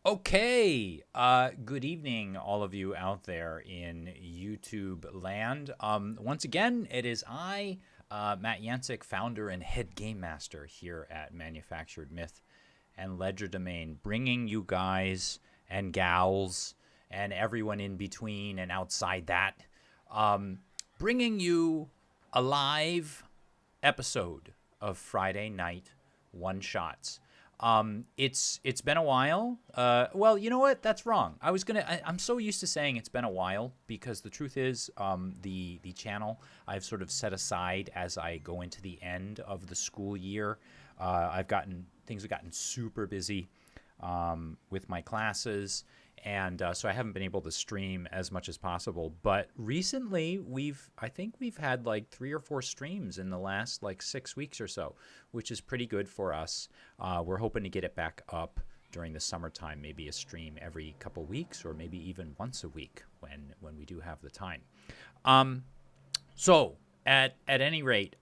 Okay, good evening, all of you out there in YouTube land. Once again, it is I, Matt Yancic, founder and head game master here at Manufactured Myth and Ledger Domain, bringing you guys and gals and everyone in between and outside that, bringing you a live episode of Friday Night One Shots. It's been a while. Well, you know what? That's wrong. I'm so used to saying it's been a while because the truth is, the channel I've sort of set aside as I go into the end of the school year. Things have gotten super busy with my classes, and so I haven't been able to stream as much as possible. But recently, I think we've had like 3 or 4 streams in the last like 6 weeks or so, which is pretty good for us. We're hoping to get it back up during the summertime, maybe a stream every couple weeks or maybe even once a week when we do have the time. So at any rate,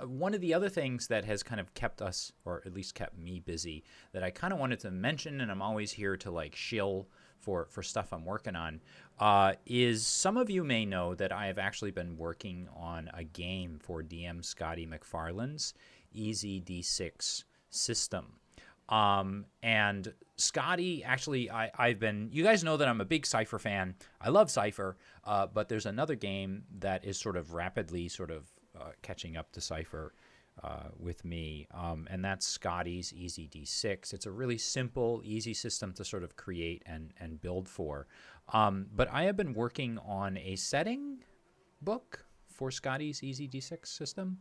one of the other things that has kind of kept us, or at least kept me busy, that I kind of wanted to mention, and I'm always here to like shill for stuff I'm working on, is some of you may know that I have actually been working on a game for DM Scotty McFarlane's Easy D6 system. And Scotty, actually, you guys know that I'm a big Cypher fan. I love Cypher, but there's another game that is sort of rapidly catching up to Cypher with me, and that's Scotty's Easy D6. It's a really simple, easy system to sort of create and build for. But I have been working on a setting book for Scotty's Easy D6 system,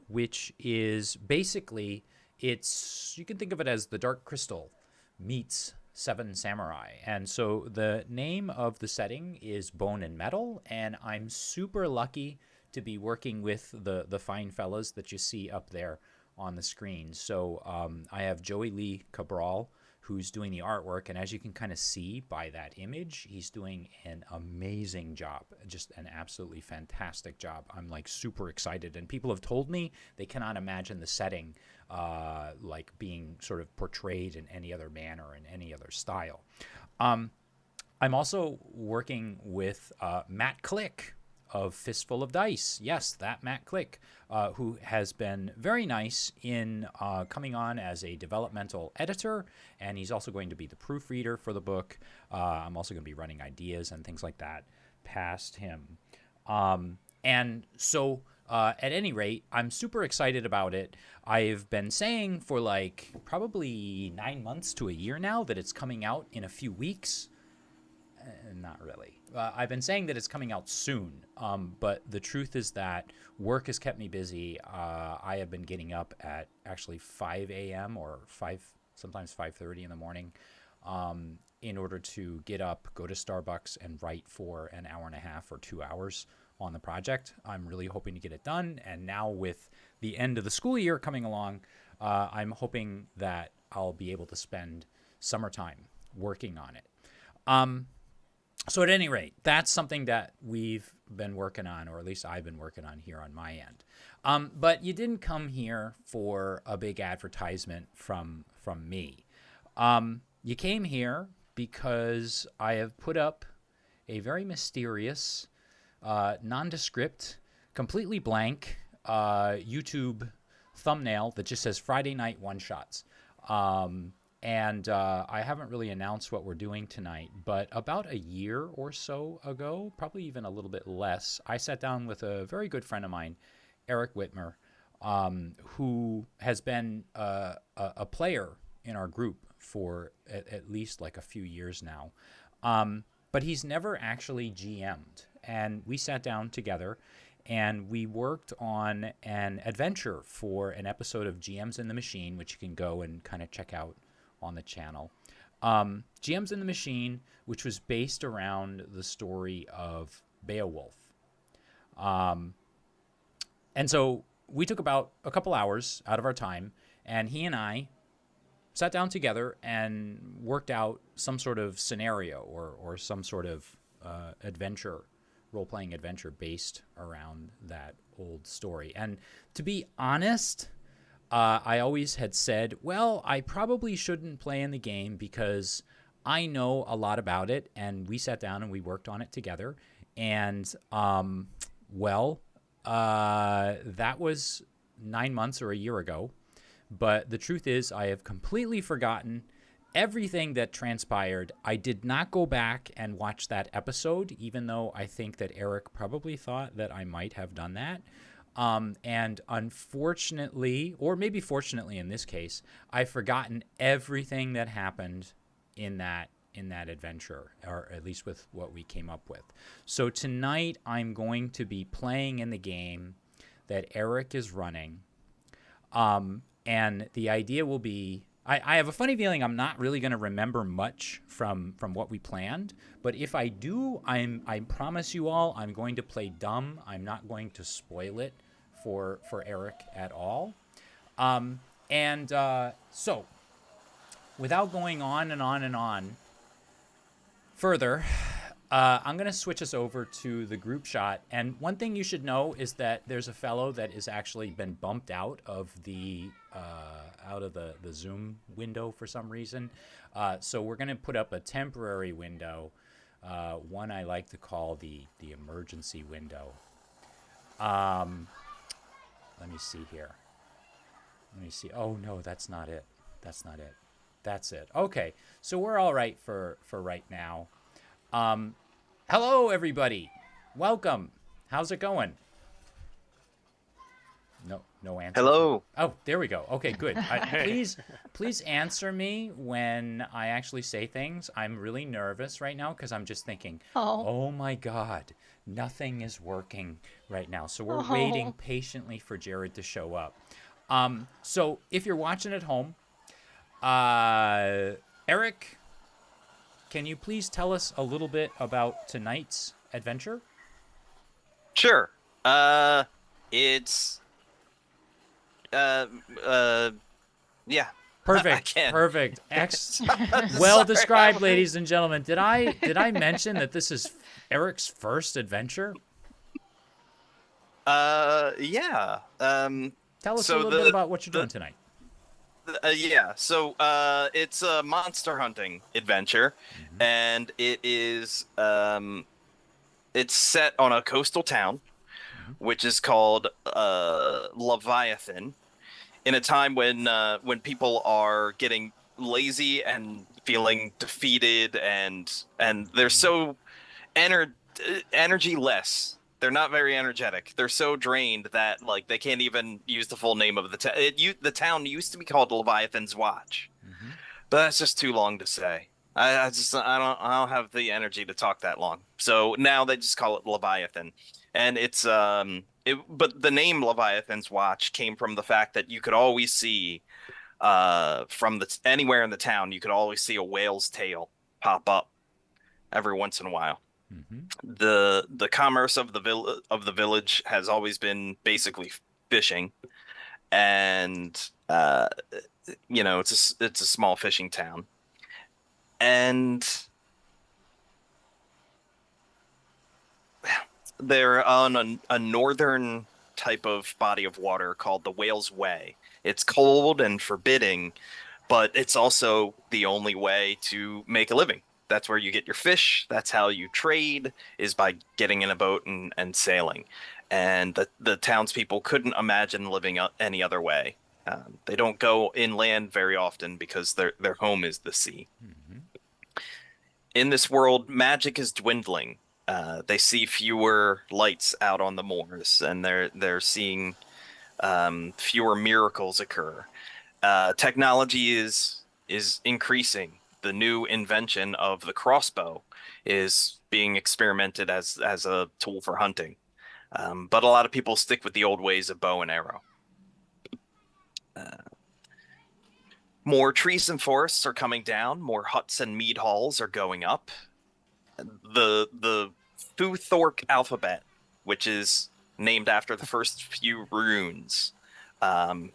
which is basically, you can think of it as the Dark Crystal meets Seven Samurai. And so the name of the setting is Bone and Metal, and I'm super lucky to be working with the fine fellas that you see up there on the screen. So I have Joey Lee Cabral, who's doing the artwork, and as you can kind of see by that image, he's doing an amazing job, just an absolutely fantastic job. I'm like super excited, and people have told me they cannot imagine the setting like being sort of portrayed in any other manner, in any other style. I'm also working with Matt Click of Fistful of Dice. Yes, that Matt Click, who has been very nice in coming on as a developmental editor, and he's also going to be the proofreader for the book. I'm also going to be running ideas and things like that past him. And so at any rate, I'm super excited about it. I've been saying for like probably 9 months to a year now that it's coming out in a few weeks. Not really. I've been saying that it's coming out soon, but the truth is that work has kept me busy. I have been getting up at actually 5 a.m. or sometimes 5:30 in the morning in order to get up, go to Starbucks, and write for an hour and a half or 2 hours on the project. I'm really hoping to get it done, and now with the end of the school year coming along, I'm hoping that I'll be able to spend summertime working on it. So at any rate, that's something that we've been working on, or at least I've been working on here on my end. But you didn't come here for a big advertisement from me. You came here because I have put up a very mysterious, nondescript, completely blank YouTube thumbnail that just says Friday Night One Shots. And I haven't really announced what we're doing tonight, but about a year or so ago, probably even a little bit less, I sat down with a very good friend of mine, Eric Witmer, who has been a player in our group for at least like a few years now. But he's never actually GM'd. And we sat down together and we worked on an adventure for an episode of GMs in the Machine, which you can go and kind of check out on the channel. GMs in the Machine, which was based around the story of Beowulf. And so we took about a couple hours out of our time, and he and I sat down together and worked out some sort of scenario or some sort of adventure, role-playing adventure based around that old story. And to be honest, I always had said, well, I probably shouldn't play in the game because I know a lot about it, and we sat down and we worked on it together. And well, that was 9 months or a year ago. But the truth is, I have completely forgotten everything that transpired. I did not go back and watch that episode, even though I think that Eric probably thought that I might have done that. And unfortunately, or maybe fortunately in this case, I've forgotten everything that happened in that adventure, or at least with what we came up with. So tonight I'm going to be playing in the game that Eric is running. And the idea will be, I have a funny feeling I'm not really going to remember much from what we planned. But if I do, I promise you all, I'm going to play dumb. I'm not going to spoil it for Eric at all. So, without going on and on and on further, I'm going to switch us over to the group shot. And one thing you should know is that there's a fellow that has actually been bumped out of the Zoom window for some reason. So we're going to put up a temporary window, one I like to call the emergency window. Let me see here. Let me see. Oh, no, that's not it. That's not it. That's it. Okay, so we're all right for right now. Hello, everybody. Welcome. How's it going? No answer. Hello. Oh, there we go. Okay, good. Please answer me when I actually say things. I'm really nervous right now because I'm just thinking, oh my God, nothing is working right now. So we're waiting patiently for Jared to show up. So if you're watching at home, Eric, can you please tell us a little bit about tonight's adventure? Sure. It's yeah. Perfect. I can. Perfect. Well described, ladies and gentlemen. Did I mention that this is Eric's first adventure? Yeah. Tell us a little bit about what you're doing tonight. Yeah. So, it's a monster hunting adventure, and it is it's set on a coastal town, which is called Leviathan, in a time when people are getting lazy and feeling defeated, and they're so energy less. They're not very energetic. They're so drained that like they can't even use the full name of the town. The town used to be called Leviathan's Watch, but that's just too long to say. I don't have the energy to talk that long. So now they just call it Leviathan, and it's but the name Leviathan's Watch came from the fact that you could always see from anywhere in the town, you could always see a whale's tail pop up every once in a while. The commerce of the village has always been basically fishing, and it's a small fishing town, and they're on a northern type of body of water called the Whale's Way. It's cold and forbidding, but it's also the only way to make a living. That's where you get your fish. That's how you trade, is by getting in a boat and sailing. And the townspeople couldn't imagine living any other way. They don't go inland very often because their home is the sea. In this world, magic is dwindling. They see fewer lights out on the moors, and they're seeing fewer miracles occur. Technology is increasing. The new invention of the crossbow is being experimented as a tool for hunting. But a lot of people stick with the old ways of bow and arrow. More trees and forests are coming down. More huts and mead halls are going up. The Futhorc alphabet, which is named after the first few runes, Futhorc,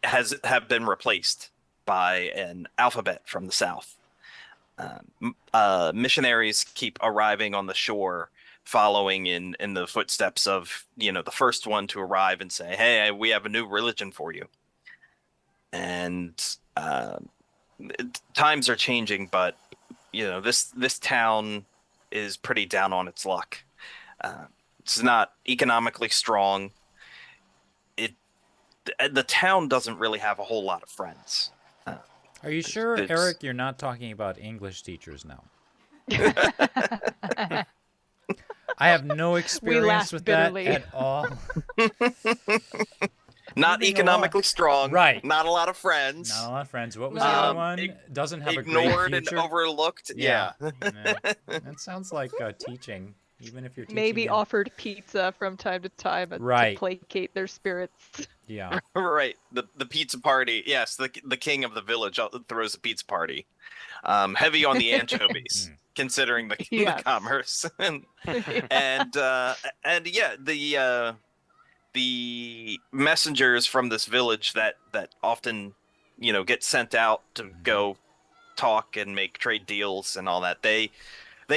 have been replaced by an alphabet from the south. Missionaries keep arriving on the shore, following in the footsteps of, the first one to arrive and say, "Hey, we have a new religion for you." And times are changing, but this town is pretty down on its luck. Uh, it's not economically strong. It the town doesn't really have a whole lot of friends. Uh, Are you sure, it's Eric, you're not talking about English teachers now? I have no We experience laugh with that bitterly. at all. not Moving along. economically strong. Right. Not a lot of friends. Not a lot of friends. What was No. the other one? Doesn't have a great Ignored and future. overlooked. Yeah. That sounds like teaching, even if you're teaching. Maybe in- offered pizza from time to time Right. to placate their spirits. Yeah. Right. The pizza party. Yes, the king of the village throws a pizza party. Heavy on the anchovies, considering the Yes. commerce. and yeah, the messengers from this village that often, get sent out to go talk and make trade deals and all that. They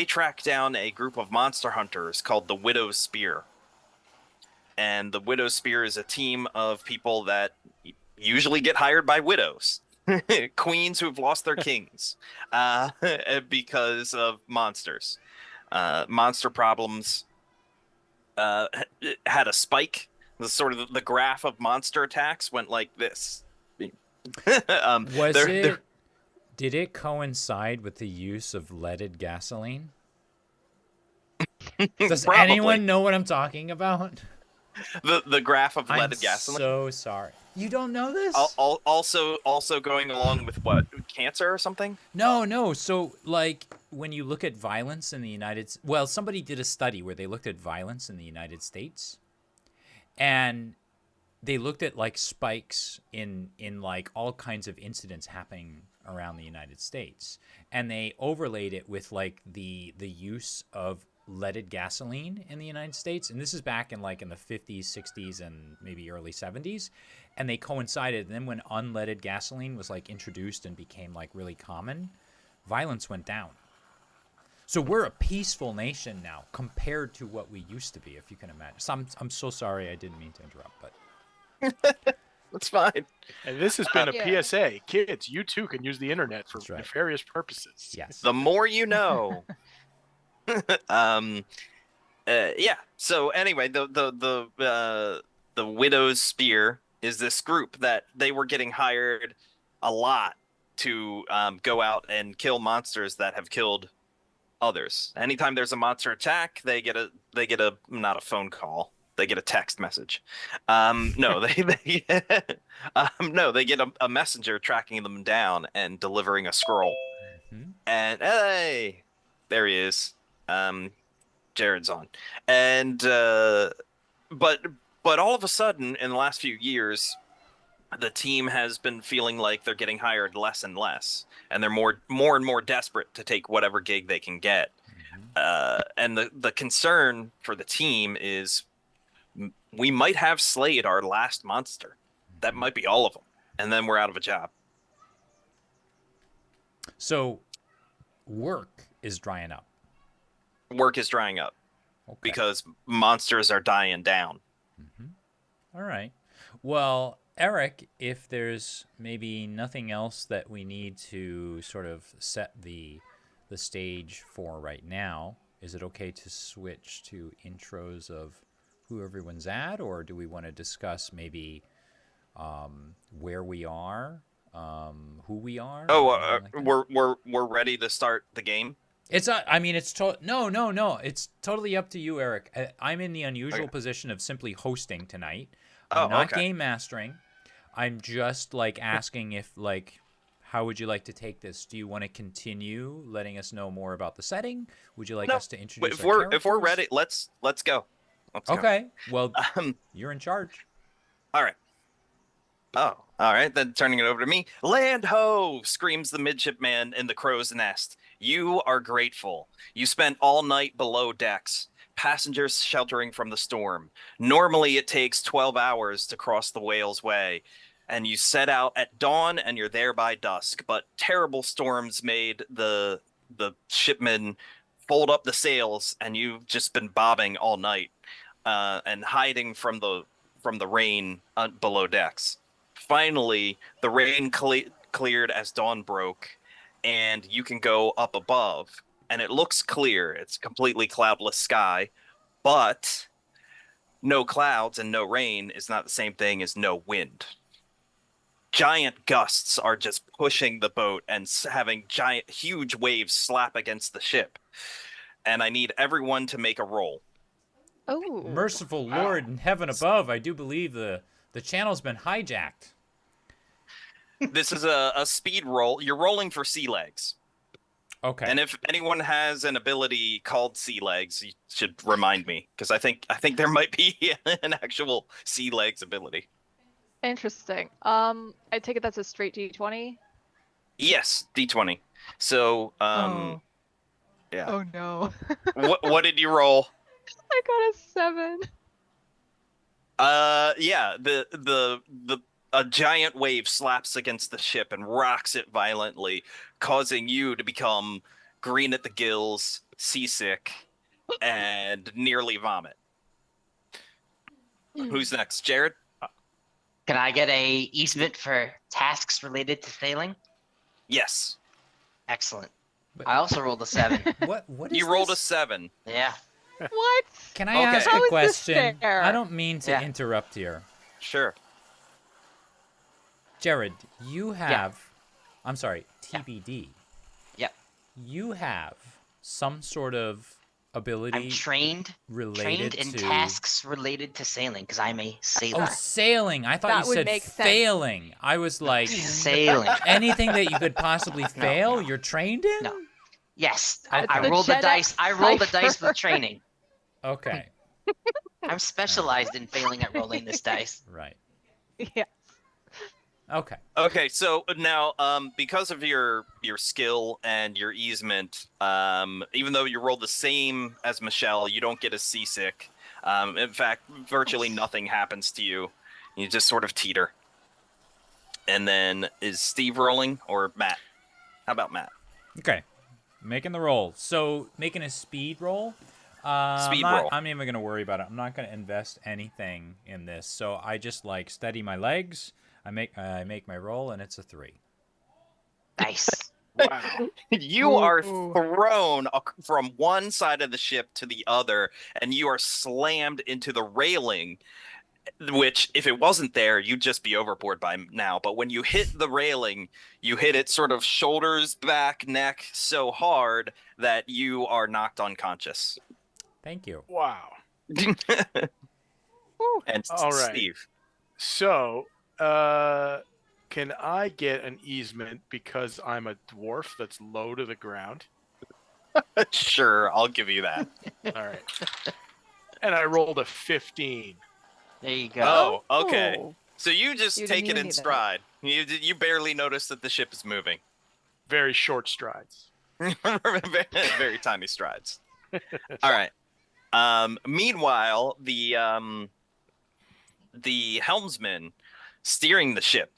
track down a group of monster hunters called the Widow's Spear. And the Widow's Spear is a team of people that usually get hired by widows, queens who've lost their kings, because of monsters. Monster problems had a spike. The sort of the graph of monster attacks went like this. Was they're- it? they're- Did it coincide with the use of leaded gasoline? Does Probably. anyone know what I'm talking about? the graph of leaded I'm gasoline? so sorry. You don't know this? Also going along with what, cancer or something? No. So, like, when you look at violence in the well, somebody did a study where they looked at violence in the United States, and they looked at like spikes in like all kinds of incidents happening around the United States, and they overlaid it with like the use of leaded gasoline in the United States, and this is back in like in the 50s, 60s, and maybe early 70s, and they coincided. And then when unleaded gasoline was like introduced and became like really common, violence went down. So we're a peaceful nation now compared to what we used to be, if you can imagine. So I'm so sorry, I didn't mean to interrupt, but That's fine. And this has been a Yeah. PSA. Kids, you too can use the internet for That's right. nefarious purposes. yes. The more you know. Yeah. So anyway, the Widow's Spear is this group that they were getting hired a lot to go out and kill monsters that have killed others. Anytime there's a monster attack, they get a not a phone call. They get a text message. No, they no, they get a messenger tracking them down and delivering a scroll. Mhm. And hey, there he is. Jared's on. And but all of a sudden in the last few years, the team has been feeling like they're getting hired less and less, and they're more and more desperate to take whatever gig they can get. And the concern for the team is we might have slayed our last monster. That might be all of them, and then we're out of a job. So work is drying up. Work is drying up Okay. because monsters are dying down. All right. Well, Eric, if there's maybe nothing else that we need to sort of set the stage for right now, is it okay to switch to intros of who everyone's at, or do we want to discuss maybe where we are, who we are? Oh, or anything like that? we're ready to start the game. It's I mean, it's no. It's totally up to you, Eric. I'm in the unusual Okay. position of simply hosting tonight. Oh, I'm not okay. game mastering. I'm just like asking if like, how would you like to take this? Do you want to continue letting us know more about the setting? Would you like No, us to introduce? If our we're characters? ready, let's go. Let's go. Okay. Well, Um, you're in charge. all right. Oh, all right. Then turning it over to me. Land ho! Screams the midshipman in the crow's nest. You are grateful. You spent all night below decks, passengers sheltering from the storm. Normally it takes 12 hours to cross the whale's way, and you set out at dawn and you're there by dusk. But terrible storms made the shipmen fold up the sails, and you've just been bobbing all night, and hiding from the rain below decks. Finally, the rain cleared as dawn broke, and you can go up above, and it looks clear. It's a completely cloudless sky, but no clouds and no rain is not the same thing as no wind. Giant gusts are just pushing the boat and having huge waves slap against the ship. And I need everyone to make a roll. Oh. Merciful Lord in heaven above, I do believe the channel's been hijacked. This is a speed roll. You're rolling for sea legs. Okay. And if anyone has an ability called sea legs, you should remind me, because I think there might be an actual sea legs ability. Interesting. I take it that's a straight D20. Yes, D20. So, Oh. yeah. Oh no. What did you roll? I got a 7. Yeah, a giant wave slaps against the ship and rocks it violently, causing you to become green at the gills, seasick, and nearly vomit. Who's next? Jared? Can I get a easement for tasks related to sailing? Yes. Excellent. But- I also rolled a 7. What is You rolled a this? 7. Yeah. What? Can I Okay. ask How a is this question? fair? I don't mean to Yeah. interrupt here. Sure. Jared, you have, I'm sorry, Yeah. TBD. Yep. You have some sort of ability I'm trained related in to tasks related to sailing because I'm a sailor. Oh, sailing. I thought That you would said make sense. failing. I was like, Sailing. anything that you could possibly fail, you're trained in? No. Yes. Okay. I The rolled the Gen dice. X I rolled the dice Cypher. with training. Okay. I'm specialized in failing at rolling this dice. Right. Yeah. Okay. Okay, so now, because of your skill and your easement, even though you roll the same as Michelle, you don't get as seasick. In fact, virtually nothing happens to you. You just sort of teeter. And then is Steve rolling or Matt? How about Matt? Okay. Making the roll. So, making a speed roll. Speed I'm not, roll. I'm not even going to worry about it. I'm not going to invest anything in this. So, I just like steady my legs. I make my roll, and it's a 3. Nice. Wow. You are Ooh. thrown from one side of the ship to the other, and you are slammed into the railing, which, if it wasn't there, you'd just be overboard by now. But when you hit the railing, you hit it sort of shoulders, back, neck so hard that you are knocked unconscious. Thank you. Wow. And All right. Steve. So, can I get an easement because I'm a dwarf that's low to the ground? Sure, I'll give you that. All right. And I rolled a 15. There you go. Oh, okay. Oh. So you just You take didn't it in need that. stride. You barely notice that the ship is moving. Very short strides. Very tiny strides. All right. Meanwhile, the helmsman steering the ship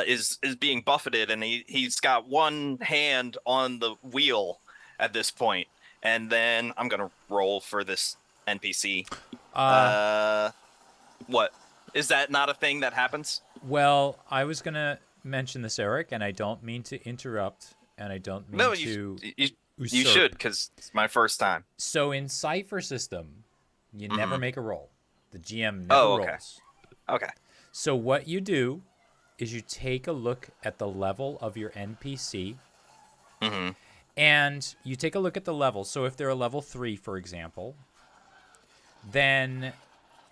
is being buffeted, and he's got one hand on the wheel at this point. And then I'm gonna roll for this NPC. What? Is that not a thing that happens? Well, I was going to mention this, Eric, and I don't mean to interrupt, and I don't mean No, to you usurp. should, because it's my first time. So in Cypher system, you never Mhm. make a roll. The GM never Oh, okay. rolls. Okay. So what you do is you take a look at the level of your NPC, Mm-hmm. and you take a look at the level. So if they're a level 3, for example, then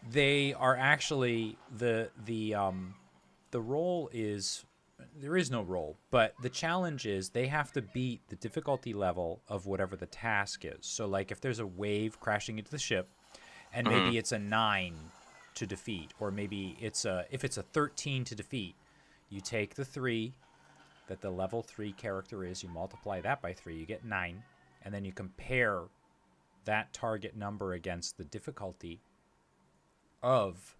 they are actually the role is there is no role, but the challenge is they have to beat the difficulty level of whatever the task is. So like if there's a wave crashing into the ship, and maybe it's a 9 to defeat, or maybe if it's a 13 to defeat, you take the 3 that the level 3 character is, you multiply that by 3, you get 9, and then you compare that target number against the difficulty of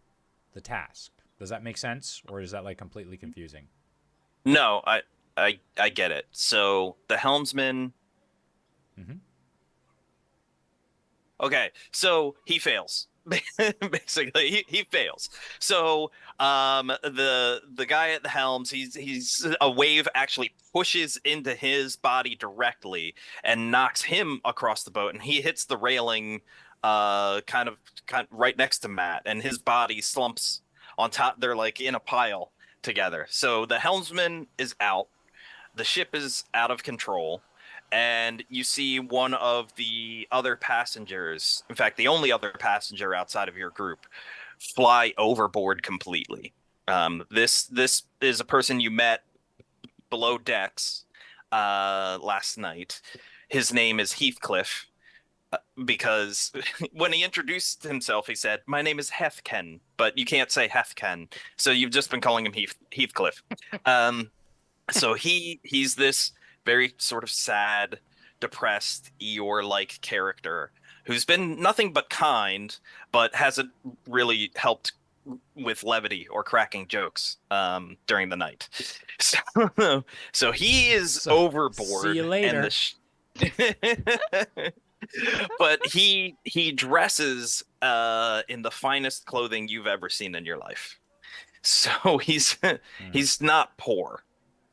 the task. Does that make sense, or is that like completely confusing? No, I get it. So the helmsman Mhm. Okay, so he fails. Basically, he fails. So the guy at the helms, he's a wave actually pushes into his body directly and knocks him across the boat, and he hits the railing kind of right next to Matt, and his body slumps on top. They're like in a pile together. So the helmsman is out. The ship is out of control, and you see one of the other passengers, in fact, the only other passenger outside of your group, fly overboard completely. This is a person you met below decks last night. His name is Heathcliff. Because when he introduced himself, he said, "My name is Heathken," but you can't say Heathken, so you've just been calling him Heathcliff. Um, so he's this very sort of sad, depressed Eeyore-like character who's been nothing but kind, but hasn't really helped with levity or cracking jokes during the night. So he is So, overboard, see you and later. but he dresses in the finest clothing you've ever seen in your life. So he's not poor.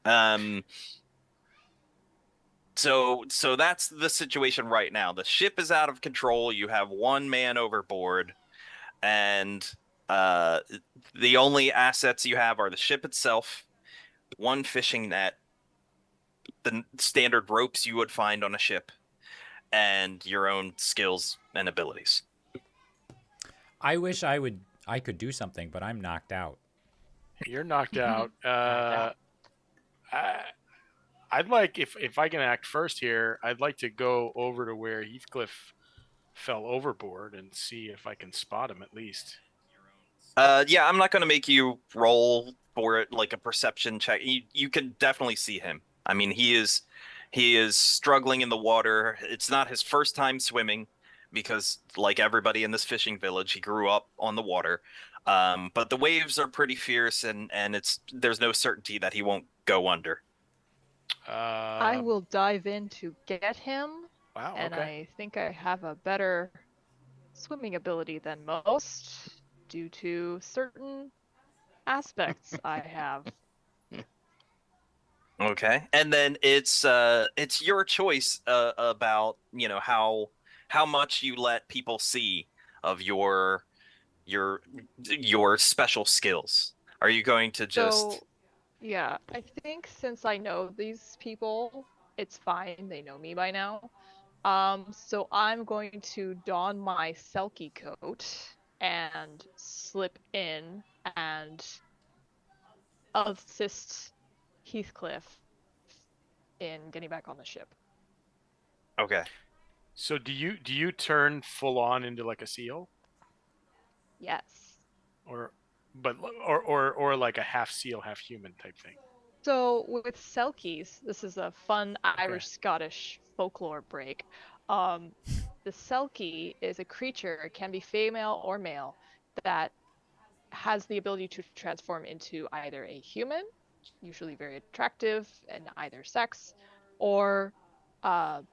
Um, so that's the situation right now. The ship is out of control. You have one man overboard, and uh, the only assets you have are the ship itself, one fishing net, the standard ropes you would find on a ship, and your own skills and abilities. I wish I could do something, but I'm knocked out. You're knocked out. out. I'd like if I can act first here. I'd like to go over to where Heathcliff fell overboard and see if I can spot him at least. Yeah, I'm not going to make you roll for it like a perception check. You can definitely see him. I mean, he is struggling in the water. It's not his first time swimming because, like everybody in this fishing village, he grew up on the water. But the waves are pretty fierce, and there's no certainty that he won't go under. I will dive in to get him, Wow. and Okay. I think I have a better swimming ability than most due to certain aspects I have. Okay. And then it's your choice about, how much you let people see of your special skills. Are you going to just So, yeah, I think since I know these people, it's fine. They know me by now. So I'm going to don my Selkie coat and slip in and assist Heathcliff in getting back on the ship. Okay. So do you turn full on into like a seal, Yes. or or like a half seal, half human type thing? So with Selkies, this is a fun Irish-Scottish folklore break. The Selkie is a creature, it can be female or male, that has the ability to transform into either a human, usually very attractive and either sex, or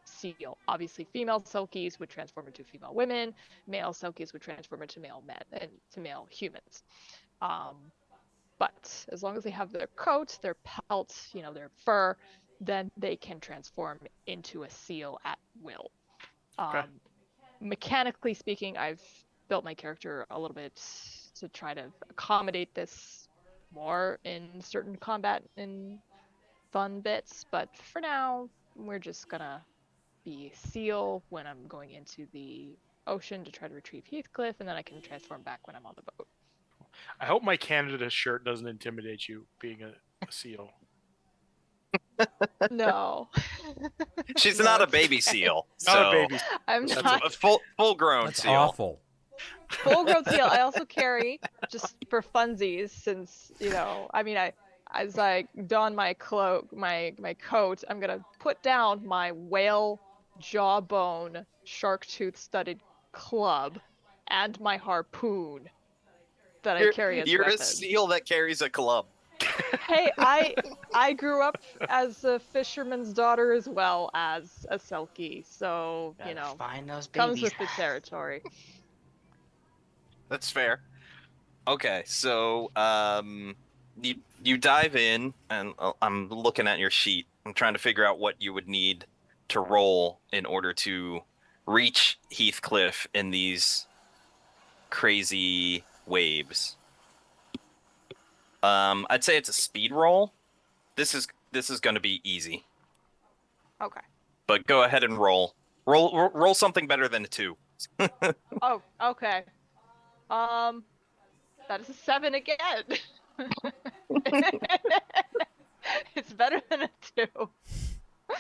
seal. Obviously, female Selkies would transform into female women. Male Selkies would transform into male men and to male humans. But as long as they have their coat, their pelt, their fur, then they can transform into a seal at will. Okay. Mechanically speaking, I've built my character a little bit to try to accommodate this more in certain combat and fun bits, but for now, we're just gonna be seal when I'm going into the ocean to try to retrieve Heathcliff, and then I can transform back when I'm on the boat. I hope my Canada shirt doesn't intimidate you, being a seal. No. She's No, not a it's baby okay. seal. Not So a baby. I'm That's not a full grown That's seal. awful. full-grown seal. I also carry just for funsies, since as I don my cloak, my coat, I'm gonna put down my whale jawbone shark tooth studded club and my harpoon that I carry as You're a weapons. seal that carries a club. Hey, I grew up as a fisherman's daughter as well as a Selkie, so you Gotta know, find those comes babies. with the territory. That's fair. Okay, so you dive in, and I'm looking at your sheet. I'm trying to figure out what you would need to roll in order to reach Heathcliff in these crazy waves. I'd say it's a speed roll. This is going to be easy, Okay. but go ahead and roll. Roll something better than a 2. Oh, okay. That is a 7 again. It's better than a 2.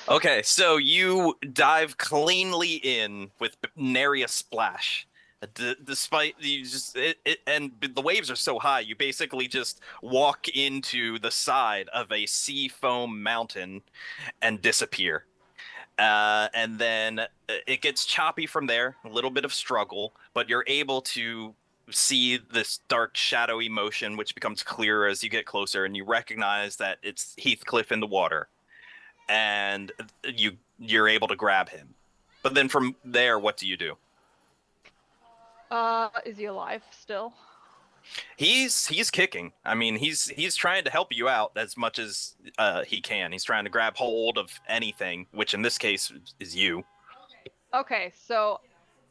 Okay, so you dive cleanly in with nary a splash. Despite you just and the waves are so high, you basically just walk into the side of a sea foam mountain and disappear. And then it gets choppy from there, a little bit of struggle, but you're able to see this dark, shadowy motion, which becomes clearer as you get closer, and you recognize that it's Heathcliff in the water, and you're able to grab him. But then from there, what do you do? Is he alive still? He's kicking. I mean, he's trying to help you out as much as he can. He's trying to grab hold of anything, which in this case is you. Okay, so,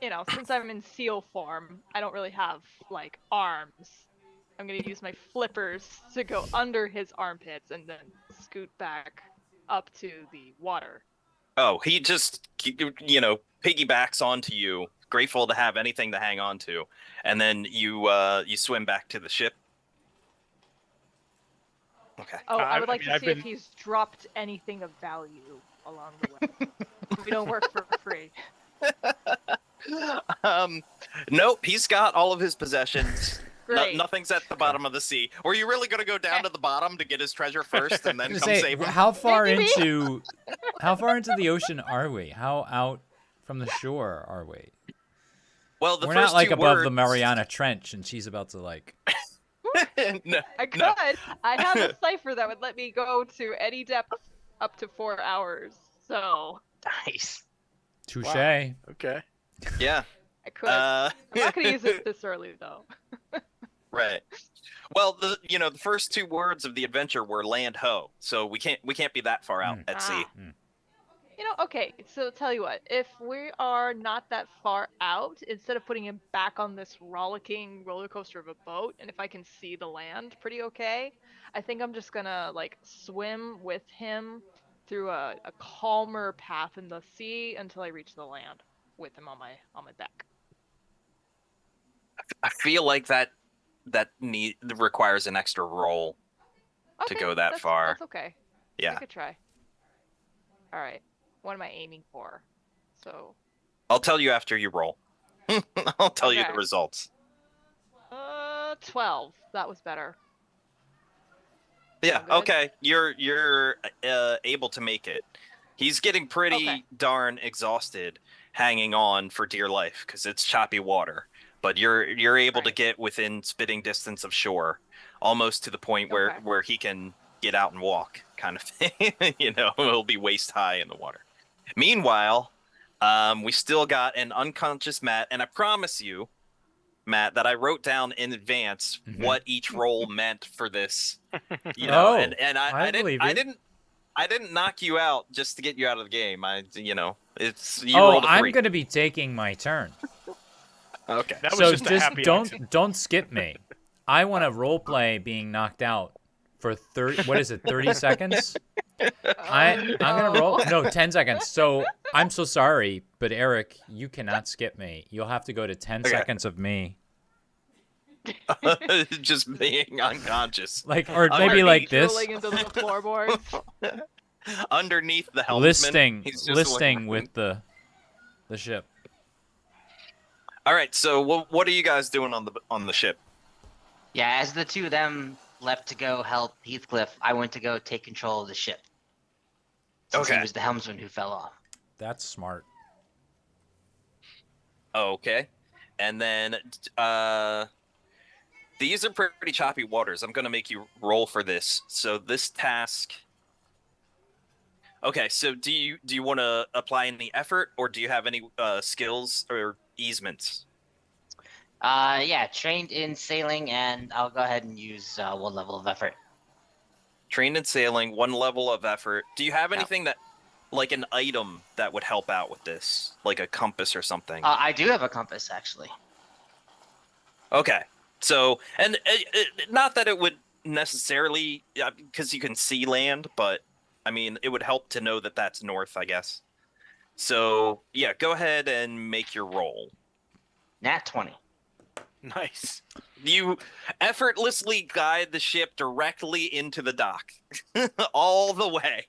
you know, since I'm in seal form, I don't really have, like, arms. I'm gonna use my flippers to go under his armpits and then scoot back up to the water. Oh, he just piggybacks onto you, grateful to have anything to hang on to, and then you swim back to the ship. Okay. Oh, I would I like mean, to I've see if been- he's dropped anything of value along the way. We don't work for free. Nope, he's got all of his possessions. Great. Nothing's at the bottom of the sea. Were you really going to go down to the bottom to get his treasure first and then To come say, save him? how far Maybe. into the ocean are we? How out from the shore are we? Well, the We're first not like two above words... the Mariana Trench, and she's about to like. no, I could. no. I have a cipher that would let me go to any depth up to 4 hours. So Nice. Touche. Wow. Okay. Yeah. I could. I'm not gonna use Uh, it this early though. right. Well, the first two words of the adventure were land ho, so we can't be that far out at sea. You know, okay, so tell you what, if we are not that far out, instead of putting him back on this rollicking roller coaster of a boat, and if I can see the land pretty okay, I think I'm just gonna like swim with him through a calmer path in the sea until I reach the land with him on my back. I feel like that requires an extra roll to Okay, go that that's, far. That's okay. I Yeah. could try. All right. What am I aiming for? So. I'll tell you after you roll. I'll tell you the Okay. results. 12. That was better. Yeah, Sound good? okay. You're able to make it. He's getting pretty Okay. darn exhausted hanging on for dear life because it's choppy water. But you're able to Right. get within spitting distance of shore, almost to the point where Okay. he can get out and walk, kind of thing. He'll be waist high in the water. Meanwhile, we still got an unconscious Matt, and I promise you, Matt, that I wrote down in advance what each role meant for this. Oh, and I believe you. I didn't knock you out just to get you out of the game. It's you Oh, rolled a 3. I'm gonna be taking my turn. Okay. That was So just a happy accident. don't skip me. I want to role play being knocked out for 30. What is it? 30 seconds? I'm gonna roll. No, 10 seconds. So I'm so sorry, but Eric, you cannot skip me. You'll have to go to 10 Okay. seconds of me. Just being unconscious. Like, or maybe like this. Rolling into the floorboards. Underneath the helmsman. Listing He's just with the ship. All right, so what are you guys doing on the ship? Yeah, as the two of them left to go help Heathcliff, I went to go take control of the ship. Since Okay. he was the helmsman who fell off. That's smart. Okay. And then These are pretty choppy waters. I'm going to make you roll for this. So this task. Okay, so do you want to apply any effort, or do you have any skills or easements? Yeah, trained in sailing, and I'll go ahead and use 1 level of effort. Trained in sailing, 1 level of effort. Do you have Yeah. anything that, like an item that would help out with this, like a compass or something? I do have a compass, actually. Okay, so and not that it would necessarily, because you can see land, but I mean it would help to know that that's north, I guess. So yeah, go ahead and make your roll. Nat 20. Nice. You effortlessly guide the ship directly into the dock, all the way.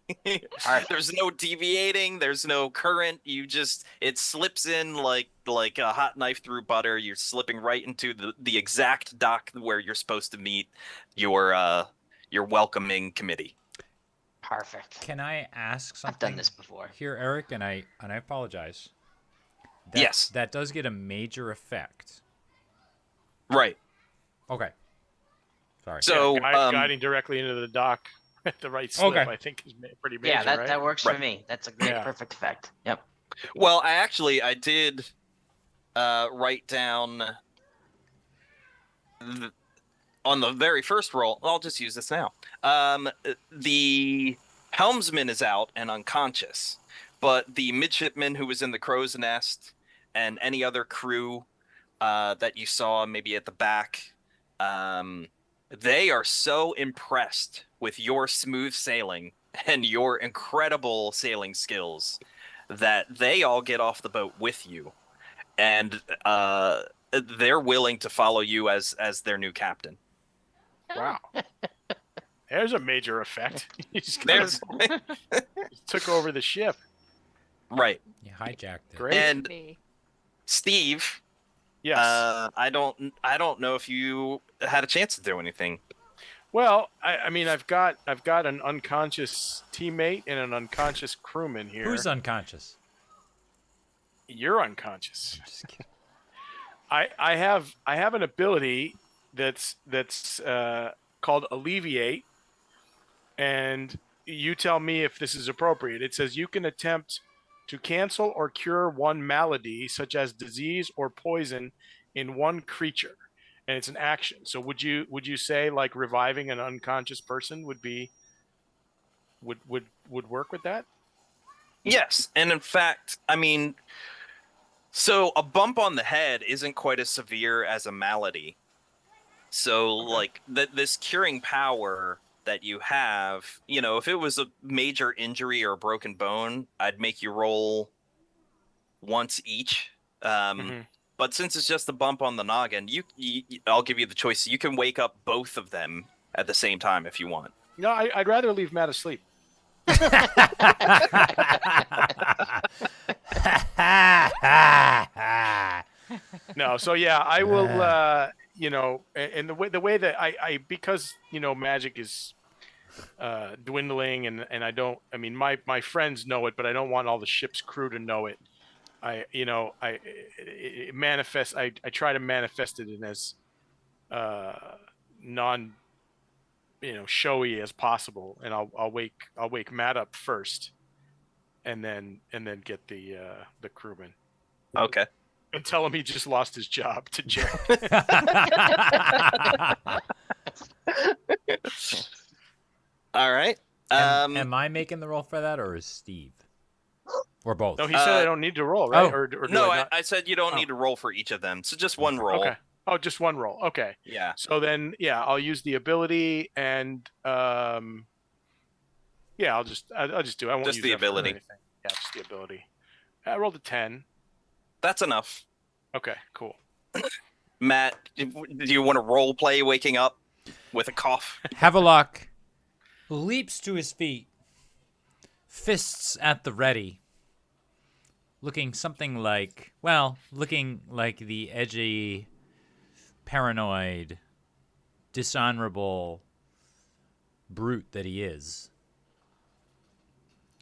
There's no deviating. There's no current. It slips in like a hot knife through butter. You're slipping right into the exact dock where you're supposed to meet your welcoming committee. Perfect. Can I ask something? I've done this before. Here, Eric, and I apologize. Yes. That does get a major effect. Right. Okay. Sorry. So Guiding directly into the dock at the right slip, Okay. I think is pretty major, Yeah, right? that works for Right. me. That's a great, Yeah. perfect effect. Yep. well, I did write down on the very first roll. I'll just use this now. The helmsman is out and unconscious, but the midshipman who was in the crow's nest and any other crew that you saw maybe at the back, they are so impressed with your smooth sailing and your incredible sailing skills that they all get off the boat with you, and they're willing to follow you as their new captain. Wow. There's a major effect. You just There's took over the ship. right. You hijacked it. Great. And Me. Steve, Yes. I don't know if you had a chance to do anything. Well, I mean, I've got an unconscious teammate and an unconscious crewman here. Who's unconscious? You're unconscious. I'm just kidding. I have an ability that's called alleviate, and you tell me if this is appropriate. It says you can attempt to cancel or cure one malady, such as disease or poison, in one creature, and it's an action. So would you say like reviving an unconscious person would work with that? Yes, and in fact, I mean, so a bump on the head isn't quite as severe as a malady. So, like, this curing power that you have, if it was a major injury or a broken bone, I'd make you roll once each. But since it's just a bump on the noggin, I'll give you the choice. You can wake up both of them at the same time if you want. No, I'd rather leave Matt asleep. No, so yeah, I will. And the way that I because magic is dwindling, and I don't. I mean, my friends know it, but I don't want all the ship's crew to know it. It manifests. I try to manifest it in as non showy as possible, and I'll wake Matt up first, and then get the crewman. Okay. And tell him he just lost his job to Jack. All right. Am I making the roll for that, or is Steve? Or both? No, he said I don't need to roll, right? Oh. Or do no, I not? I said you don't need to roll for each of them, so just one roll. Okay. Oh, just one roll. Okay. Yeah. So then, yeah, I'll use the ability, and I'll just do it. I won't Just use the effort or ability. anything. Yeah, just the ability. I rolled a 10. That's enough. Okay, cool. Matt, do you want to role play waking up with a cough? Havelock leaps to his feet, fists at the ready, looking like the edgy, paranoid, dishonorable brute that he is,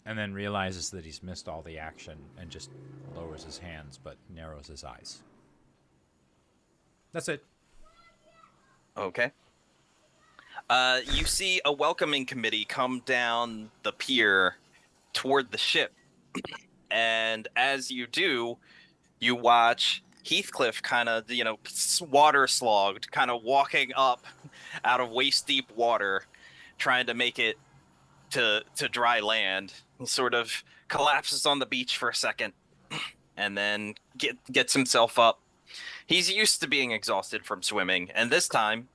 and then realizes that he's missed all the action and just lowers his hands but narrows his eyes. That's it. Okay. You see a welcoming committee come down the pier toward the ship. And as you do, you watch Heathcliff kind of, water slogged, kind of walking up out of waist deep water, trying to make it to dry land. He sort of collapses on the beach for a second and then gets himself up. He's used to being exhausted from swimming, and this time,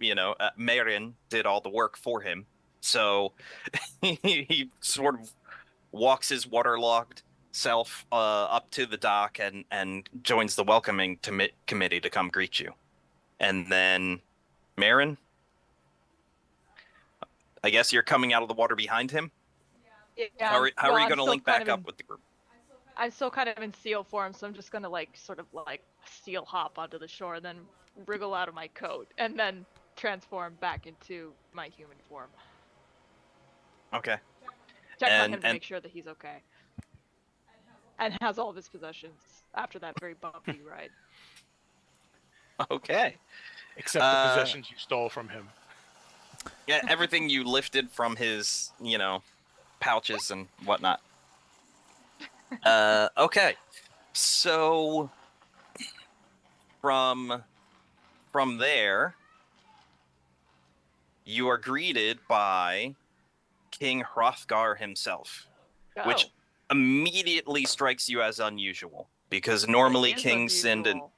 Marion did all the work for him. So he sort of walks his waterlogged self up to the dock and joins the welcoming committee to come greet you. And then, Marin, I guess you're coming out of the water behind him. Yeah. How are you I'm going to still link back kind of up with the group? I'm still kind of in seal form, so I'm just gonna sort of seal hop onto the shore, and then wriggle out of my coat, and then transform back into my human form. Okay. Check on And him to make sure that he's okay, and has all of his possessions after that very bumpy ride. okay. Except the possessions you stole from him. Yeah, everything you lifted from his, pouches and whatnot. Okay. So from there, you are greeted by King Hrothgar himself, which immediately strikes you as unusual because normally It is kings send unusual.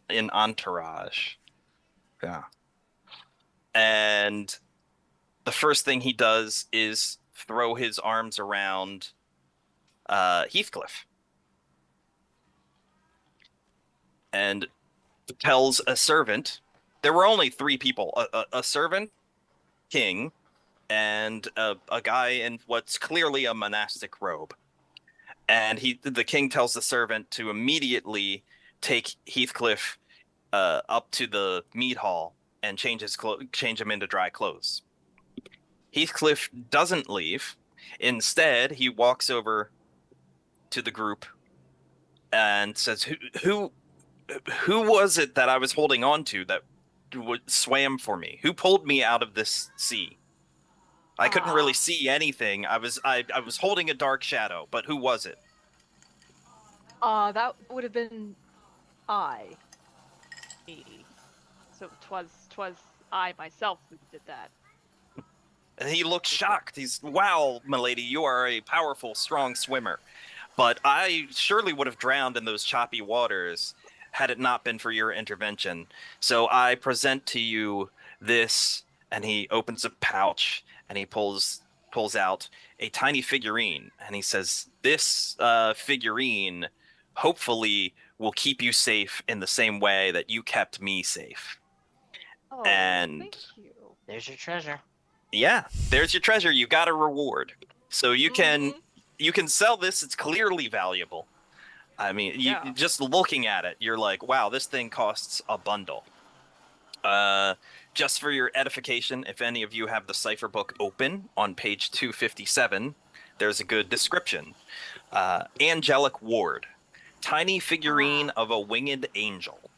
an entourage. Yeah. And the first thing he does is throw his arms around Heathcliff and tells a servant. There were only 3 people: a servant, king, and a guy in what's clearly a monastic robe. And the king tells the servant to immediately take Heathcliff up to the mead hall and change him into dry clothes. Heathcliff doesn't leave. Instead, he walks over to the group and says, "Who was it that I was holding on to that swam for me? Who pulled me out of this sea? I couldn't really see anything. I was holding a dark shadow, but who was it?" That would have been me. So twas I myself who did that. And he looks shocked. Wow, milady, you are a powerful, strong swimmer. But I surely would have drowned in those choppy waters had it not been for your intervention. So I present to you this, and he opens a pouch and he pulls out a tiny figurine, and he says, "This figurine hopefully will keep you safe in the same way that you kept me safe." Oh, And thank you. There's your treasure. yeah, there's your treasure. You got a reward. So you can sell this. It's clearly valuable. I mean, Yeah. just looking at it, you're like, wow, this thing costs a bundle. Just for your edification, if any of you have the Cypher book open on page 257, there's a good description. Angelic Ward, tiny figurine of a winged angel.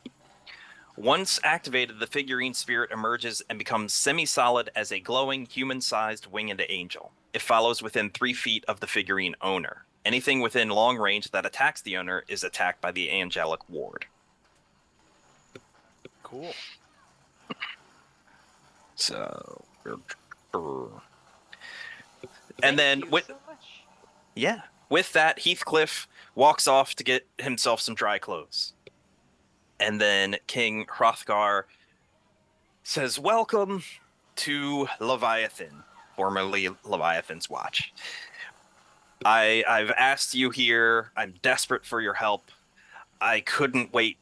Once activated, the figurine spirit emerges and becomes semi-solid as a glowing, human-sized winged angel. It follows within 3 feet of the figurine owner. Anything within long range that attacks the owner is attacked by the angelic ward. Cool. So, Thank and then you with so much. with that, Heathcliff walks off to get himself some dry clothes. And then King Hrothgar says, "Welcome to Leviathan, formerly Leviathan's Watch. I've asked you here. I'm desperate for your help. I couldn't wait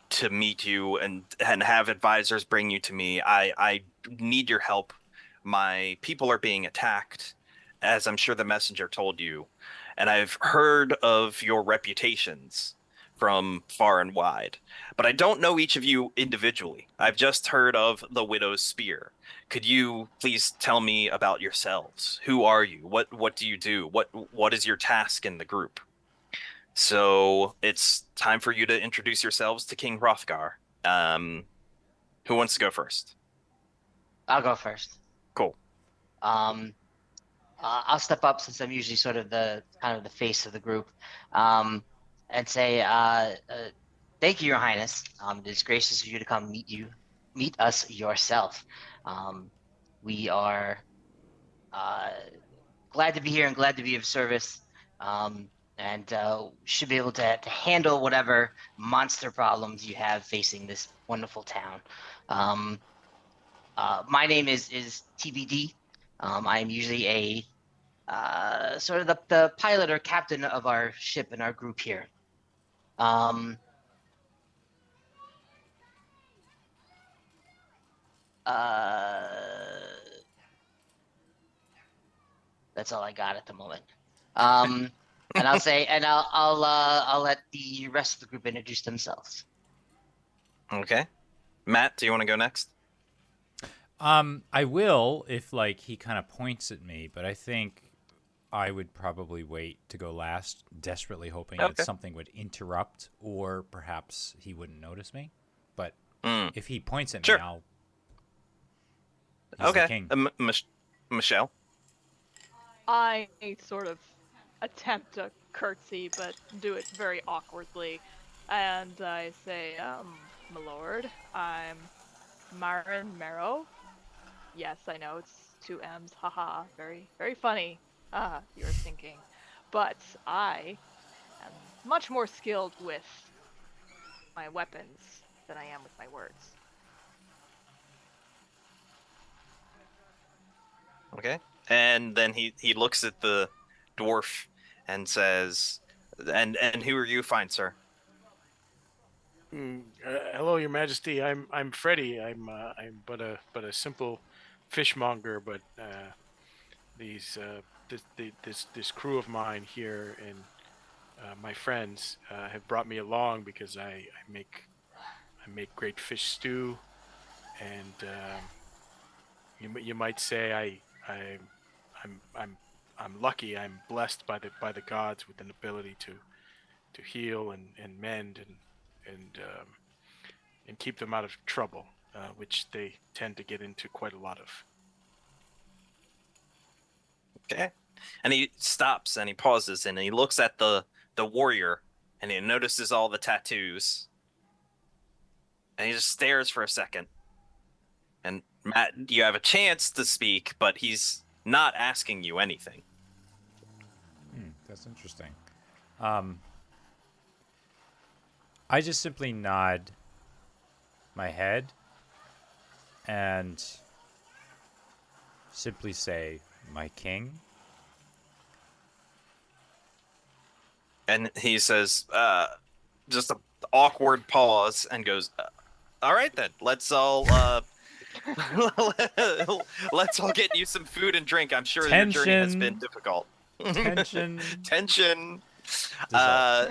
to meet you and have advisors bring you to me. I need your help. My people are being attacked, as I'm sure the messenger told you, and I've heard of your reputations from far and wide, but I don't know each of you individually. I've just heard of the Widow's Spear. Could you please tell me about yourselves? Who are you? What do you do? What is your task in the group?" So it's time for you to introduce yourselves to King Hrothgar. Who wants to go first? I'll go first. Cool. I'll step up since I'm usually sort of the kind of the face of the group, and say, "Thank you, Your Highness. It is gracious of you to come meet us yourself. We are uh, glad to be here and glad to be of service, and should be able to handle whatever monster problems you have facing this wonderful town. Um, my name is TBD. I am usually a sort of the pilot or captain of our ship and our group here. Um, uh, that's all I got at the moment. And I'll say, and I'll let the rest of the group introduce themselves. Okay. Matt, do you want to go next? I will if like he kind of points at me, but I think I would probably wait to go last, desperately hoping that Okay. something would interrupt or perhaps he wouldn't notice me. But Mm. if he points at me, Sure. he's the Okay. king. Michelle. I sort of attempt a curtsy, but do it very awkwardly. And I say, my lord, I'm Marin Marrow. Yes, I know it's two M's, haha, very, very funny. You're thinking. But I am much more skilled with my weapons than I am with my words. Okay. And then he looks at the dwarf and says, and who are you, fine sir? Hello, Your Majesty. I'm Freddy. I'm but a simple fishmonger, but this crew of mine here and my friends have brought me along because I make great fish stew, and you might say I'm lucky. I'm blessed by the gods with an ability to heal and mend and keep them out of trouble, which they tend to get into quite a lot of. Okay. And he stops and he pauses and he looks at the warrior and he notices all the tattoos. And he just stares for a second. And Matt, you have a chance to speak, but he's not asking you anything. That's interesting. I just simply nod my head and simply say, "My king." And he says, just an awkward pause and goes, all right then, let's all let's all get you some food and drink. I'm sure your journey has been Tension. difficult. Tension. Tension.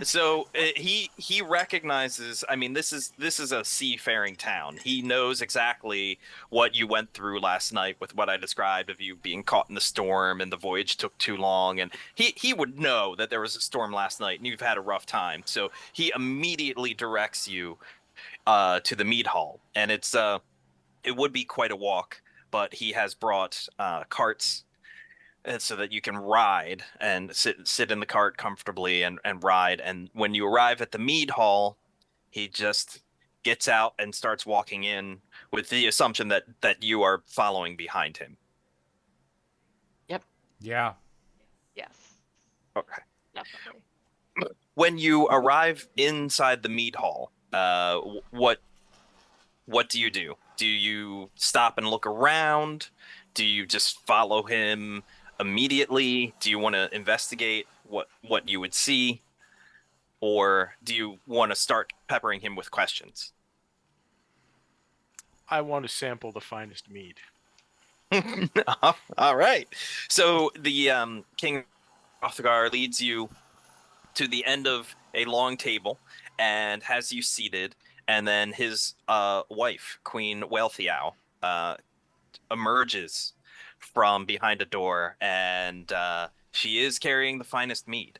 So he recognizes. I mean, this is a seafaring town. He knows exactly what you went through last night with what I described of you being caught in the storm and the voyage took too long. And he would know that there was a storm last night and you've had a rough time. So he immediately directs you to the mead hall, and it would be quite a walk, but he has brought carts and so that you can ride and sit in the cart comfortably and ride. And when you arrive at the mead hall, he just gets out and starts walking in with the assumption that you are following behind him. Yeah. Yes, Okay. definitely. When you arrive inside the mead hall, what do you do? Do you stop and look around? Do you just follow him immediately? Do you want to investigate what you would see? Or do you want to start peppering him with questions? I want to sample the finest mead. All right. So the King Hrothgar leads you to the end of a long table and has you seated, and then his wife, Queen Wealthiau, emerges from behind a door, and she is carrying the finest mead.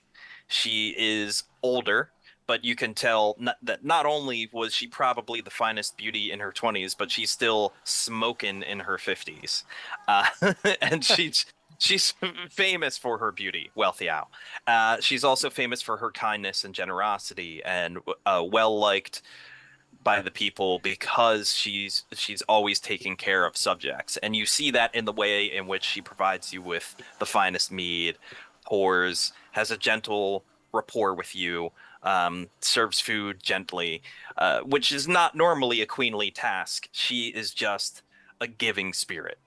She is older, but you can tell that not only was she probably the finest beauty in her 20s, but she's still smoking in her 50s. Uh, and she's famous for her beauty, wealthy owl. She's also famous for her kindness and generosity, and well liked by the people because she's always taking care of subjects. And you see that in the way in which she provides you with the finest mead, pours, has a gentle rapport with you, serves food gently, which is not normally a queenly task. She is just a giving spirit.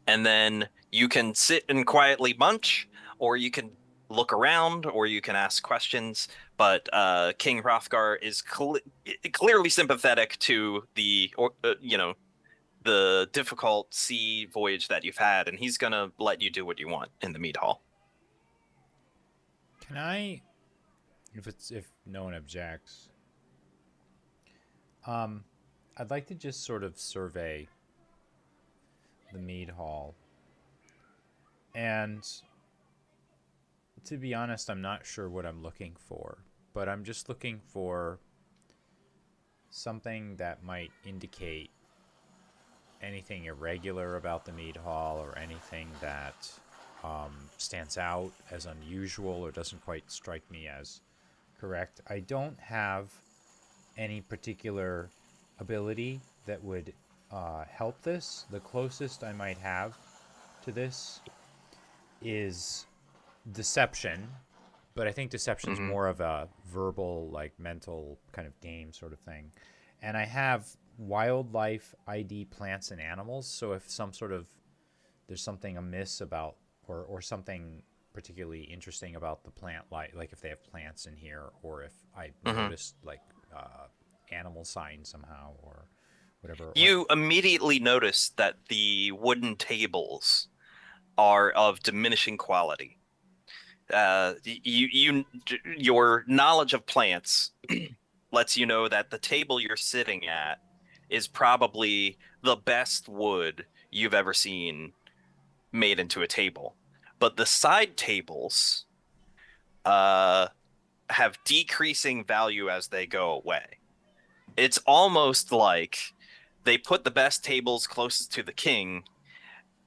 And then you can sit and quietly munch, or you can look around, or you can ask questions. But King Hrothgar is clearly sympathetic to the difficult sea voyage that you've had, and he's gonna let you do what you want in the mead hall. Can I, if no one objects, I'd like to just sort of survey the mead hall. And to be honest, I'm not sure what I'm looking for, but I'm just looking for something that might indicate anything irregular about the mead hall, or anything that stands out as unusual or doesn't quite strike me as correct. I don't have any particular ability that would help this. The closest I might have to this is deception, but I think deception's more of a verbal, like mental kind of game sort of thing. And I have wildlife ID plants and animals, so if there's something amiss about or something particularly interesting about the plant life, like if they have plants in here, or if I noticed like animal signs somehow or whatever. You immediately notice that the wooden tables are of diminishing quality. Your knowledge of plants lets you know that the table you're sitting at is probably the best wood you've ever seen made into a table. But the side tables have decreasing value as they go away. It's almost like they put the best tables closest to the king,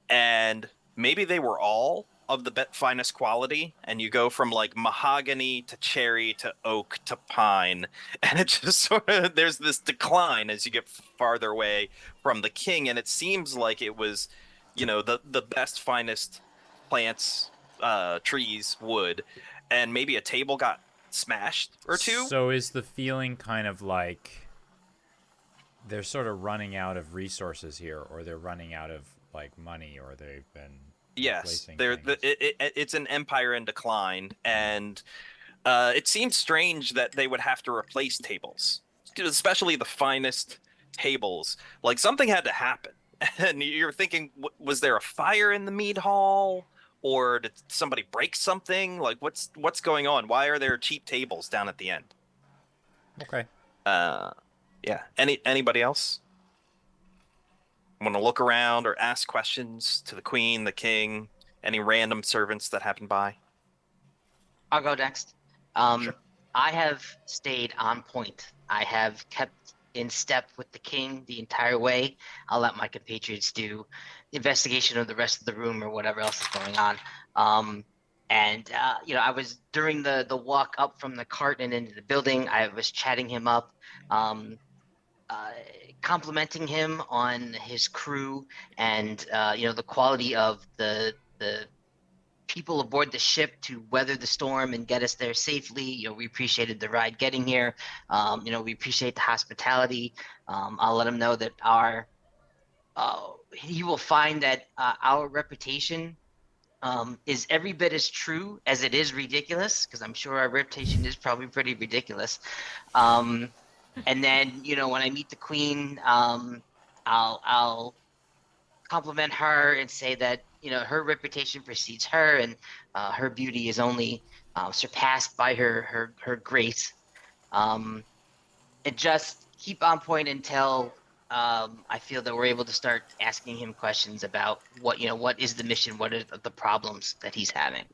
and maybe they were all of the finest quality, and you go from like mahogany to cherry to oak to pine, and it just sort of there's this decline as you get farther away from the king, and it seems like it was, the best finest plants, trees, wood, and maybe a table got smashed or two. So is the feeling kind of like they're sort of running out of resources here, or they're running out of like money, or they've been Yes, things? it's an empire in decline, and it seems strange that they would have to replace tables, especially the finest tables. Like something had to happen, and you're thinking, was there a fire in the mead hall, or did somebody break something? Like what's going on? Why are there cheap tables down at the end? Okay. Yeah. Anybody else want to look around or ask questions to the queen, the king, any random servants that happen by? I'll go next. Sure. I have stayed on point. I have kept in step with the king the entire way. I'll let my compatriots do the investigation of the rest of the room or whatever else is going on. I was during the walk up from the cart and into the building, I was chatting him up, complimenting him on his crew and the quality of the people aboard the ship to weather the storm and get us there safely. We appreciated the ride getting here. We appreciate the hospitality. I'll let him know that he will find that our reputation is every bit as true as it is ridiculous, because I'm sure our reputation is probably pretty ridiculous. And then, when I meet the queen, I'll compliment her and say that, her reputation precedes her, and her beauty is only surpassed by her grace. And just keep on point until I feel that we're able to start asking him questions about what is the mission, what are the problems that he's having.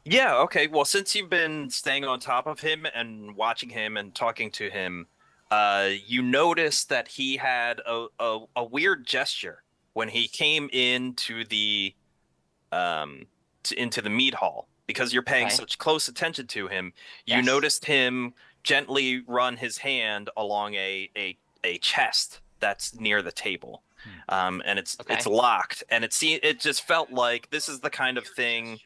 Yeah, okay. Well, since you've been staying on top of him and watching him and talking to him, you noticed that he had a weird gesture when he came into the um into the mead hall. Because you're paying Okay. such close attention to him, you Yes. noticed him gently run his hand along a chest that's near the table. Hmm. And it's Okay. locked, and it just felt like this is the kind of thing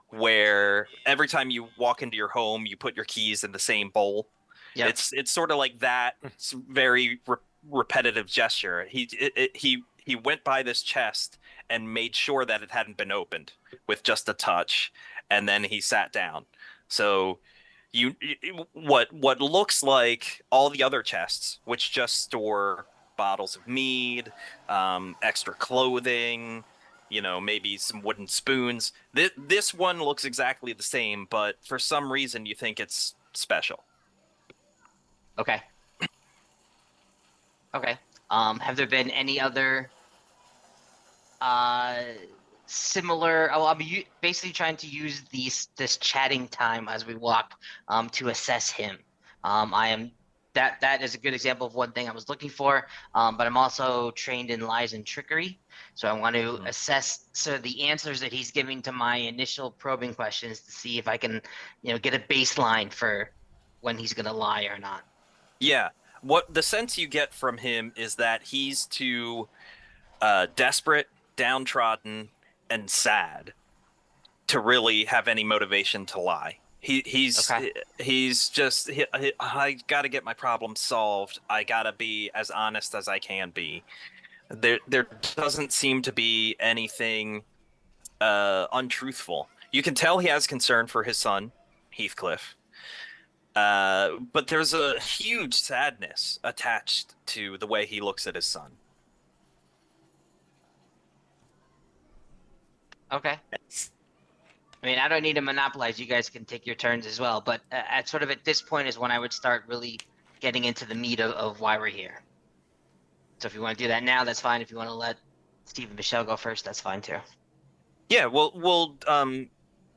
where every time you walk into your home, you put your keys in the same bowl. Yep. It's sort of like that. It's very repetitive gesture. He went by this chest and made sure that it hadn't been opened with just a touch, and then he sat down. So what looks like all the other chests, which just store bottles of mead, extra clothing, maybe some wooden spoons. This one looks exactly the same, but for some reason you think it's special. Okay. Okay. Have there been any other uh similar? Oh, I'm basically trying to use this chatting time as we walk to assess him. I am that is a good example of one thing I was looking for. But I'm also trained in lies and trickery, so I want to Mhm. assess the answers that he's giving to my initial probing questions to see if I can, get a baseline for when he's gonna lie or not. Yeah. What the sense you get from him is that he's too desperate, downtrodden, and sad to really have any motivation to lie. Okay. He's just I got to get my problem solved. I got to be as honest as I can be. There doesn't seem to be anything untruthful. You can tell he has concern for his son, Heathcliff. But there's a huge sadness attached to the way he looks at his son. Okay. I mean, I don't need to monopolize. You guys can take your turns as well. But at this point is when I would start really getting into the meat of why we're here. So if you want to do that now, that's fine. If you want to let Steve and Michelle go first, that's fine too. Yeah,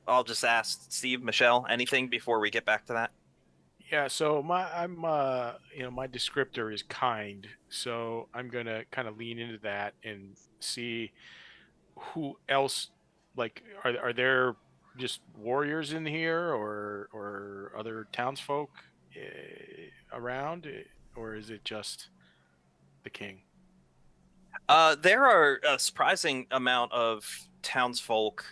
I'll just ask Steve, Michelle, anything before we get back to that? Yeah, so my descriptor is kind, so I'm gonna kind of lean into that and see who else, like, are there just warriors in here, or other townsfolk around, or is it just the king? There are a surprising amount of townsfolk.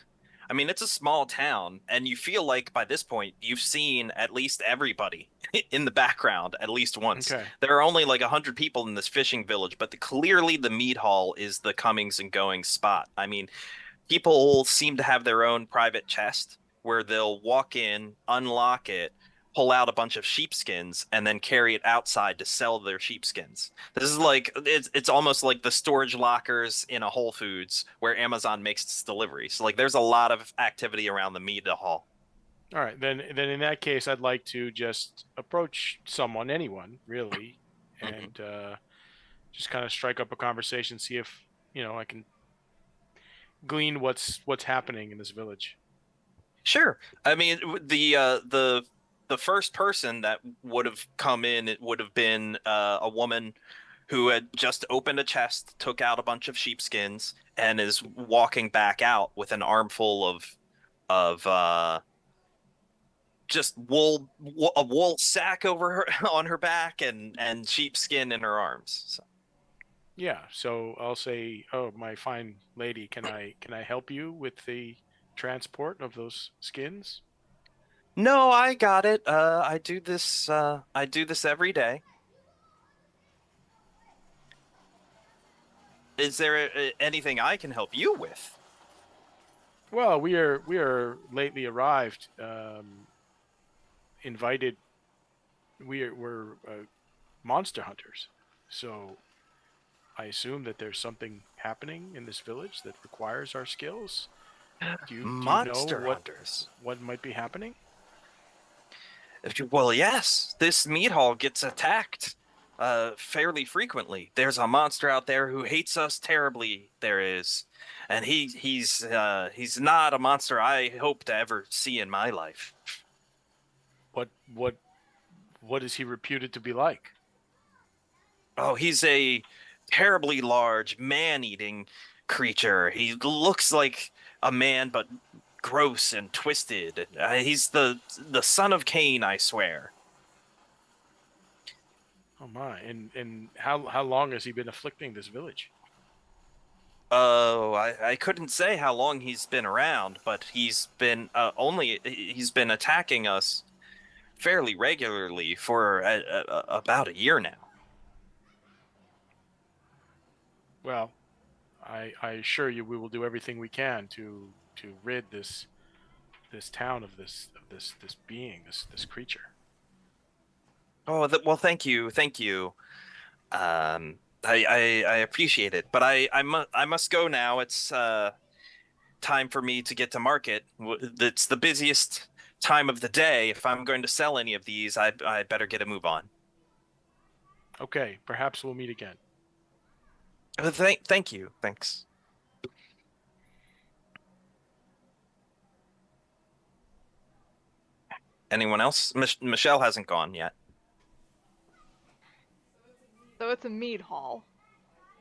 I mean, it's a small town, and you feel like by this point you've seen at least everybody in the background at least once. Okay. There are only like 100 people in this fishing village, but clearly the mead hall is the comings and goings spot. I mean, people seem to have their own private chest where they'll walk in, unlock it, pull out a bunch of sheepskins, and then carry it outside to sell their sheepskins. This is like it's almost like the storage lockers in a Whole Foods where Amazon makes its deliveries. So like there's a lot of activity around the meat hall. All right, then in that case, I'd like to just approach anyone really, Mhm. and just kind of strike up a conversation, see if I can glean what's happening in this village. Sure. I mean, the first person that would have come in, it would have been a woman who had just opened a chest, took out a bunch of sheepskins, and is walking back out with an armful of just a wool sack over her on her back, and sheepskin in her arms. So. Yeah, so I'll say, "Oh, my fine lady, can I help you with the transport of those skins?" No, I got it. I do this. I do this every day. Is there anything I can help you with? Well, we are lately arrived, invited. We're monster hunters, so I assume that there's something happening in this village that requires our skills. Do you know Monster hunters. what might be happening? Well, yes. This meat hall gets attacked fairly frequently. There's a monster out there who hates us terribly. There is. and he's not a monster I hope to ever see in my life. What is he reputed to be like? Oh, he's a terribly large man-eating creature. He looks like a man, but gross and twisted. He's the son of Cain, I swear. Oh my! And how long has he been afflicting this village? Oh, I couldn't say how long he's been around, but he's been attacking us fairly regularly for about a year now. Well, I assure you, we will do everything we can to rid this town of this being, this creature. Oh, well, thank you, thank you. I appreciate it, but I must go now. It's time for me to get to market. It's the busiest time of the day. If I'm going to sell any of these, I better get a move on. Okay, perhaps we'll meet again. Thank you. Thanks. Anyone else? Michelle hasn't gone yet. So it's a mead hall.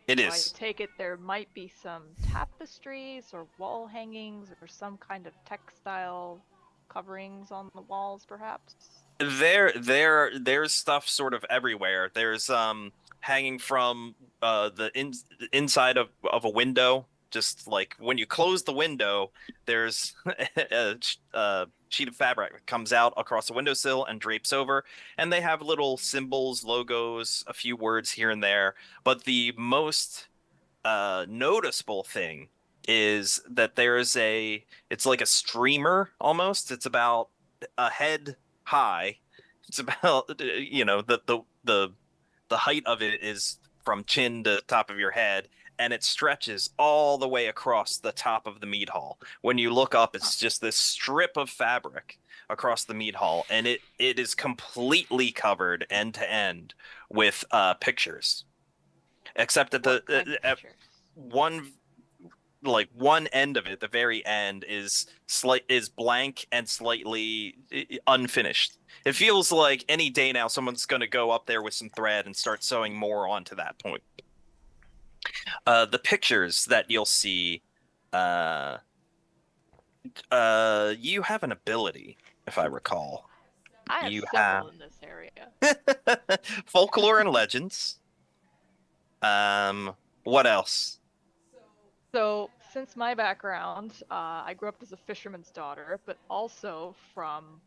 It So is. I take it there might be some tapestries or wall hangings or some kind of textile coverings on the walls, perhaps. There's stuff sort of everywhere. There's hanging from the inside of a window. Just like when you close the window, there's a sheet of fabric that comes out across the windowsill and drapes over, and they have little symbols, logos, a few words here and there. But the most noticeable thing is that it's like a streamer almost. It's about a head high. It's about the height of it is from chin to top of your head, and it stretches all the way across the top of the mead hall. When you look up, it's just this strip of fabric across the mead hall, and it is completely covered end to end with pictures, except at What kind of at pictures? one end of it, the very end is blank and slightly unfinished. It feels like any day now someone's going to go up there with some thread and start sewing more onto that point. The pictures that you'll see, you have an ability, if I recall. I have You several in this area. folklore and legends. What else? So, since my background, I grew up as a fisherman's daughter, but also from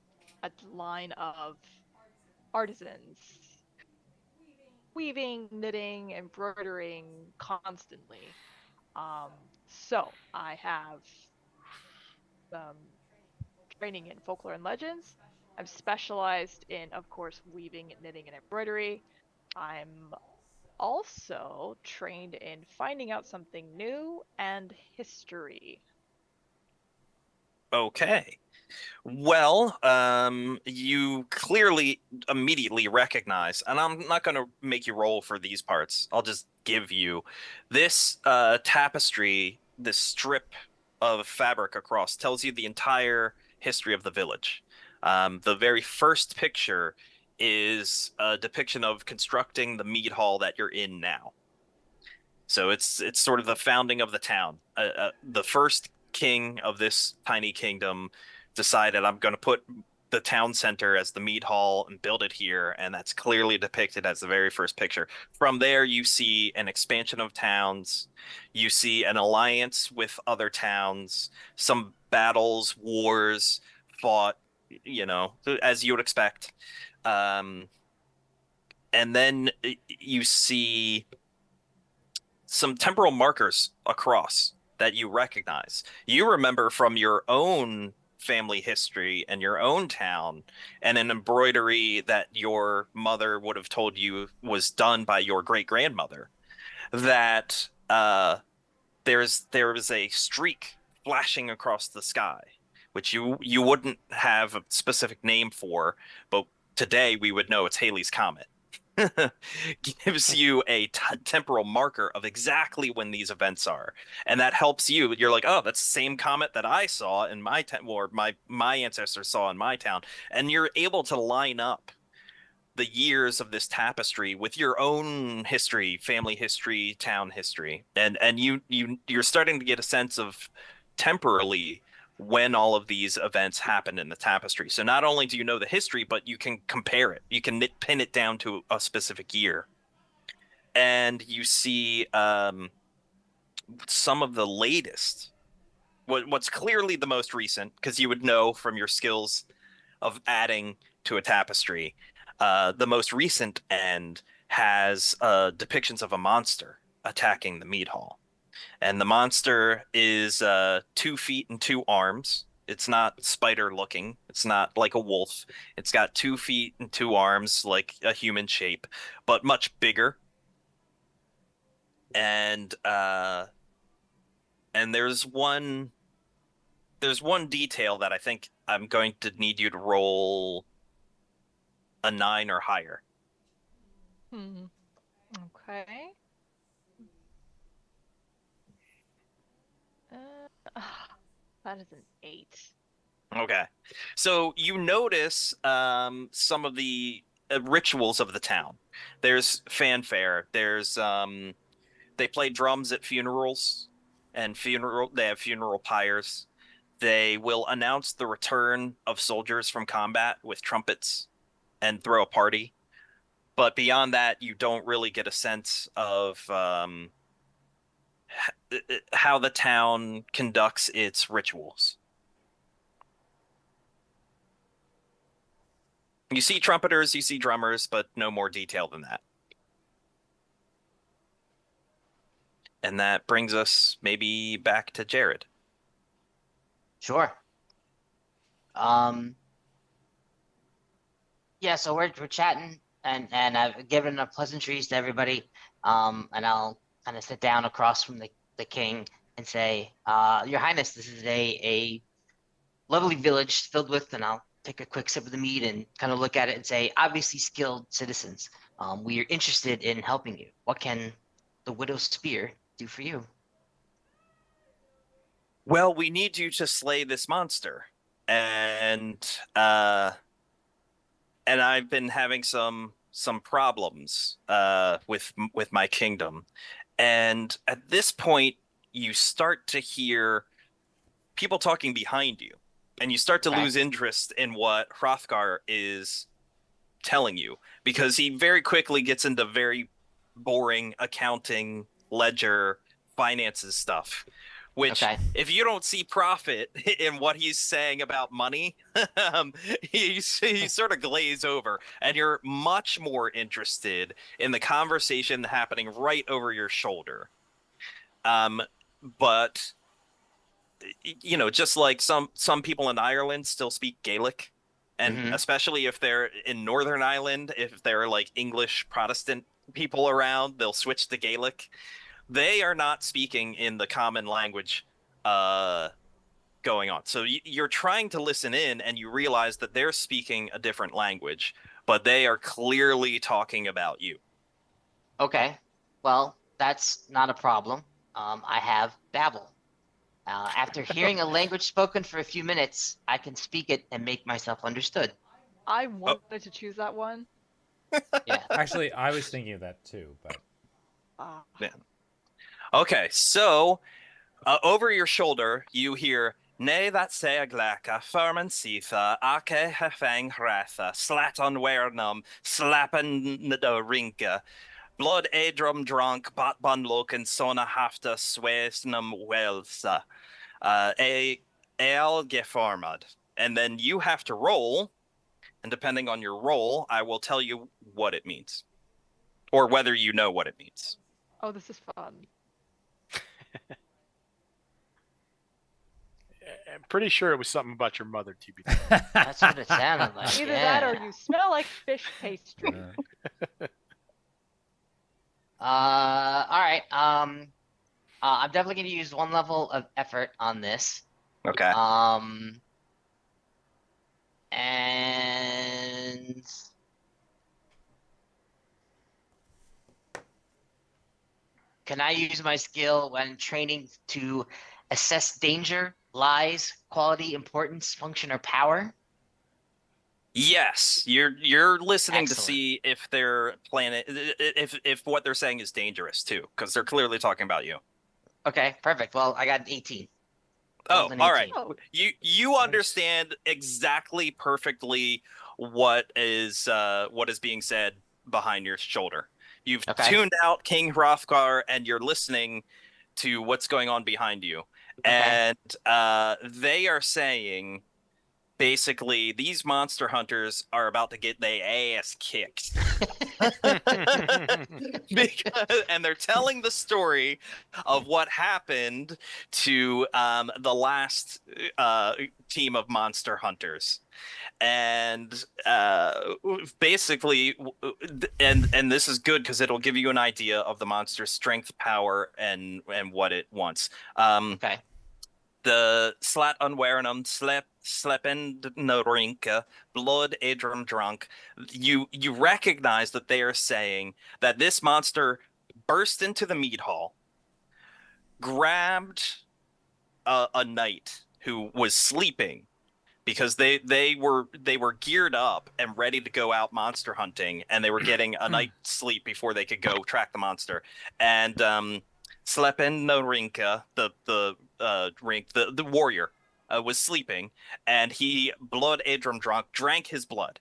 a line of artisans, weaving, knitting, embroidering constantly. So I have training in folklore and legends. I'm specialized in, of course, weaving, knitting, and embroidery. I'm also trained in finding out something new and history. Okay. Well, you clearly immediately recognize, and I'm not going to make you roll for these parts. I'll just give you this tapestry, this strip of fabric across tells you the entire history of the village. The very first picture is a depiction of constructing the mead hall that you're in now. So it's sort of the founding of the town. The first king of this tiny kingdom decided, I'm going to put the town center as the mead hall and build it here, and that's clearly depicted as the very first picture. From there, you see an expansion of towns. You see an alliance with other towns, some battles, wars fought, as you would expect. And then you see some temporal markers across that you recognize. You remember from your own family history and your own town, and an embroidery that your mother would have told you was done by your great grandmother, that there is a streak flashing across the sky, which you wouldn't have a specific name for, but today we would know it's Halley's Comet. gives you a temporal marker of exactly when these events are, and that helps you. You're like, oh, that's the same comet that I saw in my town, or my ancestors saw in my town, and you're able to line up the years of this tapestry with your own history, family history, town history, and you're starting to get a sense of temporally when all of these events happened in the tapestry. So not only do you know the history, but you can compare it. You can pin it down to a specific year, and you see some of the latest. What's clearly the most recent, because you would know from your skills of adding to a tapestry. The most recent end has depictions of a monster attacking the mead hall. And the monster is 2 feet and 2 arms. It's not spider looking. It's not like a wolf. It's got 2 feet and 2 arms, like a human shape, but much bigger. And there's one detail that I think I'm going to need you to roll a 9 or higher. Okay. That is an 8. Okay. So you notice some of the rituals of the town. There's fanfare. There's they play drums at funerals, and they have funeral pyres. They will announce the return of soldiers from combat with trumpets and throw a party. But beyond that, you don't really get a sense of how the town conducts its rituals. You see trumpeters, you see drummers, but no more detail than that. And that brings us maybe back to Jared. Sure. Yeah, so we're chatting and I've given pleasantries to everybody. And I'll kind of sit down across from the king and say, Your Highness, this is a lovely village filled with, and I'll take a quick sip of the mead and kind of look at it and say, obviously skilled citizens. We are interested in helping you. What can the widow's spear do for you? Well, we need you to slay this monster. And uh and I've been having some problems with my kingdom. And at this point you start to hear people talking behind you, and you start to Okay. lose interest in what Hrothgar is telling you, because he very quickly gets into very boring accounting, ledger, finances stuff, which Okay. if you don't see profit in what he's saying about money, um, you sort of glaze over, and you're much more interested in the conversation happening right over your shoulder. But just like some people in Ireland still speak Gaelic, and Mm-hmm. especially if they're in Northern Ireland, if they're like English Protestant people around, they'll switch to Gaelic. They are not speaking in the common language uh, going on. So you're trying to listen in, and you realize that they're speaking a different language, but they are clearly talking about you. Okay. Well, that's not a problem. I have Babel. After hearing a language spoken for a few minutes, I can speak it and make myself understood. I wanted to choose that one. Yeah. Actually, I was thinking of that too, but Yeah. Okay, so over your shoulder, you hear Nay that say a glacka, firman sitha, ake hefang hratha, slat on wernum, slappen the rinka, blood adrum drunk, bot bun loken, sona hafta swesnum welsa, eal geformad. And then you have to roll, and depending on your roll, I will tell you what it means, or whether you know what it means. Oh, this is fun. I'm pretty sure it was something about your mother, TBD. That's what it sounded like. Either yeah. that or you smell like fish pastry. All right. I'm definitely going to use one level of effort on this. Okay. And can I use my skill when training to assess danger, lies, quality, importance, function, or power? Yes, you're listening to Excellent. see if their planet, if what they're saying is dangerous too, because they're clearly talking about you. Okay, perfect. Well, I got an 18. Oh, Rolled an all right. 18. Oh, You understand exactly perfectly what is being said behind your shoulder. You've Okay. tuned out King Hrothgar and you're listening to what's going on behind you. Okay. And they are saying basically these monster hunters are about to get their ass kicked. And they're telling the story of what happened to the last team of monster hunters, and basically, and this is good because it'll give you an idea of the monster's strength, power, and what it wants. Okay. The slat unwearenum slepen norinka blood adrum drunk. You recognize that they are saying that this monster burst into the mead hall, grabbed a knight who was sleeping because they were geared up and ready to go out monster hunting, and they were getting a night's sleep before they could go track the monster. And Slepen no Rinka, the warrior, was sleeping, and he blood Adrum drunk drank his blood.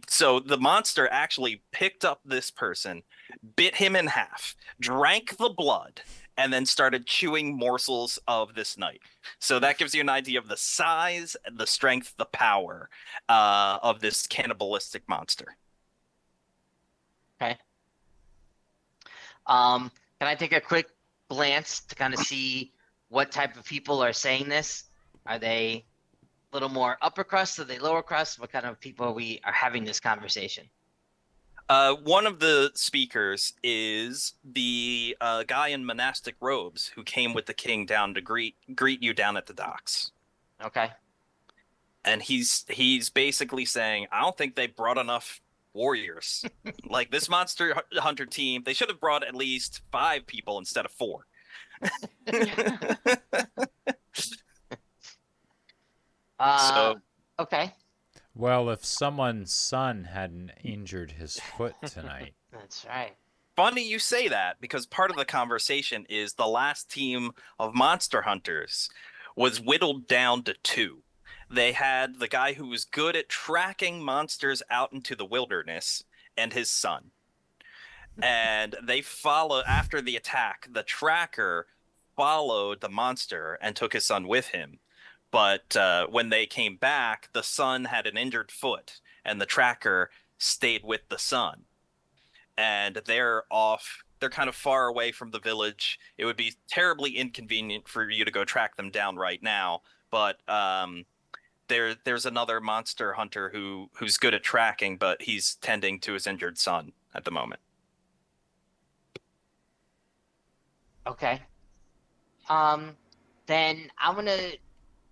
So the monster actually picked up this person, bit him in half, drank the blood, and then started chewing morsels of this knight. So that gives you an idea of the size, the strength, the power of this cannibalistic monster. Okay. Can I take a quick glance to kind of see what type of people are saying this? Are they a little more upper crust? Are they lower crust? What kind of people are having this conversation? One of the speakers is the guy in monastic robes who came with the king down to greet you down at the docks. Okay. And he's basically saying, I don't think they brought enough warriors. Like this monster hunter team, they should have brought at least 5 people instead of 4. So Okay. Well, if someone's son hadn't injured his foot tonight. That's right. funny you say that, because part of the conversation is the last team of monster hunters was whittled down to 2. They had the guy who was good at tracking monsters out into the wilderness and his son. And they follow after the attack. The tracker followed the monster and took his son with him. But when they came back, the son had an injured foot, and the tracker stayed with the son. And they're off. They're kind of far away from the village. It would be terribly inconvenient for you to go track them down right now. But there's another monster hunter who's good at tracking, but he's tending to his injured son at the moment. Okay. Then I'm gonna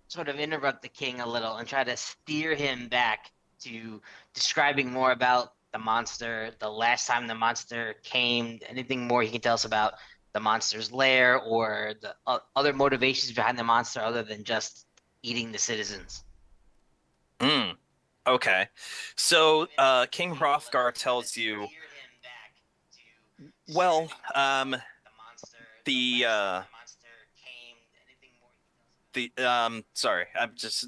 sort of interrupt the king a little and try to steer him back to describing more about the monster, the last time the monster came, anything more he can tell us about the monster's lair or the other motivations behind the monster other than just eating the citizens. Okay. So King Hrothgar tells you, well, sorry, I'm just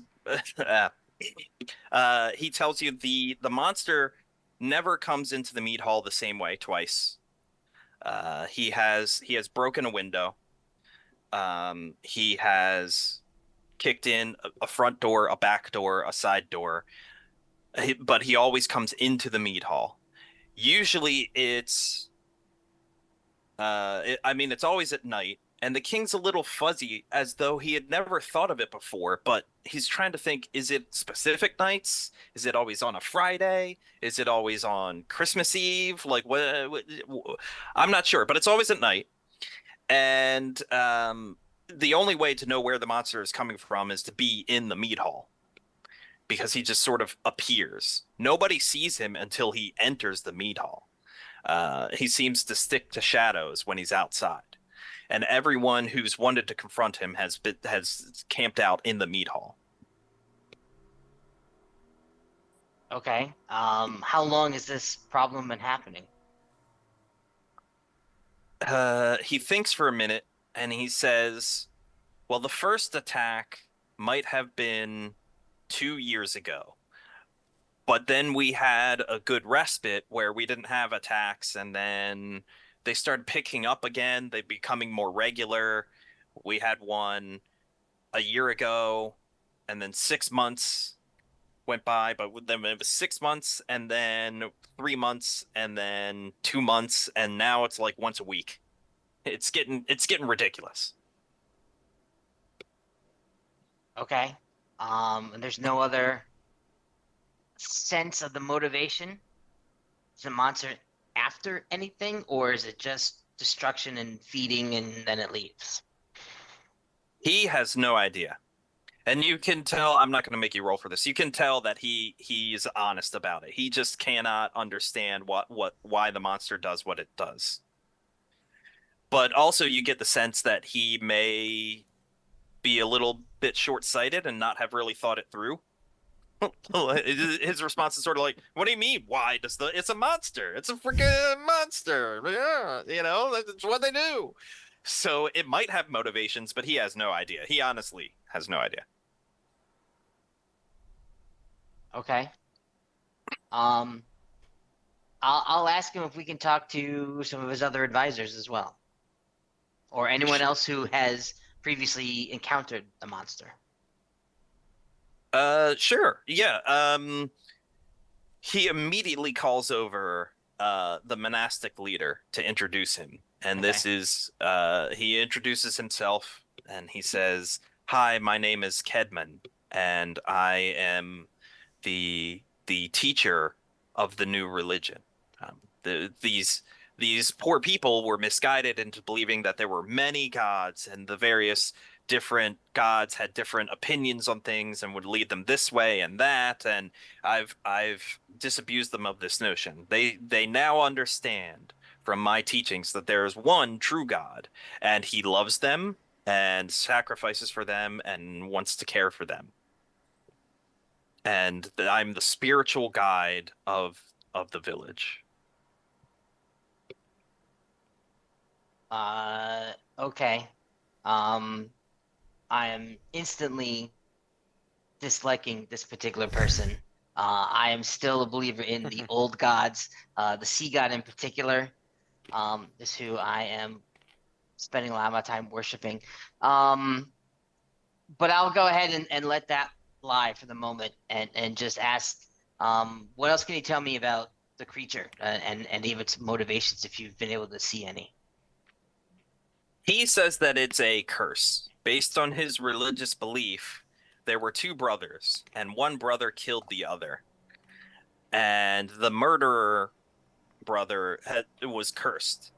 he tells you the monster never comes into the mead hall the same way twice. He has broken a window. He has kicked in a front door, a back door, a side door, but he always comes into the mead hall. Usually it's it's always at night, and the king's a little fuzzy, as though he had never thought of it before, but he's trying to think, is it specific nights? Is it always on a Friday? Is it always on Christmas Eve? Like, what I'm not sure, but it's always at night. And the only way to know where the monster is coming from is to be in the mead hall, because he just sort of appears. Nobody sees him until he enters the mead hall. He seems to stick to shadows when he's outside. and everyone who's wanted to confront him has camped out in the mead hall. Okay. How long has this problem been happening? He thinks for a minute and he says, well, the first attack might have been 2 years ago. But then we had a good respite where we didn't have attacks, and then they started picking up again. They're becoming more regular. We had one a year ago, and then 6 months went by, but then it was 6 months, and then 3 months, and then 2 months, and now it's like once a week. It's getting ridiculous. Okay. And there's no other sense of the motivation? Is the monster after anything, or is it just destruction and feeding and then it leaves? He has no idea. And you can tell, I'm not going to make you roll for this. You can tell that he's honest about it. He just cannot understand why the monster does what it does. But also you get the sense that he may be a little bit short-sighted and not have really thought it through. His response is sort of like, what do you mean? Why does it's a monster. It's a freaking monster. Yeah, that's what they do. So it might have motivations, but he has no idea. He honestly has no idea. Okay. I'll ask him if we can talk to some of his other advisors as well, or anyone else who has previously encountered the monster. Sure. Yeah. He immediately calls over the monastic leader to introduce him. And this is he introduces himself and he says, "Hi, my name is Kedman, and I am the teacher of the new religion. These poor people were misguided into believing that there were many gods, and the various different gods had different opinions on things and would lead them this way and that, and I've disabused them of this notion. They now understand from my teachings that there is one true God, and he loves them and sacrifices for them and wants to care for them. And I'm the spiritual guide of the village." Okay. I am instantly disliking this particular person. I am still a believer in the old gods, the sea god in particular, is who I am spending a lot of my time worshiping. But I'll go ahead and let that lie for the moment and just ask, what else can you tell me about the creature and even its motivations, if you've been able to see any? He says that it's a curse. Based on his religious belief, there were two brothers, and one brother killed the other. And the murderer brother was cursed.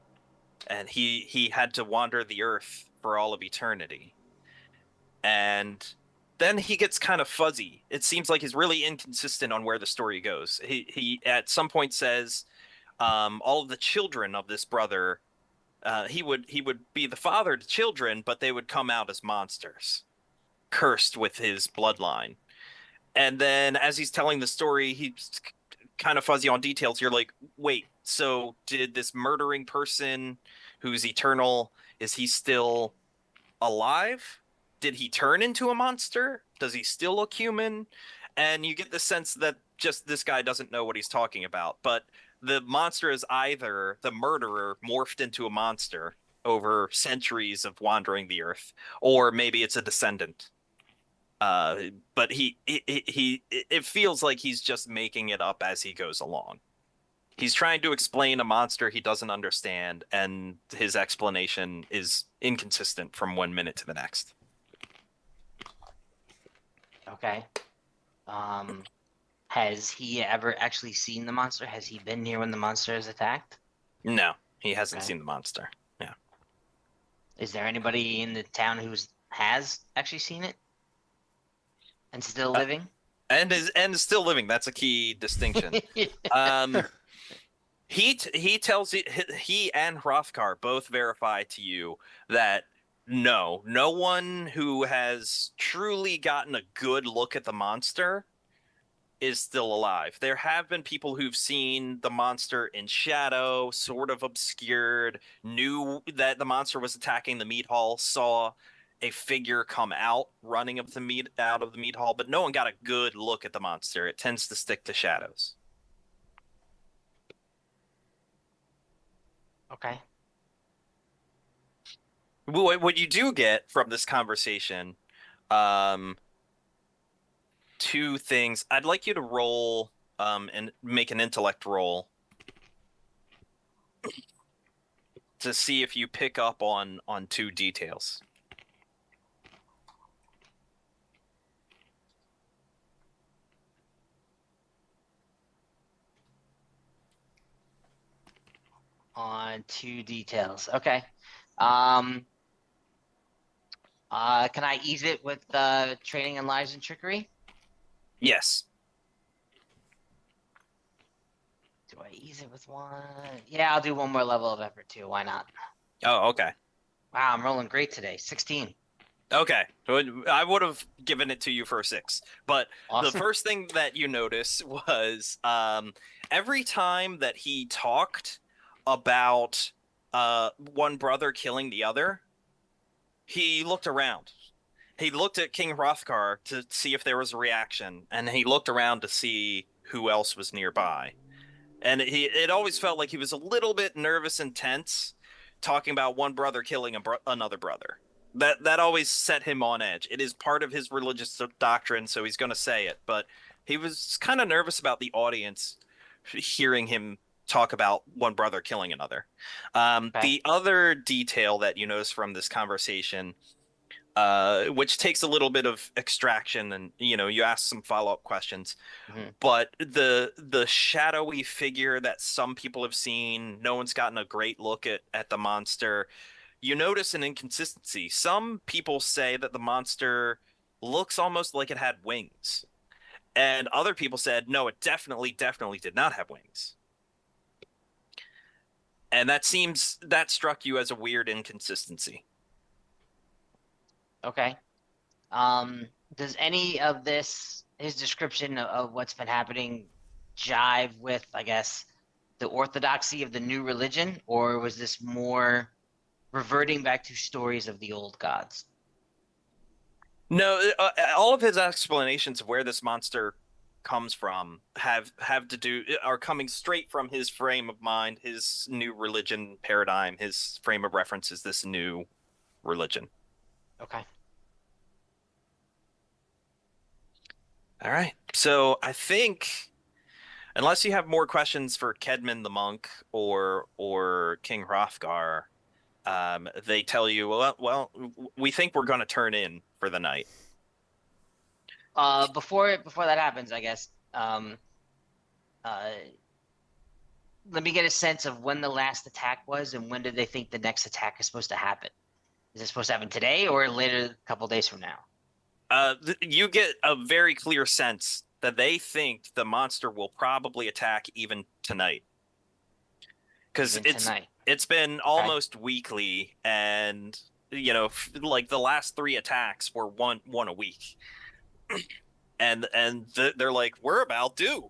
And he had to wander the earth for all of eternity. And then he gets kind of fuzzy. It seems like he's really inconsistent on where the story goes. He at some point says, all of the children of this brother, he would be the father to children, but they would come out as monsters, cursed with his bloodline. And then as he's telling the story, he's kind of fuzzy on details. You're like, wait, so did this murdering person who's eternal, is he still alive? Did he turn into a monster? Does he still look human? And you get the sense that just this guy doesn't know what he's talking about. But the monster is either the murderer morphed into a monster over centuries of wandering the earth, or maybe it's a descendant. But it feels like he's just making it up as he goes along. He's trying to explain a monster he doesn't understand, and his explanation is inconsistent from 1 minute to the next. Okay. Has he ever actually seen the monster? Has he been near when the monster is attacked? No, he hasn't Okay. seen the monster. Yeah. Is there anybody in the town who has actually seen it and still living? And is still living. That's a key distinction. He tells you, he and Hrothgar both verify to you that no one who has truly gotten a good look at the monster is still alive. There have been people who've seen the monster in shadow, sort of obscured, knew that the monster was attacking the meat hall, saw a figure come out running out of the meat hall, but no one got a good look at the monster. It tends to stick to shadows. Okay. What you do get from this conversation, um, two things. I'd like you to roll and make an intellect roll to see if you pick up on two details. On two details. Okay. Can I ease it with training in lies and trickery? Yes. Do I ease it with one? Yeah, I'll do one more level of effort too. Why not? Oh, okay. Wow, I'm rolling great today. 16. Okay. I would have given it to you for a 6. But Awesome. the first thing that you notice was every time that he talked about one brother killing the other, he looked around. He looked at King Hrothgar to see if there was a reaction, and he looked around to see who else was nearby. And it always felt like he was a little bit nervous and tense talking about one brother killing another brother. That always set him on edge. It is part of his religious doctrine, so he's going to say it, but he was kind of nervous about the audience hearing him talk about one brother killing another. Okay. The other detail that you notice from this conversation, which takes a little bit of extraction, and you ask some follow-up questions. Mhm. But the shadowy figure that some people have seen, no one's gotten a great look at the monster. You notice an inconsistency. Some people say that the monster looks almost like it had wings, and other people said no, it definitely did not have wings. And that struck you as a weird inconsistency. Okay. Does any of his description of what's been happening, jive with, I guess, the orthodoxy of the new religion, or was this more reverting back to stories of the old gods? No, all of his explanations of where this monster comes from are coming straight from his frame of mind, his new religion paradigm. His frame of reference is this new religion. Okay. All right. So I think, unless you have more questions for Kedman the monk or King Hrothgar, they tell you, well, we think we're going to turn in for the night. Before that happens, I guess, let me get a sense of when the last attack was and when do they think the next attack is supposed to happen? Is it supposed to happen today or later, a couple days from now? You get a very clear sense that they think the monster will probably attack even tonight. Because it's been almost weekly, and like the last 3 attacks were one a week, and they're like, we're about due.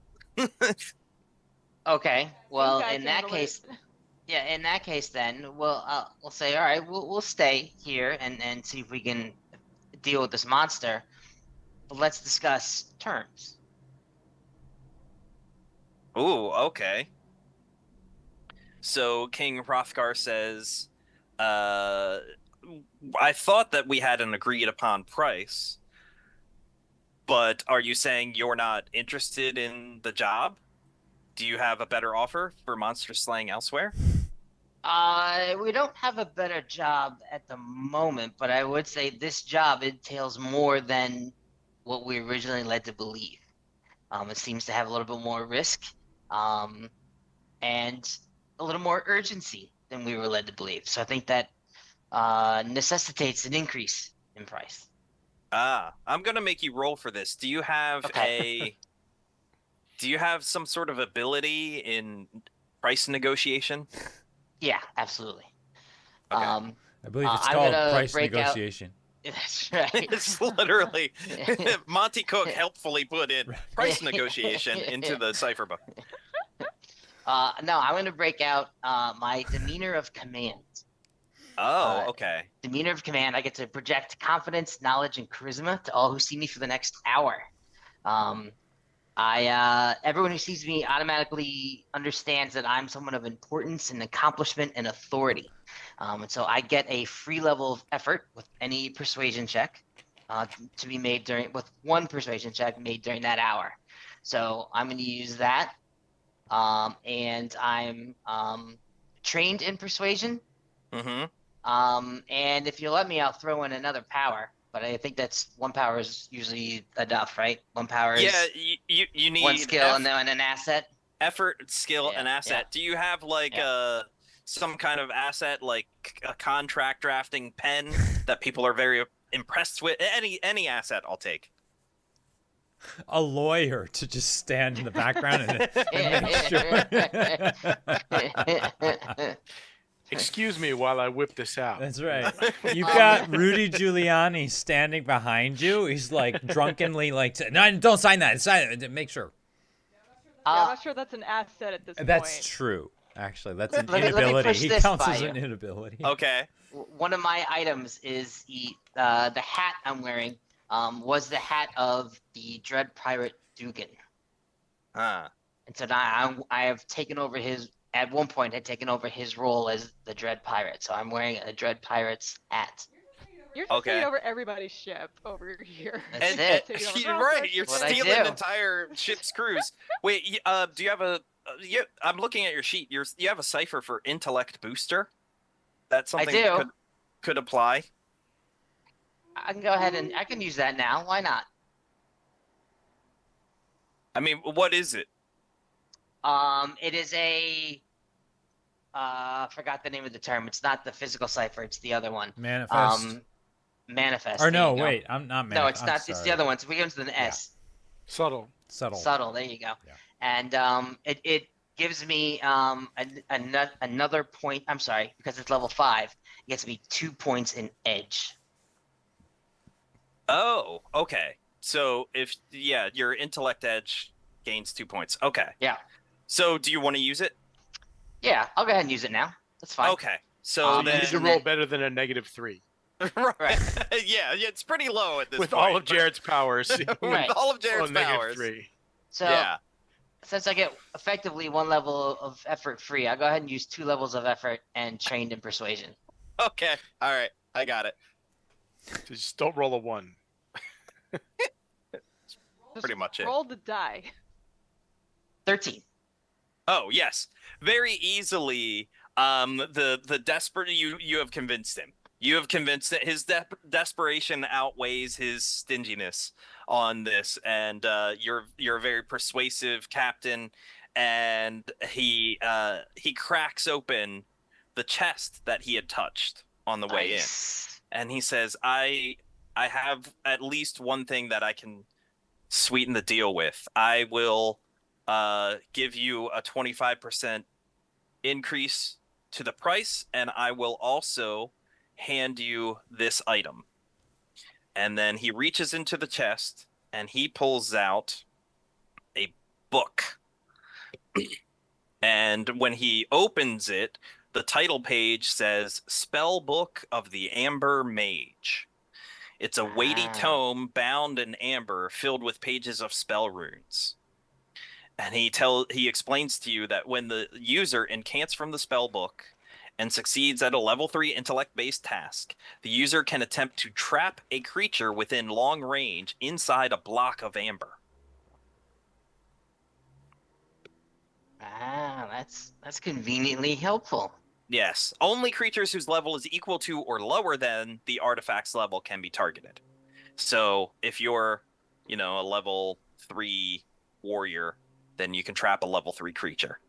Okay, well, I in can that handle case, it. yeah, in that case, then we'll say, all right, we'll stay here and see if we can deal with this monster. But let's discuss terms. Ooh, okay. So King Hrothgar says, I thought that we had an agreed upon price, but are you saying you're not interested in the job? Do you have a better offer for monster slaying elsewhere? We don't have a better job at the moment, but I would say this job entails more than what we originally led to believe. It seems to have a little bit more risk, and a little more urgency than we were led to believe. So I think that necessitates an increase in price. I'm gonna make you roll for this. Do you have Okay. do you have some sort of ability price negotiation? Yeah, absolutely. Okay. I believe it's I'm called gonna price break out- negotiation. That's right. It's literally Monty Cook helpfully put in price negotiation into the Cypher book. No, I'm gonna break out my demeanor of command. Oh, okay. Demeanor of command. I get to project confidence, knowledge, and charisma to all who see me for the next hour. Everyone who sees me automatically understands that I'm someone of importance and accomplishment and authority. And so I get a free level of effort with any persuasion check to be made with one persuasion check made during that hour. So I'm going to use that. And I'm trained in persuasion. Mm-hmm. And if you let me, I'll throw in another power. But I think that's one power is usually enough, right? One power is you need one skill and then an asset. effort, skill, Yeah, and asset. Do you have like some kind of asset, like a contract drafting pen that people are very impressed with? Any asset, I'll take. A lawyer to just stand in the background and make sure. Excuse me while I whip this out. That's right. You've got Rudy Giuliani standing behind you. He's like drunkenly like, no, don't sign that. Sign it. Make sure. I'm not sure that's an asset at this point. That's true. Actually, that's an Let me inability. push He this counts by as you. an inability. Okay. One of my items is the hat I'm wearing. Was the hat of the Dread Pirate Dugan. Huh. And so now I have taken over at one point had taken over his role as the Dread Pirate. So I'm wearing a Dread Pirate's hat. You're just Okay. taking over everybody's ship over here. That's And it. Taking over you're all right. sorts You're of what I shit. stealing do. entire ship's crews. Wait, do you have a? I'm looking at your sheet. You have a cipher for intellect booster. That's something do. that could apply. I can go ahead and I can use that now. Why not? I mean, what is it? It is a forgot the name of the term. It's not the physical cipher. It's the other one. Manifest. Manifest. Or there no, you go. wait. I'm not manifest. No, it's not. It's the other one. So we go into the S. Subtle. Subtle. There you go. Yeah. And it gives me another point. I'm sorry, because it's level 5. It gets me 2 points in edge. Oh, okay. So if your intellect edge gains 2 points. Okay. Yeah. So do you want to use it? Yeah, I'll go ahead and use it now. That's fine. Okay. So Um, You then need to and roll then- better than a -3 right. yeah, it's pretty low at this with point. all of Jared's powers. with Right. all of Jared's Oh, powers. -3. So Yeah. since I get effectively 1 level of effort free, I'll go ahead and use 2 levels of effort and trained in persuasion. Okay. All right. I got it. Just don't roll a 1. Just Pretty much it. Roll the die. 13. Oh yes, very easily. The desperate you have convinced him. You have convinced that his desperation outweighs his stinginess on this, and you're a very persuasive captain. And he cracks open the chest that he had touched on the way in, Nice. and he says, "I have at least one thing that I can sweeten the deal with. I will give you a 25% increase to the price, and I will also hand you this item." And then he reaches into the chest and he pulls out a book. And when he opens it, the title page says Spell Book of the Amber Mage. It's a weighty tome bound in amber filled with pages of spell runes. And he explains to you that when the user incants from the spell book and succeeds at a level 3 intellect-based task, the user can attempt to trap a creature within long range inside a block of amber. That's conveniently helpful. Yes, only creatures whose level is equal to or lower than the artifact's level can be targeted. So if you're, a level 3 warrior, then you can trap a level 3 creature.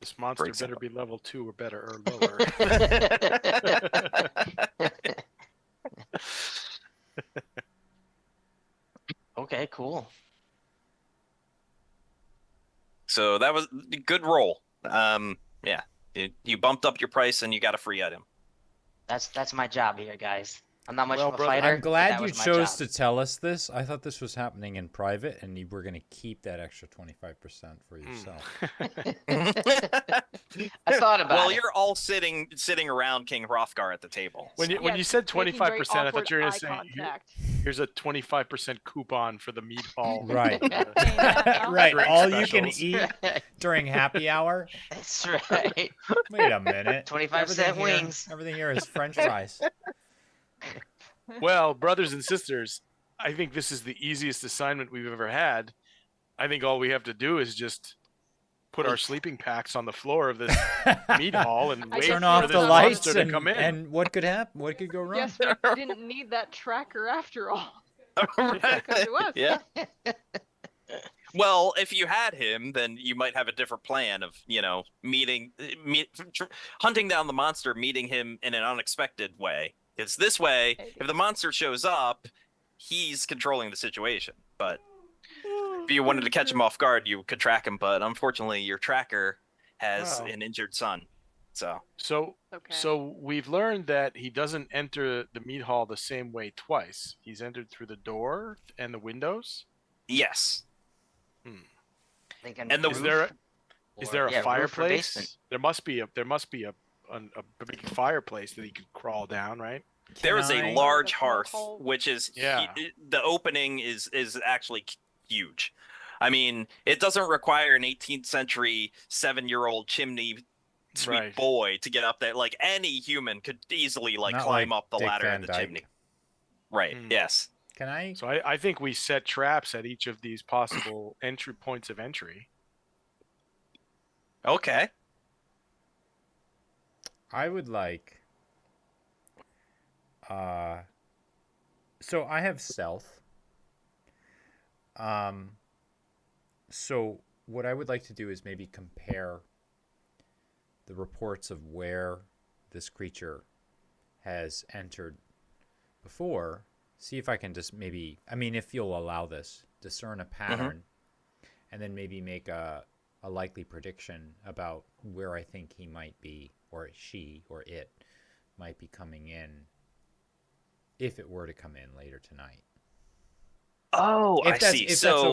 This monster better example. be level 2 or better or lower. Okay, cool. So that was a good roll. Yeah, you bumped up your price and you got a free item. That's my job here, guys. I'm not much Well, of a brother, fighter. I'm but glad that you was my chose job. to tell us this. I thought this was happening in private, and you were going to keep that extra 25% for yourself. I thought about Well, it. you're all sitting around King Hrothgar at the table. When you Yeah, when you said making very 25%, I awkward thought you were going eye to say contact. here's a 25% coupon for the meat hall. Right. Paying that now? Right. Drink All you can specials. eat during happy hour. That's right. Wait a minute. 25-cent wings. Everything here is French fries. Well, brothers and sisters, I think this is the easiest assignment we've ever had. I think all we have to do is just put our sleeping packs on the floor of this meat hall and I wait guess Turn for off this the not lights monster to come in. and what could happen? What could go wrong? Yes, we didn't need that tracker after all. Come to us. Yeah. Well, if you had him, then you might have a different plan of, hunting down the monster, meeting him in an unexpected way. It's this way, if the monster shows up, he's controlling the situation. But if you wanted to catch him off guard, you could track him. But unfortunately, your tracker has Wow. an injured son. So, Okay. So we've learned that he doesn't enter the meat hall the same way twice. He's entered through the door and the windows. yes. Thinking And the- roof Is there a roof or fireplace? basement. There must be a big fireplace that he could crawl down, right? There is Can a I- large The smoke hearth, hole? which is Yeah. the opening is actually huge. I mean, it doesn't require an 18th century 7-year-old chimney sweet Right. boy to get up there. Like any human could easily Not climb like up the Dick ladder Van in the Dyke. chimney. Right. Hmm. Yes. Can I? So I think we set traps at each of these possible entry points of entry. Okay. I would like. So I have stealth. So what I would like to do is maybe compare the reports of where this creature has entered before. See if I can just maybe, I mean, if you'll allow this, discern a pattern, and then maybe make a likely prediction about where I think he might be, or she, or it might be coming in, if it were to come in later tonight. Oh, If I that's, see. If So that's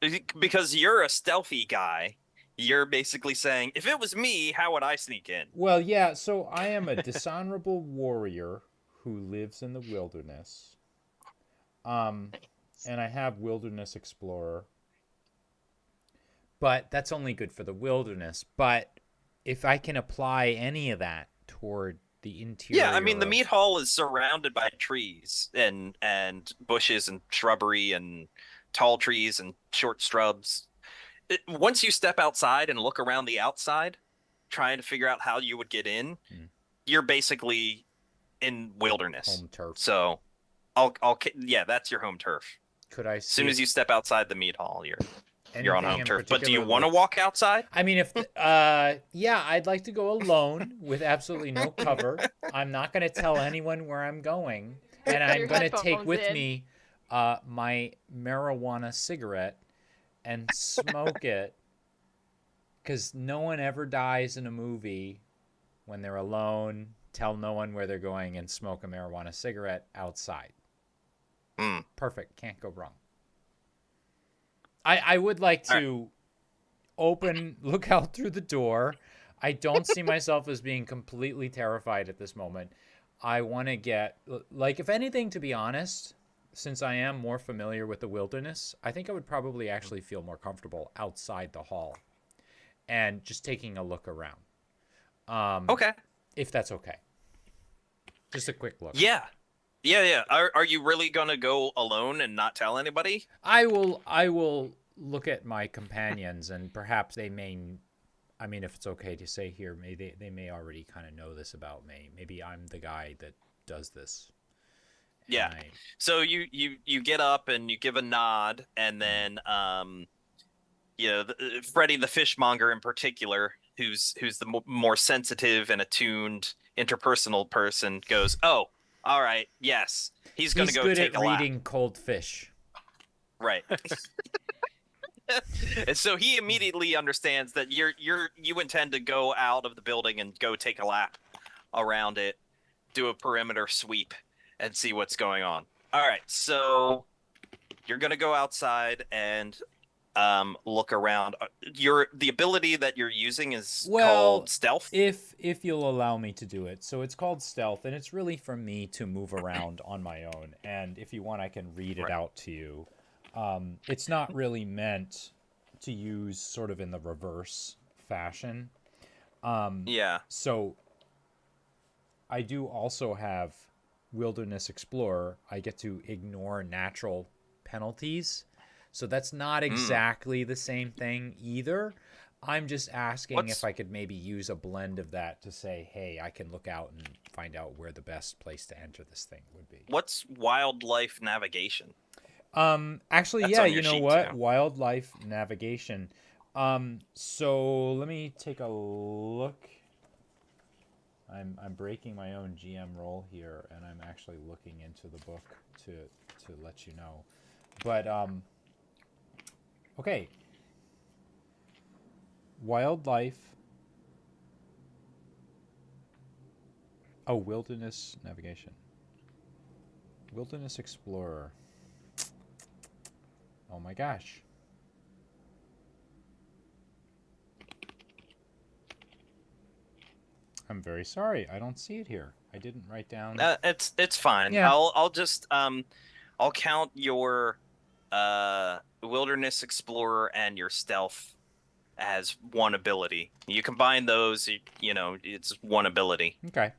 okay. because you're a stealthy guy, you're basically saying, if it was me, how would I sneak in? Well, yeah, so I am a dishonorable warrior who lives in the wilderness. And I have Wilderness Explorer. But that's only good for the wilderness. But if I can apply any of that toward the interior. Yeah, I mean, the of- meat hall is surrounded by trees and bushes and shrubbery and tall trees and short shrubs. Once you step outside and look around the outside, trying to figure out how you would get in, you're basically in wilderness. home turf. So, yeah, that's your home turf. Could I see As soon as you step outside the meat hall, you're on anything home in turf. But do you particular want to that- walk outside? I mean, if yeah, I'd like to go alone with absolutely no cover. I'm not going to tell anyone where I'm going, and I'm Your going to take headphones with in. me my marijuana cigarette and smoke it, because no one ever dies in a movie when they're alone. Tell no one where they're going and smoke a marijuana cigarette outside. Hmm. Perfect. Can't go wrong. I would like to look out through the door. I don't see myself as being completely terrified at this moment. I want to get, like, if anything, to be honest, since I am more familiar with the wilderness, I think I would probably actually feel more comfortable outside the hall and just taking a look around. Okay. If that's okay. Just a quick look. Yeah. Are you really gonna go alone and not tell anybody? I will look at my companions, and perhaps they may, I mean, if it's okay to say here, maybe they may already kind of know this about me. Maybe I'm the guy that does this. And Yeah. So you get up and you give a nod, and then Freddy the fishmonger in particular, who's the more sensitive and attuned interpersonal person, goes, "Oh, all right, yes, he's gonna go good take at a lap." reading cold fish. Right. And so he immediately understands that you intend to go out of the building and go take a lap around it, do a perimeter sweep, and see what's going on. All right, so you're gonna go outside and look around. The ability that you're using is called stealth. If you'll allow me to do it. So it's called stealth, and it's really for me to move around on my own. And if you want, I can read it out to you. It's not really meant to use sort of in the reverse fashion. Yeah. So I do also have Wilderness Explorer. I get to ignore natural penalties. So that's not exactly the same thing either. I'm just asking if I could maybe use a blend of that to say, hey, I can look out and find out where the best place to enter this thing would be. What's wildlife navigation? Actually, That's yeah, on your you know sheet, what? too. Wildlife navigation. So let me take a look. I'm breaking my own GM role here, and I'm actually looking into the book to let you know. But okay. Wildlife. Oh, wilderness navigation. Wilderness Explorer. Oh my gosh. I'm very sorry. I don't see it here. I didn't write down. It's fine. Yeah. I'll just I'll count your wilderness explorer and your stealth as one ability. You combine those, you know, it's one ability. Okay.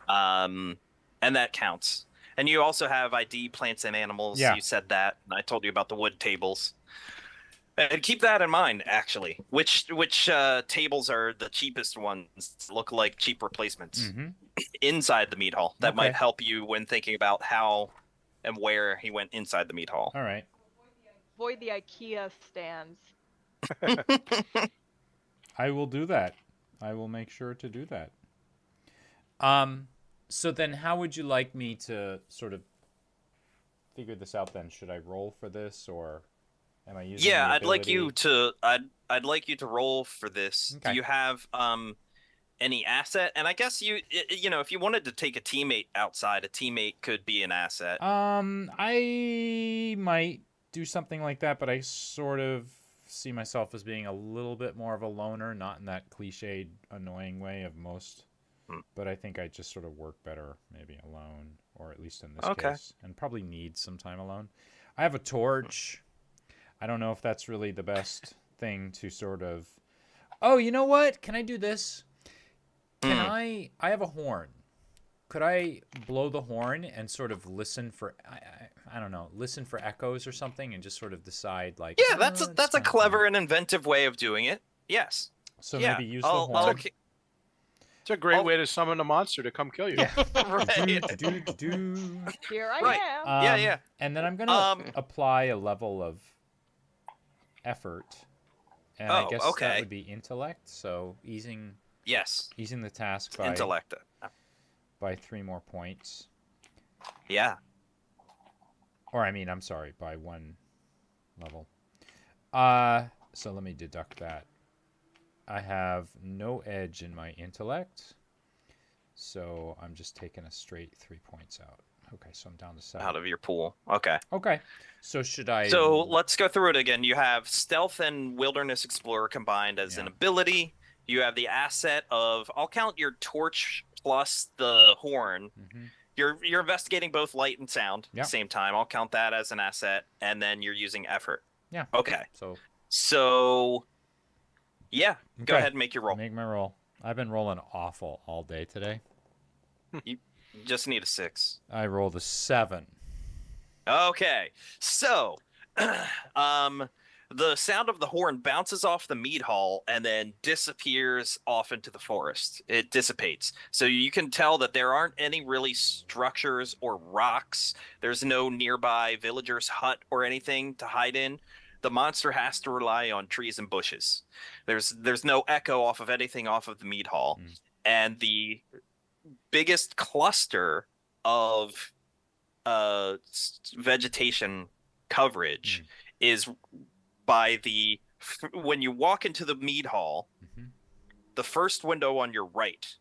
And that counts. And you also have ID plants and animals. Yeah. You said that. And I told you about the wood tables. And keep that in mind, actually. Which tables are the cheapest ones? Look like cheap replacements inside the meat hall. That might help you when thinking about how and where he went inside the meat hall. All right. Avoid the IKEA stands. I will do that. I will make sure to do that. So then how would you like me to sort of figure this out then? Should I roll for this, or am I using Yeah, the I'd like ability? you to I'd like you to roll for this. Okay. Do you have any asset? And I guess you know, if you wanted to take a teammate outside, a teammate could be an asset. I might do something like that, but I sort of see myself as being a little bit more of a loner, not in that cliched, annoying way of most. But I think I just sort of work better maybe alone, or at least in this case, and probably need some time alone. I have a torch. I don't know if that's really the best thing to sort of... Oh, you know what? Can I do this? Can I have a horn. Could I blow the horn and sort of listen for... I don't know, listen for echoes or something, and just sort of decide like... Yeah, that's a clever and inventive way of doing it. Yes. So maybe use the horn. It's a great way to summon a monster to come kill you. Yeah. Right. Here I Right. am. Yeah. And then I'm going to apply a level of effort. And I guess that would be intellect, so easing the task by intellect. By 3 more points. Yeah. Or I mean, I'm sorry, by 1 level. So let me deduct that. I have no edge in my intellect, so I'm just taking a straight 3 points out. Okay, so I'm down to 7. Out of your pool. Okay. Okay. So should I... So let's go through it again. You have Stealth and Wilderness Explorer combined as an ability. You have the asset of... I'll count your torch plus the horn. You're investigating both light and sound at the same time. I'll count that as an asset. And then you're using effort. Yeah. Okay. So... Yeah, go ahead and make your roll. Make my roll. I've been rolling awful all day today. You just need a 6. I rolled a 7. Okay, so the sound of the horn bounces off the meat hall and then disappears off into the forest. It dissipates. So you can tell that there aren't any really structures or rocks. There's no nearby villager's hut or anything to hide in. The monster has to rely on trees and bushes. There's no echo off of anything off of the meat hall. And the biggest cluster of vegetation coverage is by the when you walk into the mead hall, the first window on your right,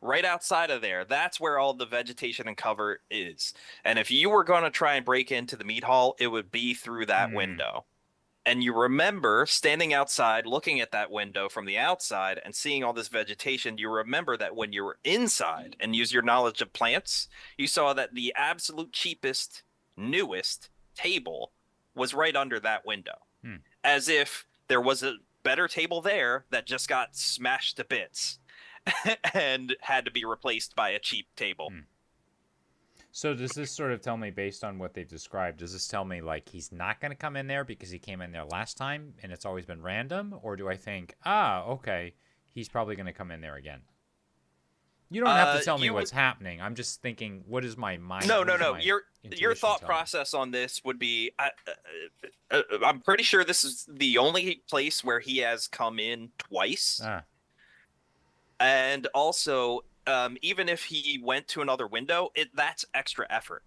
right outside of there, that's where all the vegetation and cover is. And if you were going to try and break into the mead hall, it would be through that window. And you remember standing outside, looking at that window from the outside and seeing all this vegetation. You remember that when you were inside and use your knowledge of plants, you saw that the absolute cheapest, newest table was right under that window. As if there was a better table there that just got smashed to bits and had to be replaced by a cheap table. So does this sort of tell me, based on what they've described, does this tell me like he's not going to come in there because he came in there last time and it's always been random? Or do I think, okay, he's probably going to come in there again? You don't have to tell me what's happening. I'm just thinking, what is my mind? No. Your thought process on this would be, I'm pretty sure this is the only place where he has come in twice. And also, even if he went to another window, that's extra effort.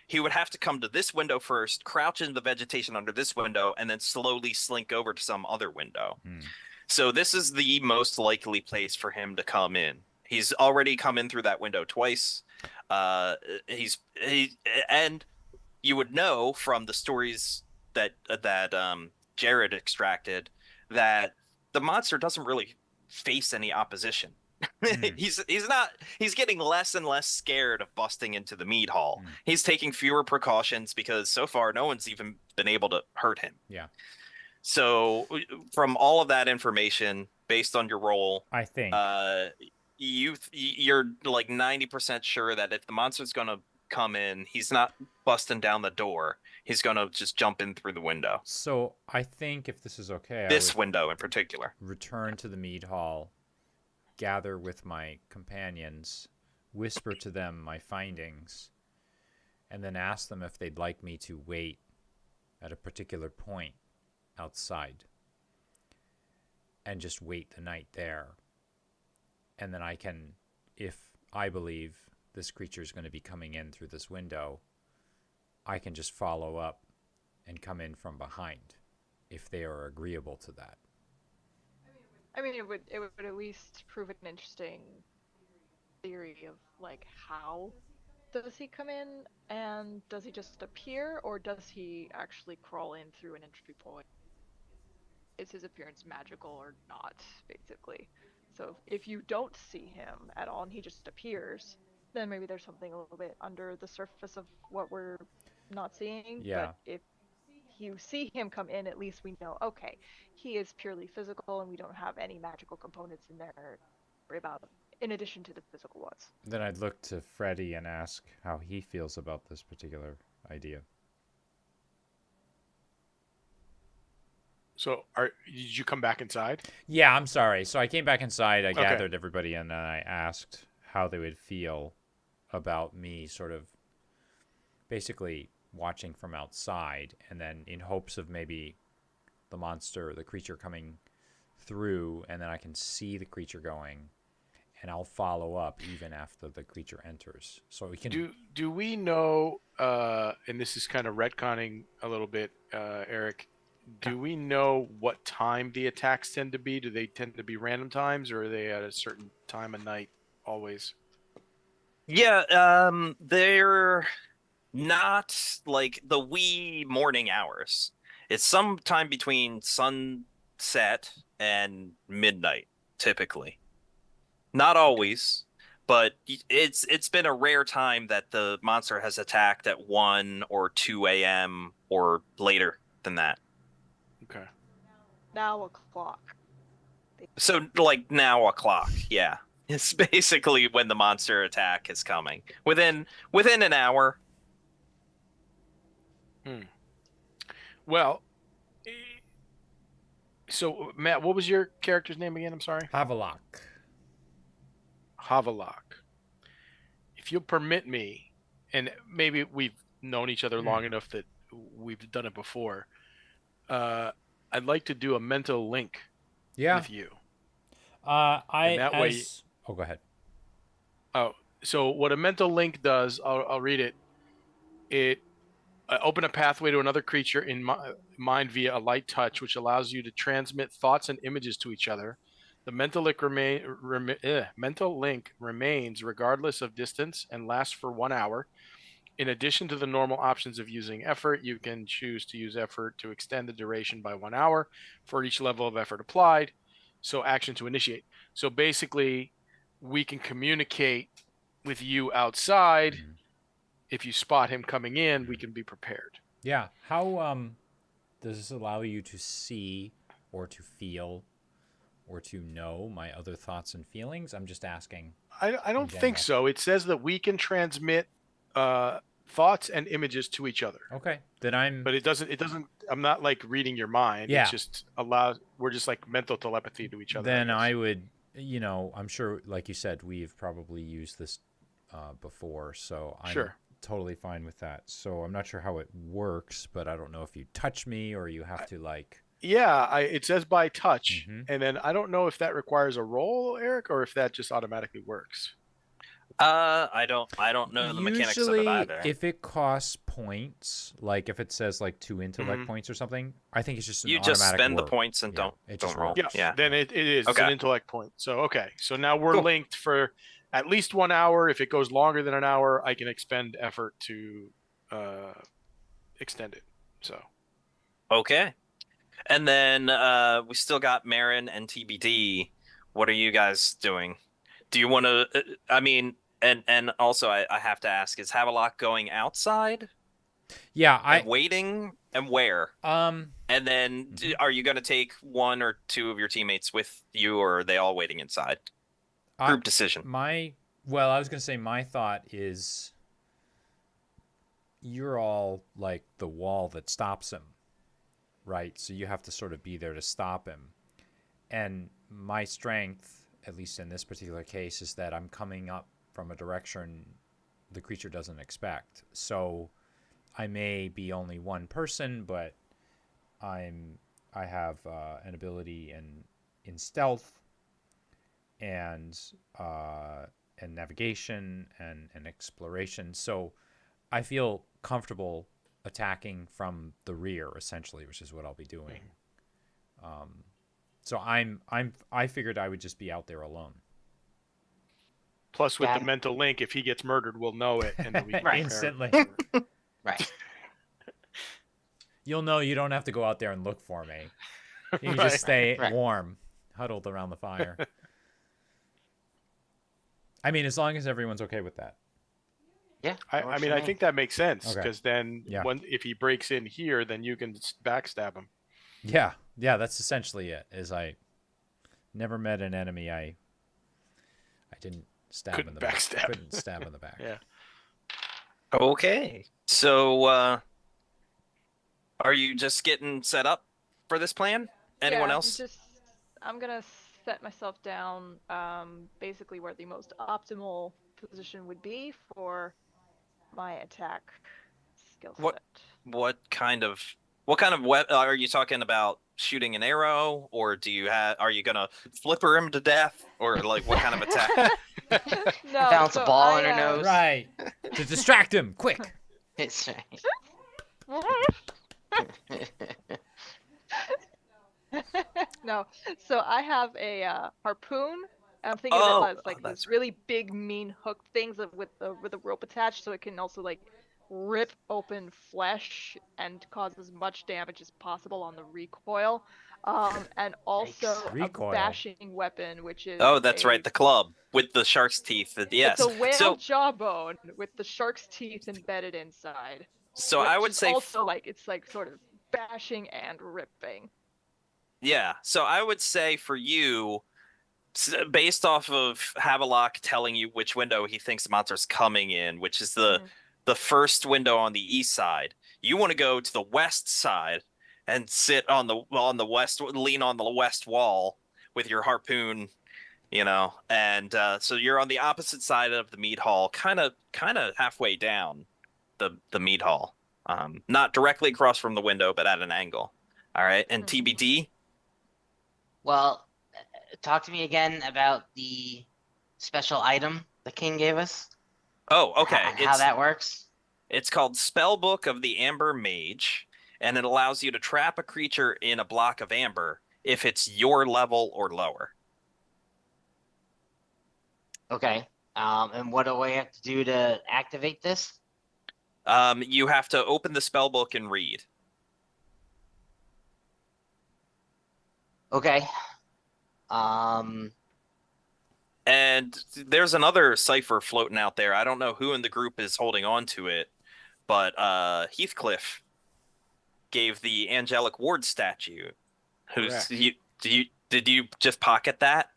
He would have to come to this window first, crouch in the vegetation under this window, and then slowly slink over to some other window. So this is the most likely place for him to come in. He's already come in through that window twice. And you would know from the stories that Jared extracted that the monster doesn't really face any opposition. He's getting less and less scared of busting into the mead hall. He's taking fewer precautions because so far no one's even been able to hurt him. Yeah. So from all of that information, based on your role, I think you're like 90% sure that if the monster's gonna come in, he's not busting down the door. He's gonna just jump in through the window. So I think, if this is okay, this window in particular, return to the mead hall, gather with my companions, whisper to them my findings, and then ask them if they'd like me to wait at a particular point outside and just wait the night there. And then I can, if I believe this creature is going to be coming in through this window, I can just follow up and come in from behind if they are agreeable to that. I mean, it would at least prove an interesting theory of like, how does he come in, and does he just appear, or does he actually crawl in through an entry point? Is his appearance magical or not, basically? So if you don't see him at all and he just appears, then maybe there's something a little bit under the surface of what we're not seeing. Yeah. But if you see him come in, at least we know, okay, he is purely physical and we don't have any magical components in there to worry about, in addition to the physical ones. Then I'd look to Freddy and ask how he feels about this particular idea. So, did you come back inside? Yeah, I'm sorry. So I came back inside, I gathered everybody, and then I asked how they would feel about me sort of basically watching from outside, and then in hopes of maybe the monster, the creature coming through, and then I can see the creature going, and I'll follow up even after the creature enters. So we can... Do we know, and this is kind of retconning a little bit, Eric, do we know what time the attacks tend to be? Do they tend to be random times, or are they at a certain time of night always? Yeah, they're not like the wee morning hours. It's sometime between sunset and midnight, typically. Not always, but it's been a rare time that the monster has attacked at 1 or 2 a.m. or later than that. Okay. Now o'clock. So like now o'clock, yeah. It's basically when the monster attack is coming. Within an hour. Well, so Matt, what was your character's name again? I'm sorry. Havelock. Havelock. If you'll permit me, and maybe we've known each other long enough that we've done it before, I'd like to do a mental link with you. Oh, go ahead. Oh, so what a mental link does, I'll read it. It Open a pathway to another creature in mind via a light touch, which allows you to transmit thoughts and images to each other. The mental link remains regardless of distance and lasts for 1 hour. In addition to the normal options of using effort, you can choose to use effort to extend the duration by 1 hour for each level of effort applied. So action to initiate. So basically, we can communicate with you outside. If you spot him coming in, we can be prepared. Yeah. How does this allow you to see or to feel or to know my other thoughts and feelings? I'm just asking. I don't think so. It says that we can transmit thoughts and images to each other. Okay. Then But it doesn't. I'm not like reading your mind. Yeah. It just allows. We're just like mental telepathy to each other. Then I would, I'm sure, like you said, we've probably used this before, so I'm totally fine with that. So I'm not sure how it works, but I don't know if you touch me or you have to like. Yeah, it says by touch, and then I don't know if that requires a roll, Eric, or if that just automatically works. I don't know the mechanics of it either. Usually, if it costs points, like if it says like 2 intellect points or something, I think it's just you an just automatic spend work. the points and don't roll. Yeah, then it is. It's Okay. an intellect point. So so now we're linked for at least 1 hour. If it goes longer than an hour, I can expend effort to extend it. So okay. And then we still got Marin and TBD. What are you guys doing? Do you want to? I mean, and also I have to ask: is Havelock going outside? Yeah, and waiting, and where? And then are you going to take 1 or 2 of your teammates with you, or are they all waiting inside? Group decision. I was going to say my thought is you're all like the wall that stops him, right? So you have to sort of be there to stop him. And my strength, at least in this particular case, is that I'm coming up from a direction the creature doesn't expect. So I may be only one person, but I have an ability in stealth and navigation and exploration. So I feel comfortable attacking from the rear, essentially, which is what I'll be doing. So I figured I would just be out there alone. plus with the mental link, if he gets murdered, we'll know it and then we can instantly. Right. You'll know you don't have to go out there and look for me. You can just stay warm, huddled around the fire. I mean, as long as everyone's okay with that. Yeah. I mean, I think that makes sense because then Yeah. if he breaks in here, then you can backstab him. Yeah, that's essentially it. Is I never met an enemy I didn't stab in the back. Couldn't stab in the back. Yeah. Okay. So are you just getting set up for this plan? Anyone else? I'm gonna set myself down basically where the most optimal position would be for my attack skill set. What kind of weapon are you talking about? Shooting an arrow, or are you gonna flipper him to death, or like what kind of attack? No, bounce a ball in her nose. Right. To distract him, quick. It's No, so I have a harpoon. I'm thinking of it as like these really big, mean hook things with a rope attached, so it can also like rip open flesh and cause as much damage as possible on the recoil. And also a bashing weapon, which is that's right, the club with the shark's teeth. Yes, it's a whale jawbone with the shark's teeth embedded inside. So I would say also it's like sort of bashing and ripping. Yeah, so I would say for you, based off of Havelock telling you which window he thinks the monster's coming in, which is the first window on the east side, you want to go to the west side and sit on the west, lean on the west wall with your harpoon, and so you're on the opposite side of the mead hall, kind of halfway down the mead hall, not directly across from the window, but at an angle. All right, and TBD. Well, talk to me again about the special item the king gave us. Oh, okay. How that works. It's called Spellbook of the Amber Mage, and it allows you to trap a creature in a block of amber if it's your level or lower. Okay. And what do I have to do to activate this? You have to open the spellbook and read. Okay. Um, And there's another cipher floating out there. I don't know who in the group is holding on to it, but Heathcliff gave the Angelic Ward statue. Correct. Did you just pocket that?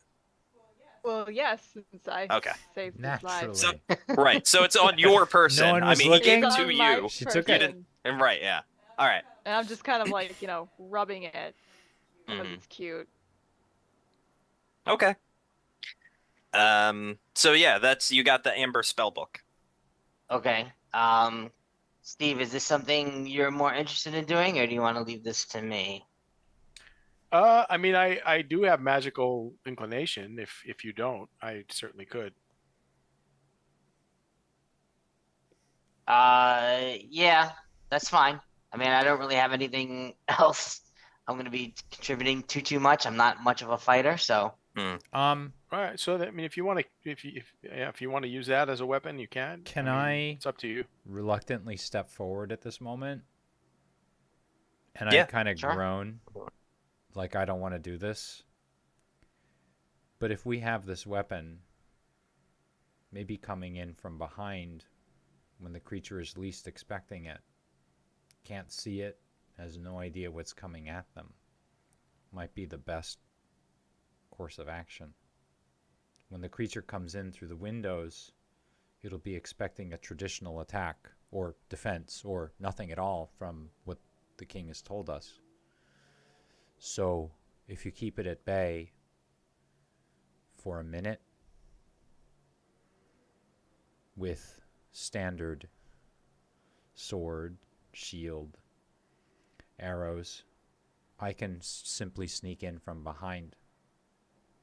Well, yes, since I Okay. saved his Naturally. life. So right. So it's on your person. No one was I mean, looking? he gave It's it to on my you. She took You it. person, didn't. Right. Yeah. All right. and I'm just kind of like, rubbing it because Mhm. it's cute. Okay. So yeah, you got the Amber spellbook. okay. Steve, is this something you're more interested in doing, or do you want to leave this to me? I mean, I do have magical inclination. If you don't, I certainly could. Yeah, that's fine. I mean, I don't really have anything else I'm gonna be contributing to too much. I'm not much of a fighter, so All right. So that, I mean, if you want to, if you want to use that as a weapon, you can. Can mean, I- It's up to you. reluctantly step forward at this moment. And Yeah, I kind of sure. groan, like I don't want to do this. But if we have this weapon, maybe coming in from behind when the creature is least expecting it, can't see it, has no idea what's coming at them, might be the best course of action. When the creature comes in through the windows, it'll be expecting a traditional attack or defense or nothing at all from what the king has told us. So if you keep it at bay for a minute with standard sword, shield, arrows, I can simply sneak in from behind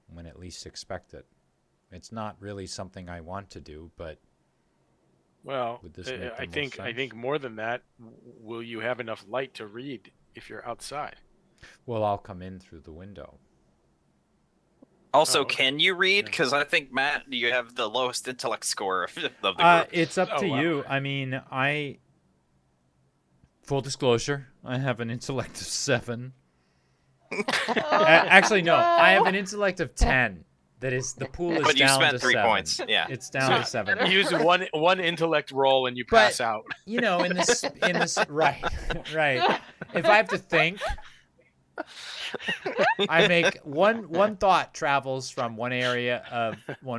when at least expect it. It's not really something I want to do, but Well, would this make the I most think sense? more than that, will you have enough light to read if you're outside? Well, I'll come in through the window. Also, Oh, okay. can you read? Yeah. Because I think Matt, you have the lowest intellect score of the group. It's up Oh, to wow. you. I mean, full disclosure, I have an intellect of 7. Actually, no, I have an intellect of 10. That is, the pool is But you down spent to 3 7. points. Yeah. It's down to 7. Use one intellect roll and you But- pass out. You know, in this, right. If I have to think, I make one thought travels from one area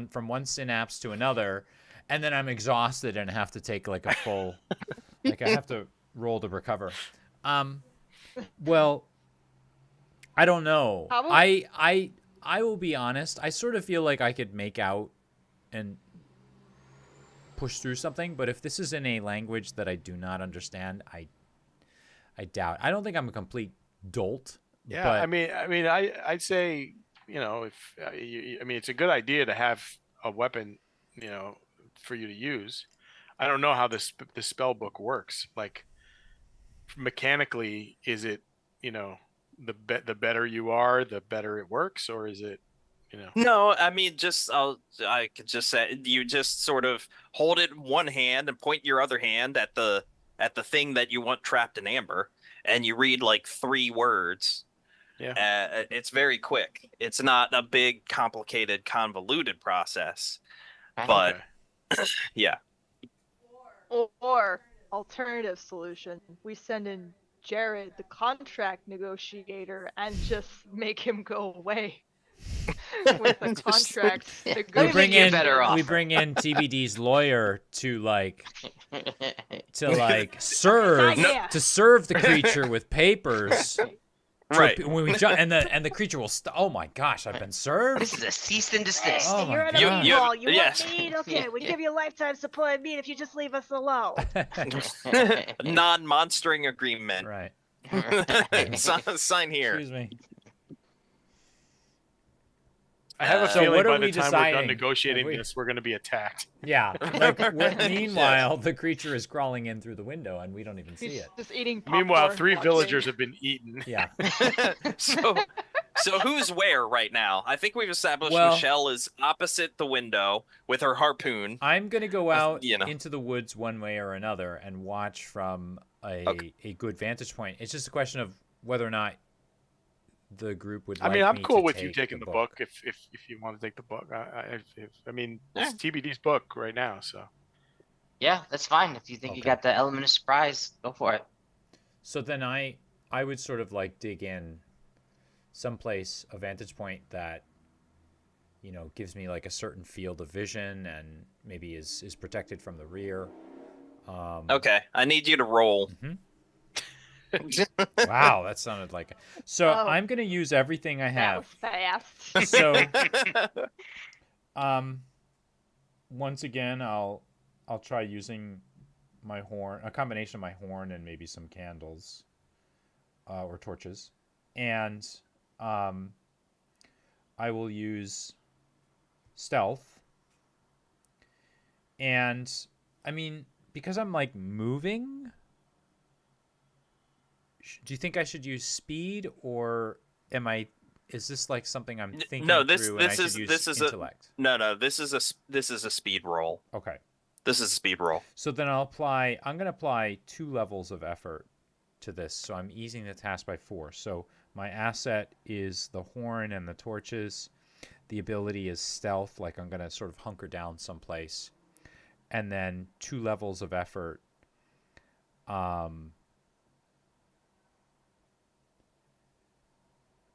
from one synapse to another, and then I'm exhausted and have to take like a full, like I have to roll to recover. Well, I don't know. How about- I will be honest. I sort of feel like I could make out and push through something, but if this is in a language that I do not understand, I doubt. I don't think I'm a complete dolt. Yeah, but I mean, I'd say, if I mean, it's a good idea to have a weapon, for you to use. I don't know how the spell book works. Like, mechanically, is it, the better you are, the better it works, or is it, No, I mean, I could just say you just sort of hold it in one hand and point your other hand at the thing that you want trapped in amber, and you read like 3 words. Yeah. It's very quick. It's not a big, complicated, convoluted process. But Okay. yeah, Or alternative solution, we send in Jared, the contract negotiator, and just make him go away with the contracts. Yeah. we Let me bring make you a in better we offer. bring in TBD's lawyer to serve Yeah. to serve the creature with papers. right. When we and the creature will oh my gosh, I've been served. This is a cease and desist. Oh my You're an God. illegal. You Yes. want meat? Okay, we give you lifetime supply of meat if you just leave us alone. Non-monstering agreement. Right. Sign here. Excuse me. I have a So feeling what by are the we time we're done deciding? negotiating Have we- this, we're going to be attacked. Yeah. Like, meanwhile, the creature is crawling in through the window, and we don't even see He's it. just eating popcorn. Meanwhile, 3 watching. villagers have been eaten. Yeah. So who's where right now? I think we've established Well- Michelle is opposite the window with her harpoon. I'm gonna go out you know. into the woods one way or another and watch from a good vantage point. It's just a question of whether or not the group would. I mean, like I'm me cool to with you take taking the book if you want to take the book. I mean, it's TBD's book right now, so. Yeah, that's fine. If you think you Okay. got the element of surprise, go for it. So then I would sort of like dig in someplace, a vantage point that, you know, gives me like a certain field of vision and maybe is protected from the rear. Okay, I need you to roll. Wow, that sounded like. So Oh. I'm gonna use everything I That have. was fast. So, once again, I'll try using my horn, a combination of my horn and maybe some candles, or torches, and I will use stealth. And I mean, because I'm like moving, do you think I should use speed, or am I? Is this like something I'm thinking No, through and I should use intellect? No. This is a speed roll. Okay. This is a speed roll. So then I'm going to apply 2 levels of effort to this. So I'm easing the task by 4. So my asset is the horn and the torches. The ability is stealth, like I'm going to sort of hunker down someplace. And then 2 levels of effort.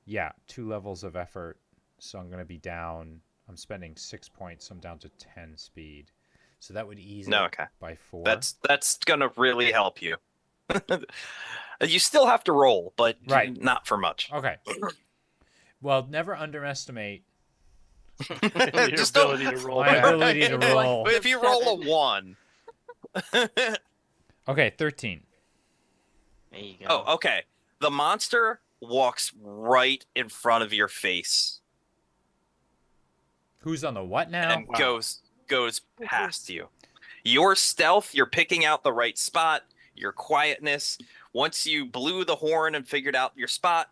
Yeah, 2 levels of effort. So I'm going to be down. I'm spending 6 points. So I'm down to 10 speed. So that would ease No, it okay. by 4. That's gonna really help you. You still have to roll, but Right. not for much. Okay. Well, never underestimate Your Just don't- ability to roll my back. ability to It's like- roll. But if you roll a 7. 1. Okay, 13. There you go. Oh, okay. The monster walks right in front of your face Who's on the what now? and goes past you. Your stealth, you're picking out the right spot, your quietness. Once you blew the horn and figured out your spot,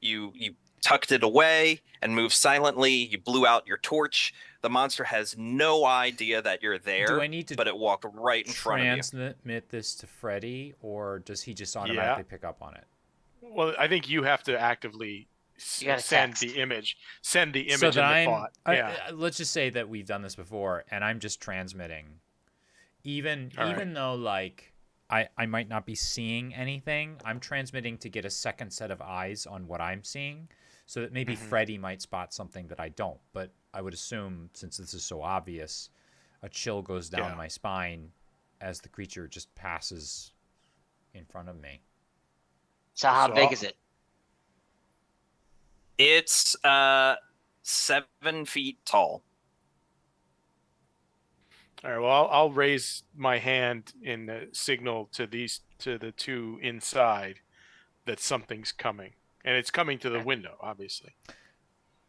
you tucked it away and moved silently. You blew out your torch. The monster has no idea that you're there, Do I need to but it walked right in front of you. transmit this to Freddy, or does he just automatically pick up on it? Well, I think you have to actively You gotta send text. the image. Send the image So in that the I'm, thought. Yeah. let's just say that we've done this before, and I'm just transmitting. Even All right. though like I might not be seeing anything, I'm transmitting to get a second set of eyes on what I'm seeing, so that maybe Freddy might spot something that I don't. But I would assume, since this is so obvious, a chill goes down Yeah. my spine as the creature just passes in front of me. So how So big I'll- is it? It's 7 feet tall. All right. Well, I'll raise my hand in the signal to the 2 inside that something's coming, and it's coming to the window, obviously.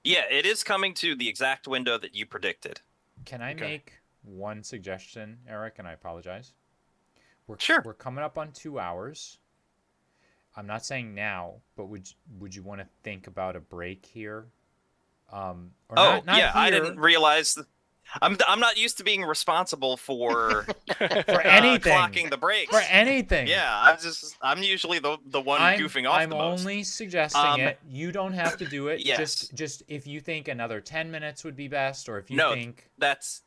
Yeah, it is coming to the exact window that you predicted. Can I Okay. make one suggestion, Eric? And I apologize. Sure. We're coming up on 2 hours. I'm not saying now, but would you want to think about a break here? Or Oh, not yeah, I here, didn't realize. I'm not used to being responsible for for anything. clocking the breaks. For anything. Yeah, I'm usually the one goofing off I'm the most. only suggesting it. You don't have to do it. Yes. Just if you think another 10 minutes would be best, or if you No, think That's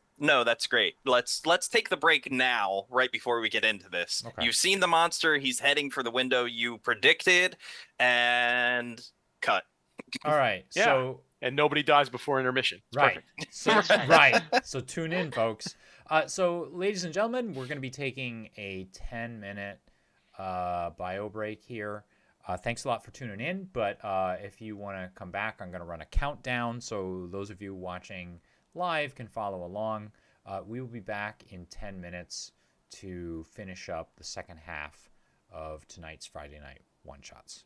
great. Let's take the break now, right before we get into this. Okay. You've seen the monster. He's heading for the window you predicted, and cut. all right. Yeah. So And nobody dies before intermission. It's right. perfect. So right. So tune in, folks. So ladies and gentlemen, we're going to be taking a 10-minute bio break here. Thanks a lot for tuning in. But if you want to come back, I'm going to run a countdown, so those of you watching live can follow along. We will be back in 10 minutes to finish up the second half of tonight's Friday Night One-Shots.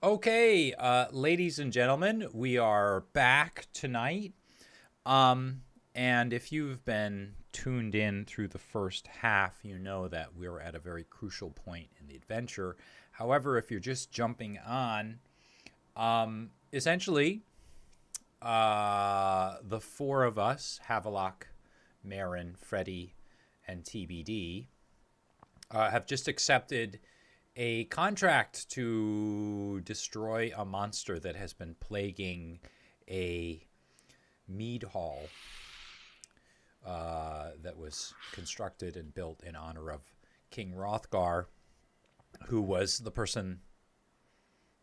Okay, ladies and gentlemen, we are back tonight. And if you've been tuned in through the first half, you know that we're at a very crucial point in the adventure. However, if you're just jumping on, essentially, the four of us, Havelock, Marin, Freddy, and TBD, have just accepted a contract to destroy a monster that has been plaguing a mead hall that was constructed and built in honor of King Hrothgar, who was the person,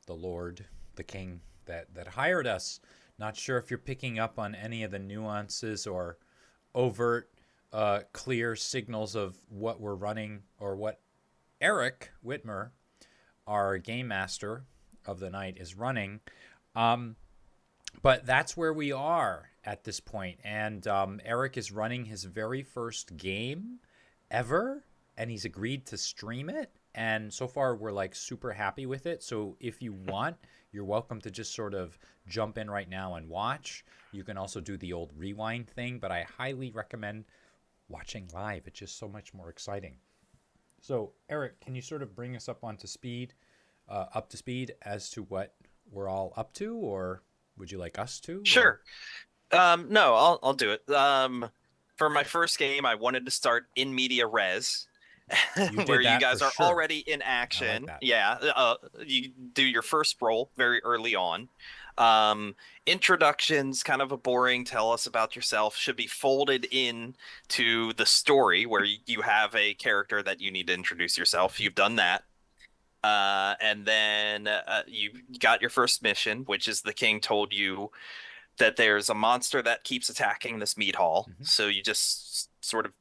the lord, the king that hired us. Not sure if you're picking up on any of the nuances or overt, clear signals of what we're running or what Eric Witmer, our game master of the night, is running. But that's where we are at this point. And Eric is running his very first game ever, and he's agreed to stream it. And so far, we're like super happy with it. So if you want, you're welcome to just sort of jump in right now and watch. You can also do the old rewind thing, but I highly recommend watching live. It's just so much more exciting. So, Eric, can you sort of bring us up to speed as to what we're all up to, or would you like us to? Sure. No, I'll do it. For my first game, I wanted to start in media res, where you guys are already in action. I like that. Yeah, you do your first roll very early on. Introductions, kind of a boring tell us about yourself, should be folded in to the story where you have a character that you need to introduce yourself. You've done that. And then you got your first mission, which is the king told you that there's a monster that keeps attacking this meat hall. Mm-hmm. So you just sort of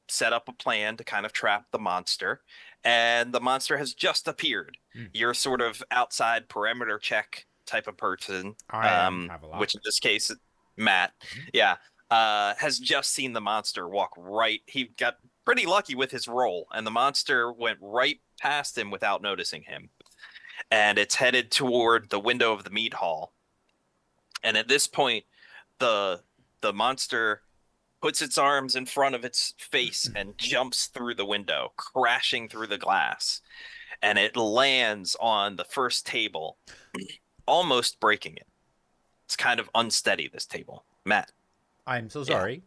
set up a plan to kind of trap the monster. And the monster has just appeared. You're sort of outside perimeter check type of person, which in this case, Matt, has just seen the monster walk right. He got pretty lucky with his roll, and the monster went right past him without noticing him. And it's headed toward the window of the meat hall. And at this point, the monster puts its arms in front of its face and jumps through the window, crashing through the glass. And it lands on the first table, almost breaking it. It's kind of unsteady, this table. Matt. I'm so sorry.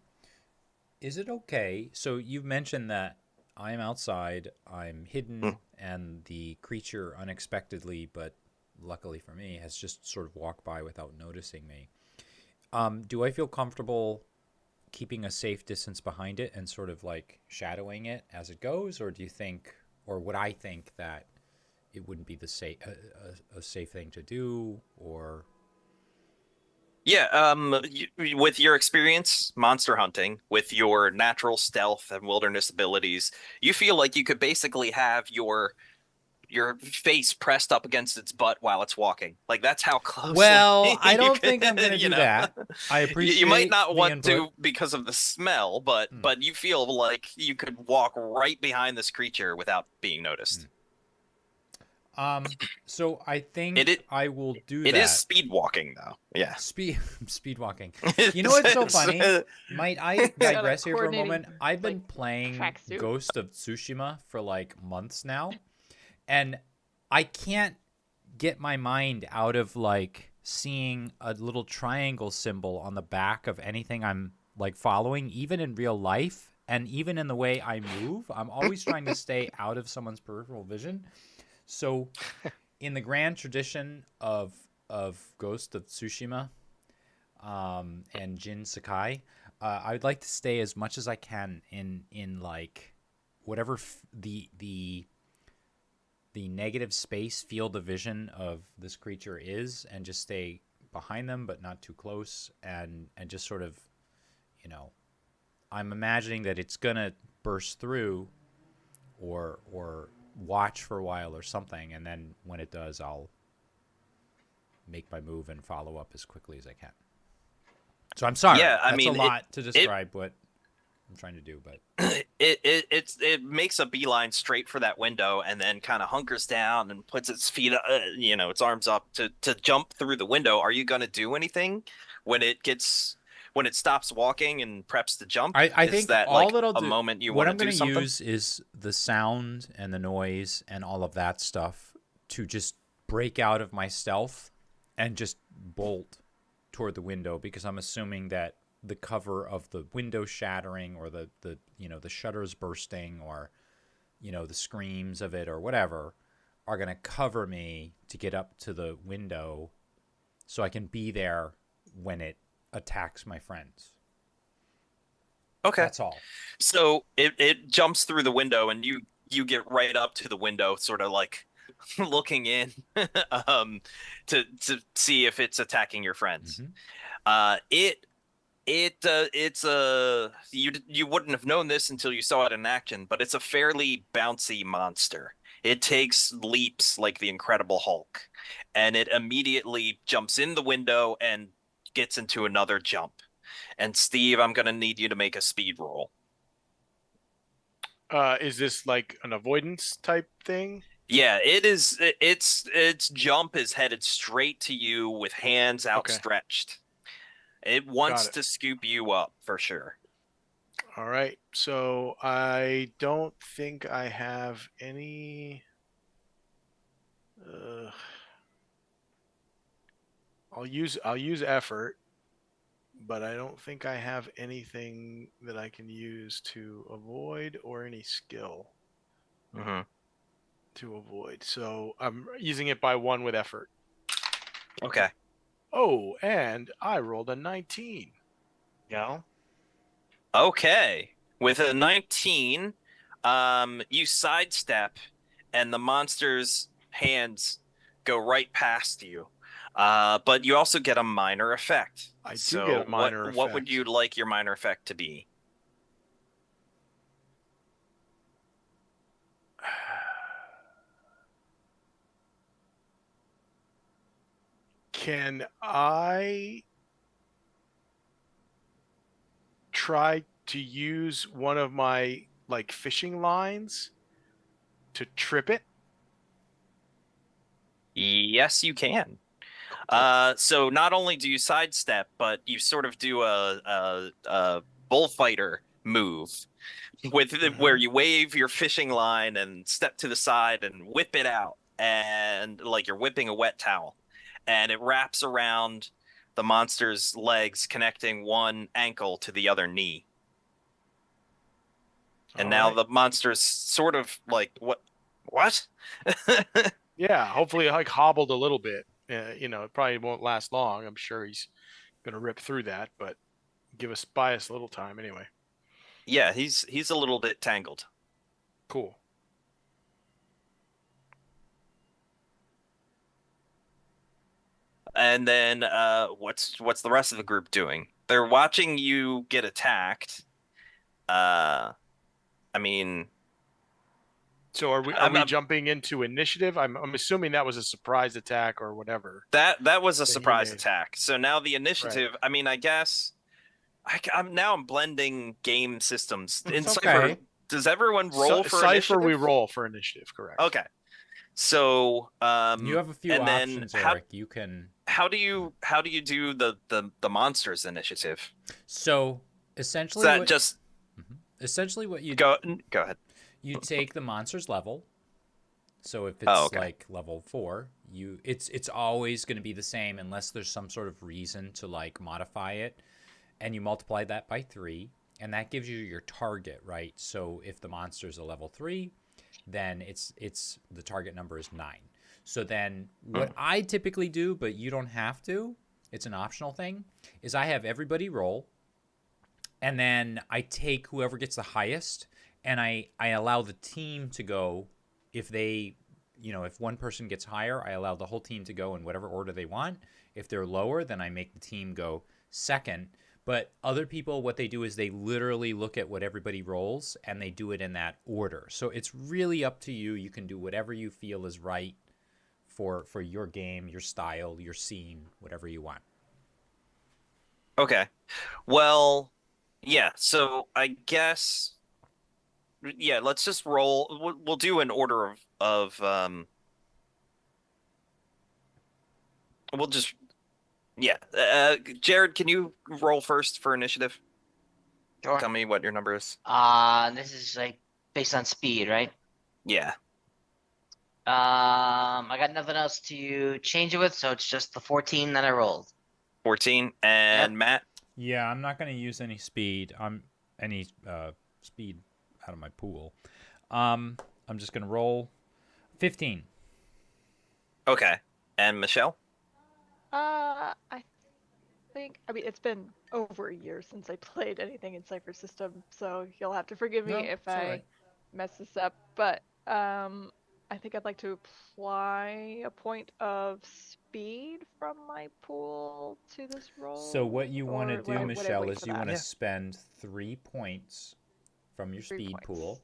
Yeah. Is it okay? So you've mentioned that I'm outside, I'm hidden, and the creature unexpectedly, but luckily for me, has just sort of walked by without noticing me. Do I feel comfortable keeping a safe distance behind it and sort of like shadowing it as it goes? Or do you think, or would I think that it wouldn't be the a safe thing to do, or... Yeah, with your experience monster hunting, with your natural stealth and wilderness abilities, you feel like you could basically have your face pressed up against its butt while it's walking. Like, that's how close. Well, I don't think I'm going to do that. I appreciate you might not want input. to because of the smell, but you feel like you could walk right behind this creature without being noticed. So I think I will do that. It is speed walking, though. Yeah. Speed walking. You know what's so funny? Might I digress here for a moment? I've been playing Ghost of Tsushima for like months now, and I can't get my mind out of like seeing a little triangle symbol on the back of anything I'm like following, even in real life, and even in the way I move. I'm always trying to stay out of someone's peripheral vision. So, in the grand tradition of Ghost of Tsushima and Jin Sakai, I would like to stay as much as I can in like whatever the negative space field of vision of this creature is, and just stay behind them but not too close, and just sort of, you know, I'm imagining that it's gonna burst through or watch for a while or something, and then when it does, I'll make my move and follow up as quickly as I can. So I'm sorry. Yeah, That's a lot to describe what I'm trying to do, but it makes a beeline straight for that window and then kind of hunkers down and puts its feet, its arms up to jump through the window. Are you going to do anything when it stops walking and preps to jump? I Is think that all like that I'll a do, moment you what want I'm to do going to something? use is the sound and the noise and all of that stuff to just break out of my stealth and just bolt toward the window, because I'm assuming that the cover of the window shattering or the shutters bursting or the screams of it or whatever are going to cover me to get up to the window so I can be there when it attacks my friends. Okay. That's all. So it jumps through the window and you get right up to the window, sort of like looking in to see if it's attacking your friends. You wouldn't have known this until you saw it in action, but it's a fairly bouncy monster. It takes leaps like the Incredible Hulk, and it immediately jumps in the window and gets into another jump. And Steve, I'm gonna need you to make a speed roll. Is this like an avoidance type thing? Yeah, it is. Its jump is headed straight to you with hands outstretched. It wants Got it. to scoop you up for sure. All right. So I don't think I have any. I'll use effort, but I don't think I have anything that I can use to avoid or any skill Mm-hmm. to avoid. So I'm using it by 1 with effort. Okay. Oh, and I rolled a 19. No. Okay. With a 19, you sidestep, and the monster's hands go right past you. But you also get a minor effect. I do So get a minor what would effect. you like your minor effect to be? Can I try to use one of my like fishing lines to trip it? Yes, you can. So not only do you sidestep, but you sort of do a bullfighter move with where you wave your fishing line and step to the side and whip it out, and like you're whipping a wet towel, and it wraps around the monster's legs, connecting one ankle to the other knee. And All now right. the monster's sort of like, what? Yeah, hopefully like hobbled a little bit. It probably won't last long. I'm sure he's going to rip through that, but buy us a little time anyway. Yeah, he's a little bit tangled. Cool. And then what's the rest of the group doing? They're watching you get attacked. I mean, So are we I'm jumping into initiative? I'm assuming that was a surprise attack or whatever. that was a that he surprise made. attack. So now the initiative. I mean, I guess I'm blending game systems. In It's Cypher, okay. does everyone roll for Cypher, initiative? we roll for initiative, correct? Okay. So You have a few and then options, Eric. You can. how do you do the monsters initiative? So Is essentially, that just what you go ahead? you take the monster's level. So if it's okay. like level 4, it's always going to be the same unless there's some sort of reason to like modify it, and you multiply that by 3, and that gives you your target, right? So if the monster's a level 3, then it's the target number is 9. So then what I typically do, but you don't have to, it's an optional thing, is I have everybody roll, and then I take whoever gets the highest, and I allow the team to go. If they, if one person gets higher, I allow the whole team to go in whatever order they want. If they're lower, then I make the team go second. But other people, what they do is they literally look at what everybody rolls and they do it in that order. So it's really up to you. You can do whatever you feel is right for your game, your style, your scene, whatever you want. Okay. Well, Yeah, so I guess yeah, let's just roll. We'll do an order of we'll just yeah. Jared, can you roll first for initiative? Sure. Tell me what your number is. This is like based on speed, right? Yeah. I got nothing else to change it with, so it's just the 14 that I rolled. 14. And Yep. Matt? Yeah, I'm not going to use any speed. Any speed out of my pool. I'm just going to roll 15. Okay. And Michelle? I think, I mean, it's been over a year since I played anything in Cypher System, so you'll have to forgive me No, if it's all I right. mess this up. But I think I'd like to apply a point of speed from my pool to this roll. So what you want to or do, would I Michelle, wait is for you that? want to Yeah. spend 3 points from your 3 speed points. pool,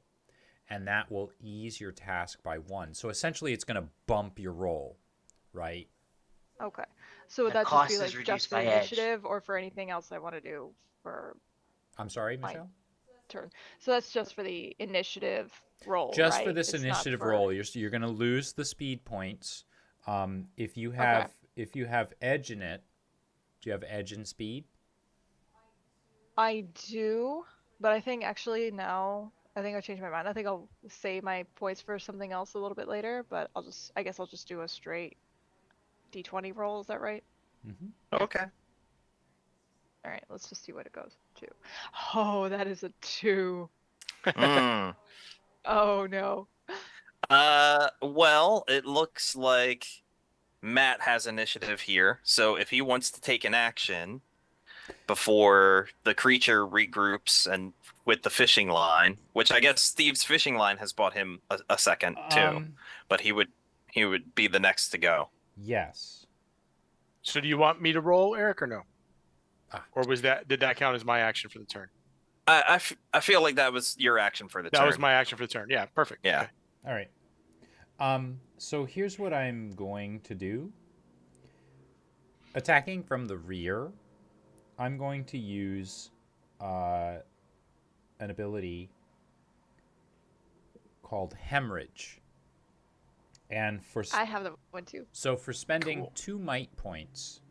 and that will ease your task by 1. So essentially, it's going to bump your roll, right? Okay. So would The that just cost be is like reduced just for by edge. initiative or for anything else I want to do for I'm sorry, my Michelle? turn? So that's just for the initiative roll, Just for right? this It's not initiative for... roll, you're going to lose the speed points. If you Okay. have edge in it, do you have edge in speed? I do, but I think actually now I think I've changed my mind. I think I'll save my points for something else a little bit later, but I guess I'll just do a straight D20 roll, is that right? Mm-hmm. Okay. All right, let's just see what it goes to. Oh, that is a 2. Mm. Oh no. Well, it looks like Matt has initiative here. So if he wants to take an action before the creature regroups and with the fishing line, which I guess Steve's fishing line has bought him a second too, but he would be the next to go. Yes. So do you want me to roll, Eric, or no? Ah. Or did that count as my action for the turn? I feel like that was your action for the That turn. was my action for the turn. Yeah, perfect. Yeah. Okay. All right. So here's what I'm going to do. Attacking from the rear, I'm going to use an ability called Hemorrhage. And I have the one too. so for spending Cool. 2 might points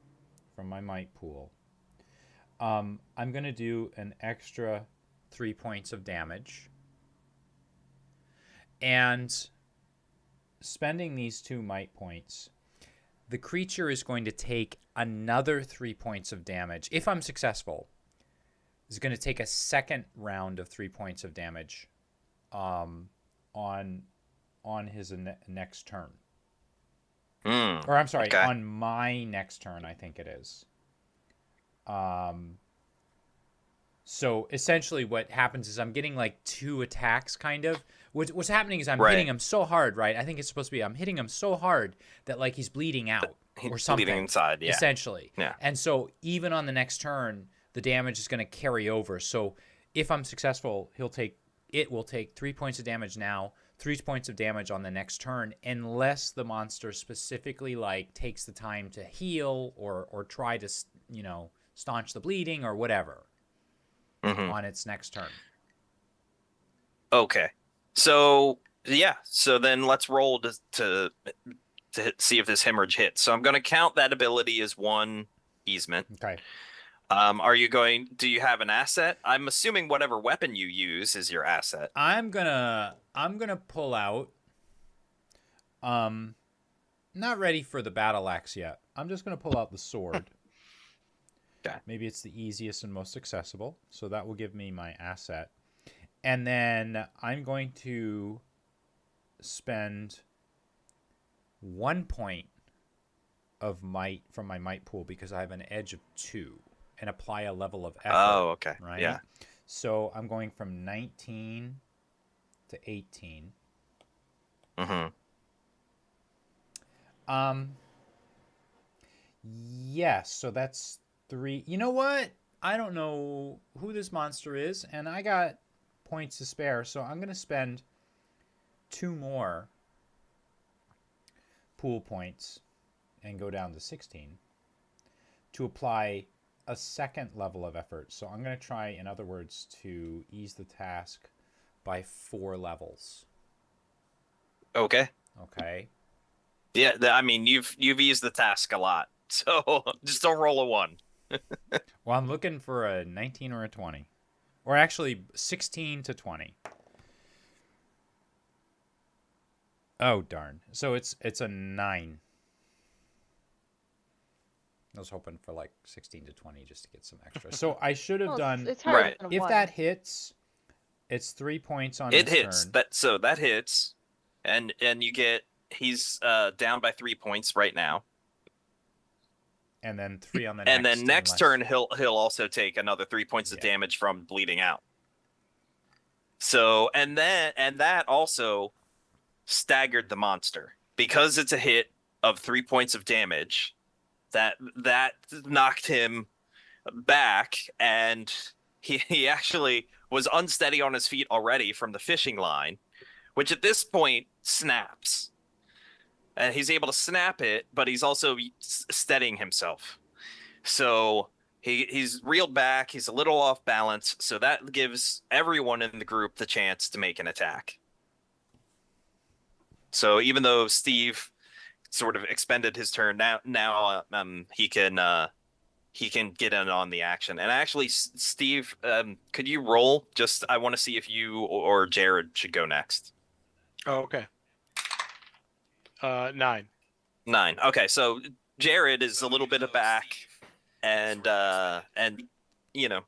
from my might pool, I'm going to do an extra 3 points of damage. And spending these 2 might points, the creature is going to take another 3 points of damage. If I'm successful, is going to take a second round of 3 points of damage on his next turn. Mm, Or I'm sorry, okay. on my next turn, I think it is. So essentially what happens is I'm getting like 2 attacks kind of. What's happening is I'm Right. hitting him so hard, right? I think it's supposed to be I'm hitting him so hard that like he's bleeding out He's or something. bleeding inside, yeah. Essentially. Yeah. And so even on the next turn, the damage is going to carry over. So if I'm successful, it will take 3 points of damage now, 3 points of damage on the next turn, unless the monster specifically like takes the time to heal or try to, staunch the bleeding or whatever on its next turn. Okay. So yeah. So then let's roll to see if this hemorrhage hits. So I'm going to count that ability as 1 easement. Okay. Do you have an asset? I'm assuming whatever weapon you use is your asset. I'm gonna pull out. Not ready for the battle axe yet. I'm just gonna pull out the sword. Okay. Maybe it's the easiest and most accessible, so that will give me my asset. And then I'm going to spend 1 point of might from my might pool because I have an edge of 2 and apply a level of effort. Oh, okay. Right? Yeah. So I'm going from 19 to 18. Yes, so that's 3. You know what? I don't know who this monster is, and I got points to spare, so I'm going to spend 2 more pool points and go down to 16 to apply a second level of effort. So I'm going to try, in other words, to ease the task by 4 levels. Okay. Okay. Yeah, I mean, you've eased the task a lot, so just don't roll a 1. Well, I'm looking for a 19 or a 20. Or actually, 16 to 20. Oh, darn. So it's a 9. I was hoping for like 16 to 20 just to get some extra. So I should have Well, done... it's harder Right. than If one. that hits, it's 3 points on It his hits. turn. That hits, and you get he's down by 3 points right now. And then 3 on the And next. then next unless- turn he'll also take another 3 points of Yeah. damage from bleeding out. So and that also staggered the monster because it's a hit of 3 points of damage. That knocked him back, and he actually was unsteady on his feet already from the fishing line, which at this point snaps. And he's able to snap it, but he's also steadying himself. So he's reeled back. He's a little off balance. So that gives everyone in the group the chance to make an attack. So even though Steve sort of expended his turn, now he can get in on the action. And actually, Steve, could you roll? Just I want to see if you or Jared should go next. Oh, okay. 9. 9. Okay, so Jared is a little bit aback, and you know,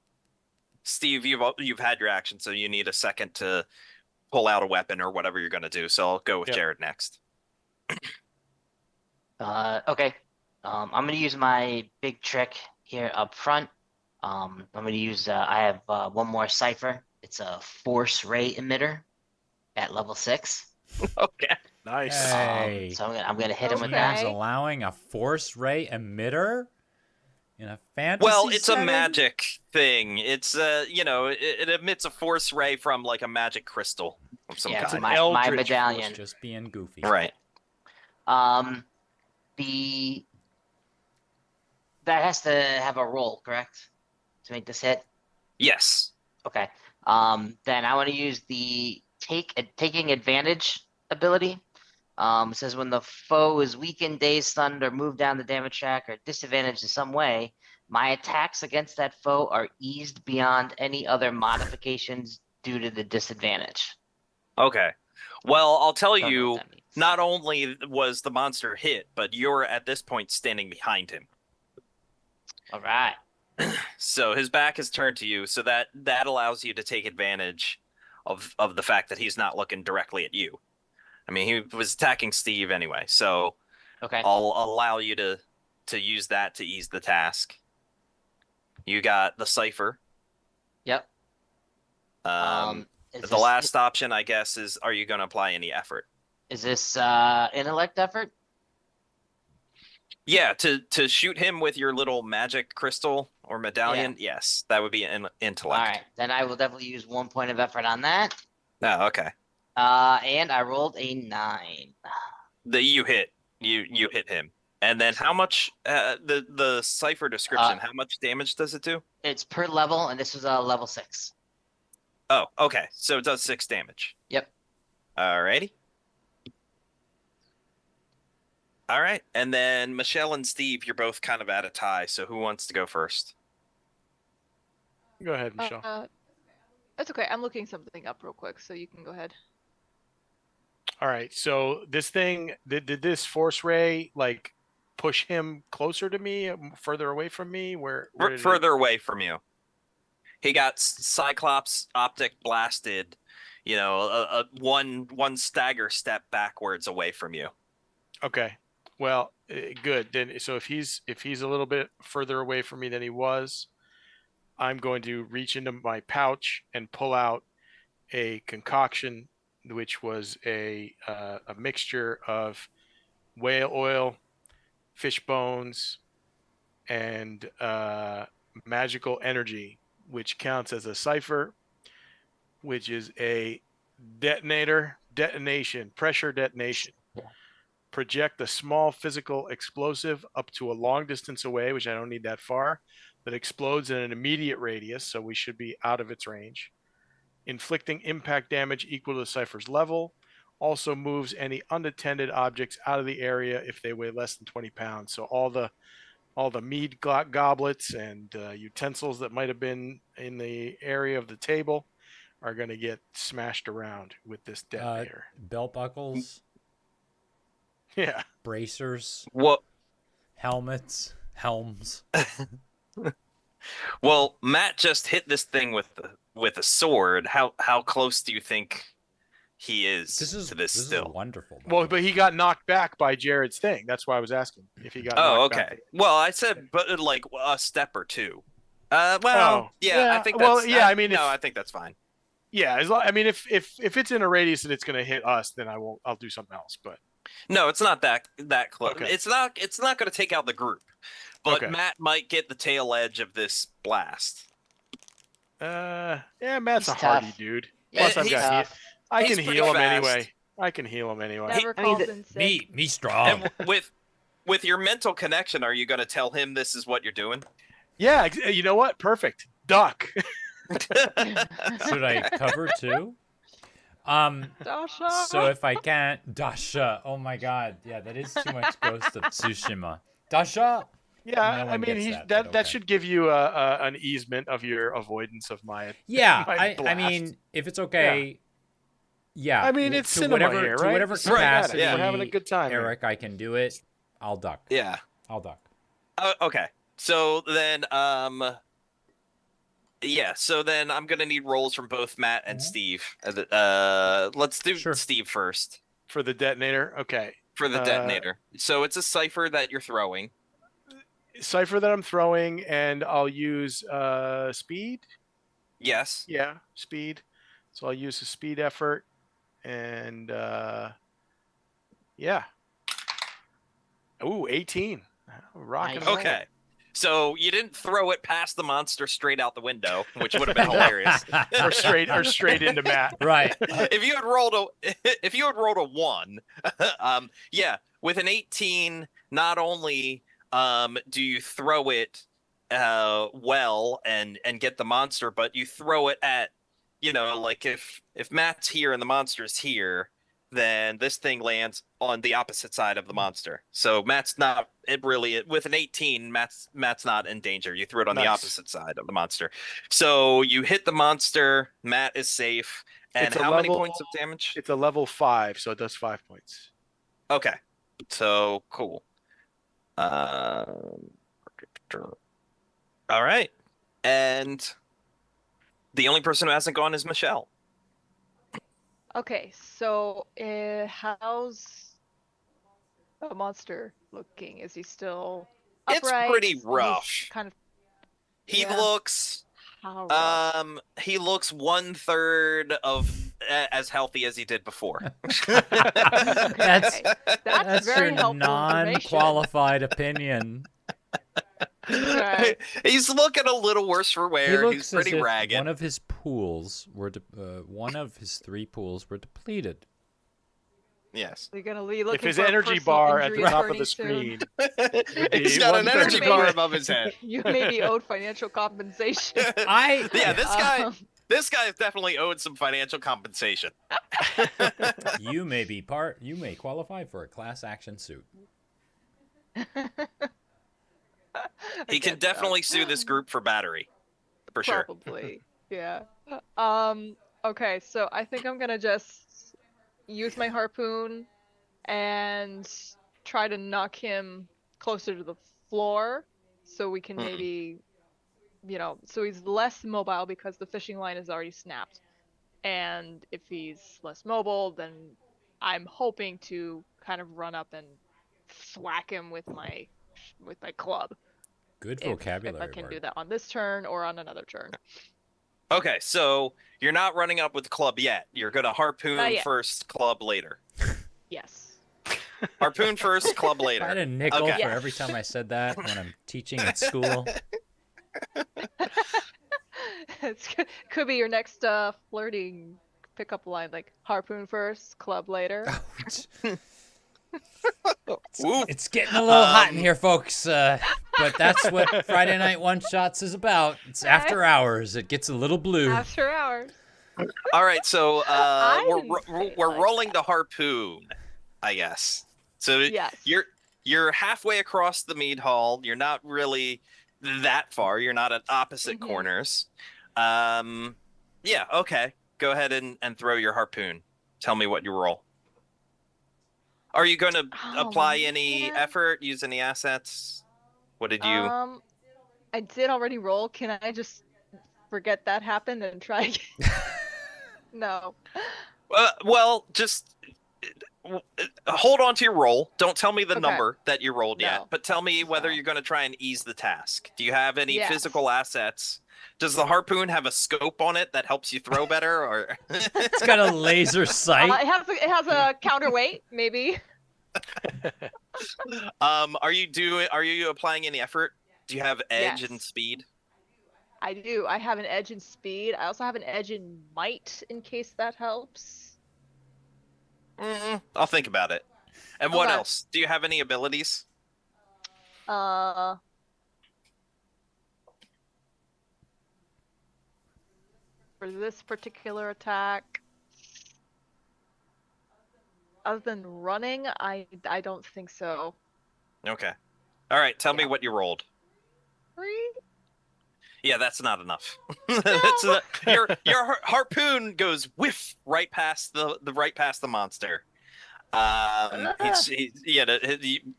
Steve, you've had your action, so you need a second to pull out a weapon or whatever you're gonna do. So I'll go with Yep. Jared next. Okay. I'm gonna use my big trick here up front. I'm gonna use. I have one more Cypher. It's a force ray emitter at level 6. Okay. Nice. Hey. So I'm gonna hit him with that. James Okay. allowing a force ray emitter in a fantasy Well, it's setting? a magic thing. It's it emits a force ray from like a magic crystal of some Yeah, it's kind. my Eldritch medallion. Just being goofy. Right. That has to have a roll, correct? To make this hit. Yes. Okay. Then I want to use the taking advantage ability. It says when the foe is weakened, dazed, stunned, or moved down the damage track or disadvantaged in some way, my attacks against that foe are eased beyond any other modifications due to the disadvantage. Okay. Well, I'll tell Don't know you, what that means. not only was the monster hit, but you're at this point standing behind him. All right. So his back is turned to you, so that allows you to take advantage of the fact that he's not looking directly at you. I mean, he was attacking Steve anyway, so Okay. I'll allow you to use that to ease the task. You got the Cypher. Yep. Is The this, last option, I guess, is are you going to apply any effort? is this intellect effort? Yeah, to shoot him with your little magic crystal or medallion, yes, that would be an intellect. All right. Then I will definitely use 1 point of effort on that. Oh, okay. And I rolled a 9. You hit him. And then how much the Cypher description, how much damage does it do? It's per level, and this was a level 6. Oh, okay. So it does 6 damage. Yep. Alrighty. All right. And then Michelle and Steve, you're both kind of at a tie, so who wants to go first? Go ahead, Michelle. That's okay. I'm looking something up real quick, so you can go ahead. All right. So this thing, did this force ray like push him closer to me, further away from me? Where did it- Further away from you. He got Cyclops optic blasted, one stagger step backwards away from you. Okay. Well, good. Then so if he's a little bit further away from me than he was, I'm going to reach into my pouch and pull out a concoction, which was a mixture of whale oil, fish bones, and magical energy, which counts as a Cypher, which is a pressure detonation. Project a small physical explosive up to a long distance away, which I don't need that far. that explodes in an immediate radius, so we should be out of its range. Inflicting impact damage equal to the Cypher's level. Also moves any unattended objects out of the area if they weigh less than 20 pounds. So all the mead goblets and utensils that might have been in the area of the table are going to get smashed around with this detonator. Belt buckles, Yeah. bracers, What? helmets, helms. Well, Matt just hit this thing with a sword. How close do you think he is to this This still? is wonderful. by Well, the but way. he got knocked back by Jared's thing. That's why I was asking if he got Oh, knocked okay. back. Well, I said, but like a step or two. Well, Oh, yeah, yeah, I think well, that's. yeah, I mean, no, if- I think that's fine. Yeah, I mean, if it's in a radius and it's going to hit us, then I'll do something else. But No, it's not that close. Okay. It's not going to take out the group, but Okay. Matt might get the tail edge of this blast. yeah, Matt's He's a hardy tough. dude. Yeah, Plus, I've he's got tough. I He's can pretty heal him fast. anyway. I can heal him anyway. Never I mean, called in sick. me strong. And with your mental connection, are you going to tell him this is what you're doing? Yeah, you know what? Perfect. Duck. Should I cover too? Dasha. So if I can't, Dasha. Oh my God, yeah, that is too much Ghost of Tsushima. Dasha. Yeah, No I one mean, gets that but okay. should give you an easement of your avoidance of my. Yeah, my I blast. mean, if it's okay. Yeah. I mean, w- it's to cinema whatever, here, to right? whatever So yeah, capacity. yeah. we're having a good time here. Eric, I can do it. I'll duck. Yeah. I'll duck. Okay. So then, yeah. So then I'm gonna need rolls from both Matt and Steve. Let's do Sure. Steve first For the detonator, okay. for the detonator. So it's a cipher that you're throwing. Cypher that I'm throwing, and I'll use speed. Yes. Yeah, speed. So I'll use a speed effort, and yeah. Ooh, 18. Rocking. Nice. Okay. So you didn't throw it past the monster straight out the window, which would have been hilarious. or straight into Matt. Right. if you had rolled a 1, yeah, with an 18, not only do you throw it well and get the monster, but you throw it at, like if Matt's here and the monster's here, then this thing lands on the opposite side of the monster. So Matt's not with an 18, Matt's not in danger. You threw it on the Nice. opposite side of the monster. So you hit the monster, Matt is safe. And It's a how many level- points of damage? It's a level 5, so it does 5 points. Okay. So cool. All right. And the only person who hasn't gone is Michelle. Okay, so how's the monster looking? Is he still It's upright? pretty He's rough. Kind of. He Yeah. looks How rough? he looks 1/3 of as healthy as he did before. That's That's very your helpful non-qualified opinion. Right. He's looking a little worse for He wear. looks He's pretty as if ragged. one of his pools were one of his 3 pools were depleted. Yes. You're gonna be looking If his for a energy personal bar at the injury top of attorney the soon. screen. He's got an 1/3 energy maybe. bar above his head. You may be owed financial compensation. Yeah, Um, this guy is definitely owed some financial compensation. You may qualify for a class action suit. He can get that. definitely sue this group for battery. For sure. Probably. Yeah. Okay, so I think I'm gonna just use my harpoon and try to knock him closer to the floor so we can Mhm. maybe so he's less mobile because the fishing line is already snapped. And if he's less mobile, then I'm hoping to kind of run up and thwack him with my club. Good If vocabulary. I can word. do that on this turn or on another turn. Okay, so you're not running up with the club yet. You're gonna harpoon Not yet. first, club later. Yes. Harpoon first, club If I later. had a nickel Okay. for Yeah. every time I said that when I'm teaching at school. Could be your next flirting pickup line, like harpoon first, club later. Woo. It's getting a little hot in here, folks. But that's what Friday Night One Shots is about. It's after hours. It gets a little blue. After hours. All right, so I we're didn't say it we're like rolling that. the harpoon, I guess. So Yes. you're halfway across the mead hall. You're not really that far. You're not at opposite Mhm. corners. Yeah, okay. Go ahead and throw your harpoon. Tell me what you roll. Are you going to Oh, apply any man. effort, use any assets? What did you? I did already roll. Can I just forget that happened and try again? No. Well, just hold on to your roll. Don't tell me the Okay. number that you rolled yet, No. but tell me whether No. you're going to try and ease the task. Do you have any Yes. physical assets? Does the harpoon have a scope on it that helps you throw better, or? It's got a laser sight. It has a counterweight, maybe. Are you applying any effort? Do you have edge and Yes. speed? I do. I have an edge in speed. I also have an edge in might, in case that helps. I'll think about it. And what Okay. else? Do you have any abilities? For this particular attack, other than running, I don't think so. Okay. All right. Tell me Yeah. what you rolled. 3? Yeah, that's not enough. Your harpoon goes whiff right past the monster.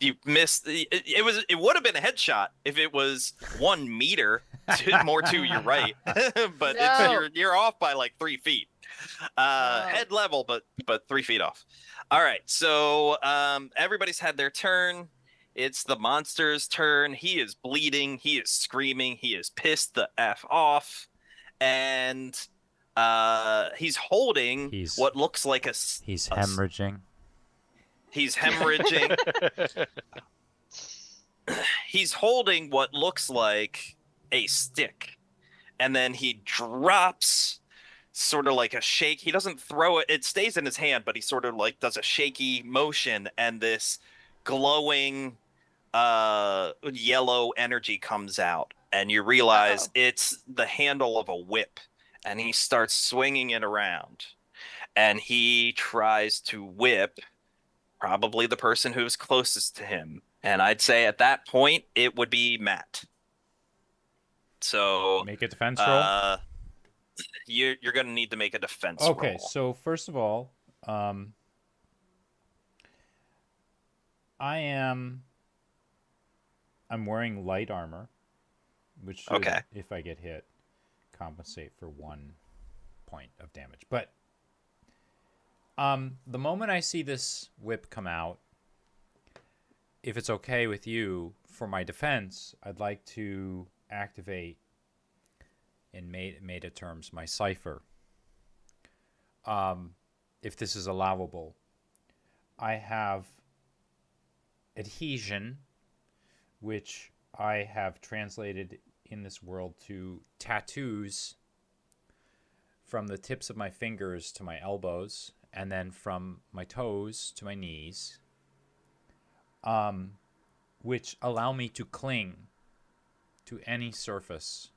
You missed. It would have been a headshot if it was 1 meter more to your right, but No. you're off by like 3 feet. Head level, but 3 feet off. All right, so everybody's had their turn. It's the monster's turn. He is bleeding. He is screaming. He is pissed the F off. And he's holding what looks like He's hemorrhaging. He's hemorrhaging. He's holding what looks like a stick. And then he drops sort of like a shake. He doesn't throw it. It stays in his hand, but he sort of like does a shaky motion, and this glowing yellow energy comes out, and you realize it's the handle of a whip, and he starts swinging it around, and he tries to whip probably the person who's closest to him, and I'd say at that point it would be Matt. So Make a defense roll. You're going to need to make a defense roll. Okay, so first of all, I'm wearing light armor, which should, if I get hit, compensate for 1 point of damage. But the moment I see this whip come out, if it's okay with you, for my defense, I'd like to activate, in meta terms, my Cypher. If this is allowable, I have adhesion, which I have translated in this world to tattoos from the tips of my fingers to my elbows, and then from my toes to my knees, which allow me to cling to any surface,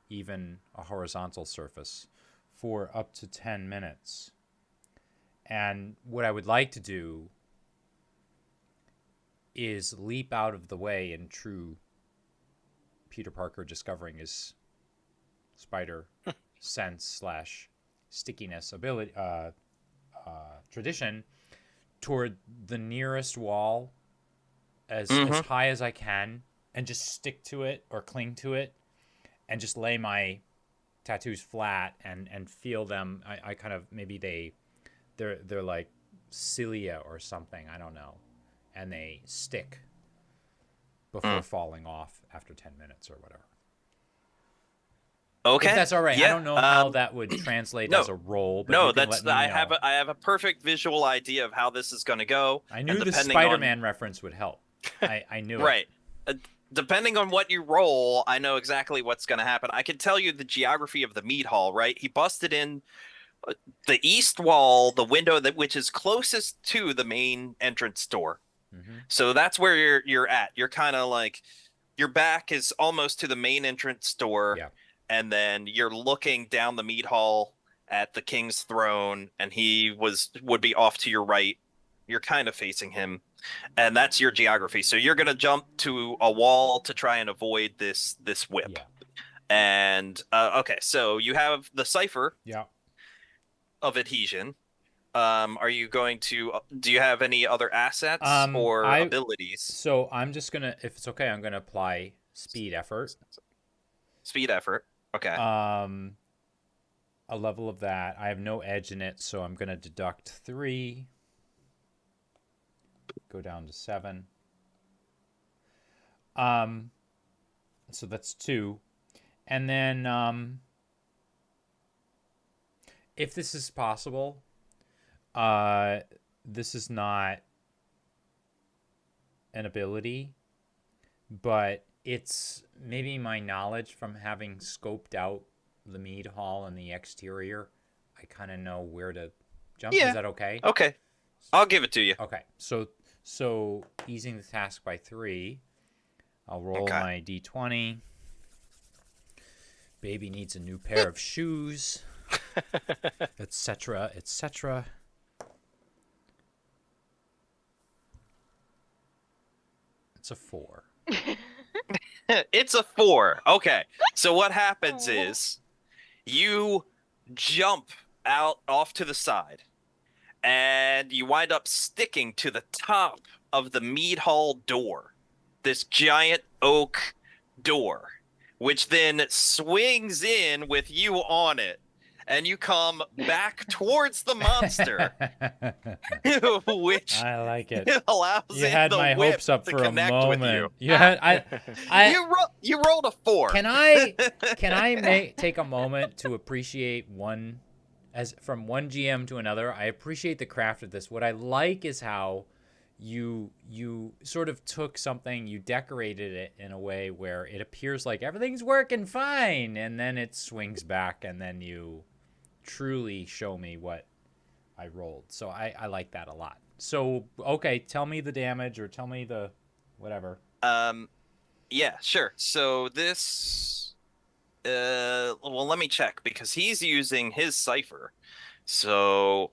even a horizontal surface, for up to 10 minutes. And what I would like to do is leap out of the way in true Peter Parker discovering his spider sense / stickiness ability tradition toward the nearest wall as high as I can, and just stick to it or cling to it, and just lay my tattoos flat and feel them. I kind of, maybe they're like cilia or something, I don't know, and they stick before falling off after 10 minutes or whatever. Okay, if that's all right. Yeah. I don't know how that would translate as a roll. But you can let me know. I have a perfect visual idea of how this is going to go. I knew the Spider-Man reference would help. I knew right. it. Depending on what you roll, I know exactly what's going to happen. I can tell you the geography of the meat hall, right? He busted in the east wall, the window that which is closest to the main entrance door. Mm-hmm. So that's where you're at. You're kind of like your back is almost to the main entrance door, Yeah. and then you're looking down the mead hall at the king's throne, and would be off to your right. You're kind of facing him, and that's your geography. So you're gonna jump to a wall to try and avoid this whip. Yeah. And okay, so you have the Cypher Yeah. of adhesion. Are you going to? Do you have any other assets or abilities? So I'm just gonna, if it's okay, I'm gonna apply speed effort. Speed effort. Okay. A level of that. I have no edge in it, so I'm gonna deduct 3. Go down to 7. So that's 2. And then if this is possible, this is not an ability, but it's maybe my knowledge from having scoped out the mead hall and the exterior. I kind of know where to jump. Yeah. Is that okay? Okay. I'll give it to you. Okay. So easing the task by 3. I'll roll Okay. my d20. Baby needs a new pair of shoes, etc., etc. It's a 4. It's a 4. Okay. So what happens is you jump out off to the side and you wind up sticking to the top of the mead hall door. This giant oak door, which then swings in with you on it. And you come back towards the monster, which I like it. allows You it had the my whip hopes up to for a connect with moment. you. You had You rolled a 4. Can I take a moment to appreciate from one GM to another? I appreciate the craft of this. What I like is how you sort of took something, you decorated it in a way where it appears like everything's working fine, and then it swings back, and then you truly show me what I rolled. So I like that a lot. So okay, tell me the damage, or tell me the whatever. Yeah, sure. So this well, let me check because he's using his Cypher. So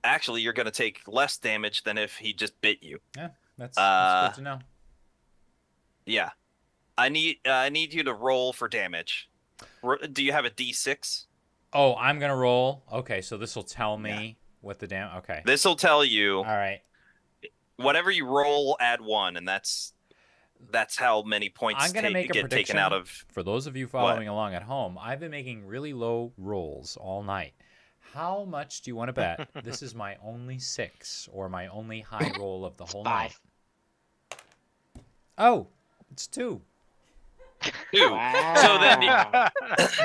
actually you're going to take less damage than if he just bit you. Yeah, that's good to know. Yeah. I need you to roll for damage. Do you have a D6? Oh, I'm going to roll. Okay, so this will tell me what the damage. Okay. This will tell you. All right. Whatever you roll, add 1, and that's how many points I'm going to make a get prediction taken out of. for those of you following along at home. I've been making really low rolls all night. How much do you want to bet this is my only 6 or my only high roll of the whole 5. night? Oh, it's 2. 2. Wow.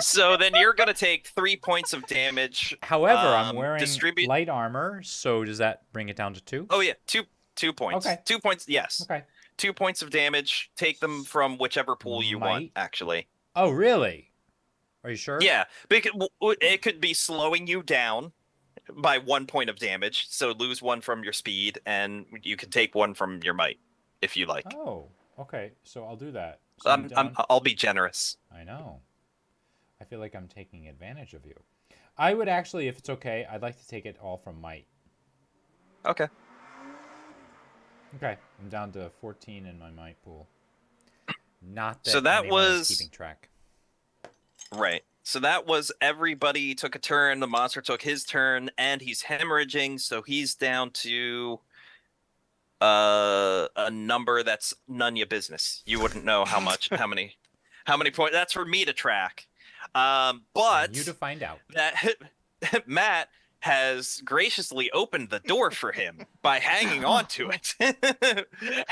So then you're going to take 3 points of damage. However, I'm wearing distribute- light armor, so does that bring it down to 2? Oh yeah, 2 points. Okay. 2 points. Yes. Okay. 2 points of damage. Take them from whichever pool you want. Might? Actually. Oh, really? Are you sure? Yeah, because it could be slowing you down by 1 point of damage. So lose 1 from your speed, and you can take 1 from your might if you like. Oh, okay. So I'll do that. So I'm down. I'll be generous. I know. I feel like I'm taking advantage of you. I would actually, if it's okay, I'd like to take it all from might. Okay. Okay, I'm down to 14 in my might pool. Not that So that anyone is was- keeping track. Right. So that was everybody took a turn. The monster took his turn, and he's hemorrhaging, so he's down to a number that's none your business. You wouldn't know how many points. That's for me to track. But And you to find out. that Matt has graciously opened the door for him by hanging on to it.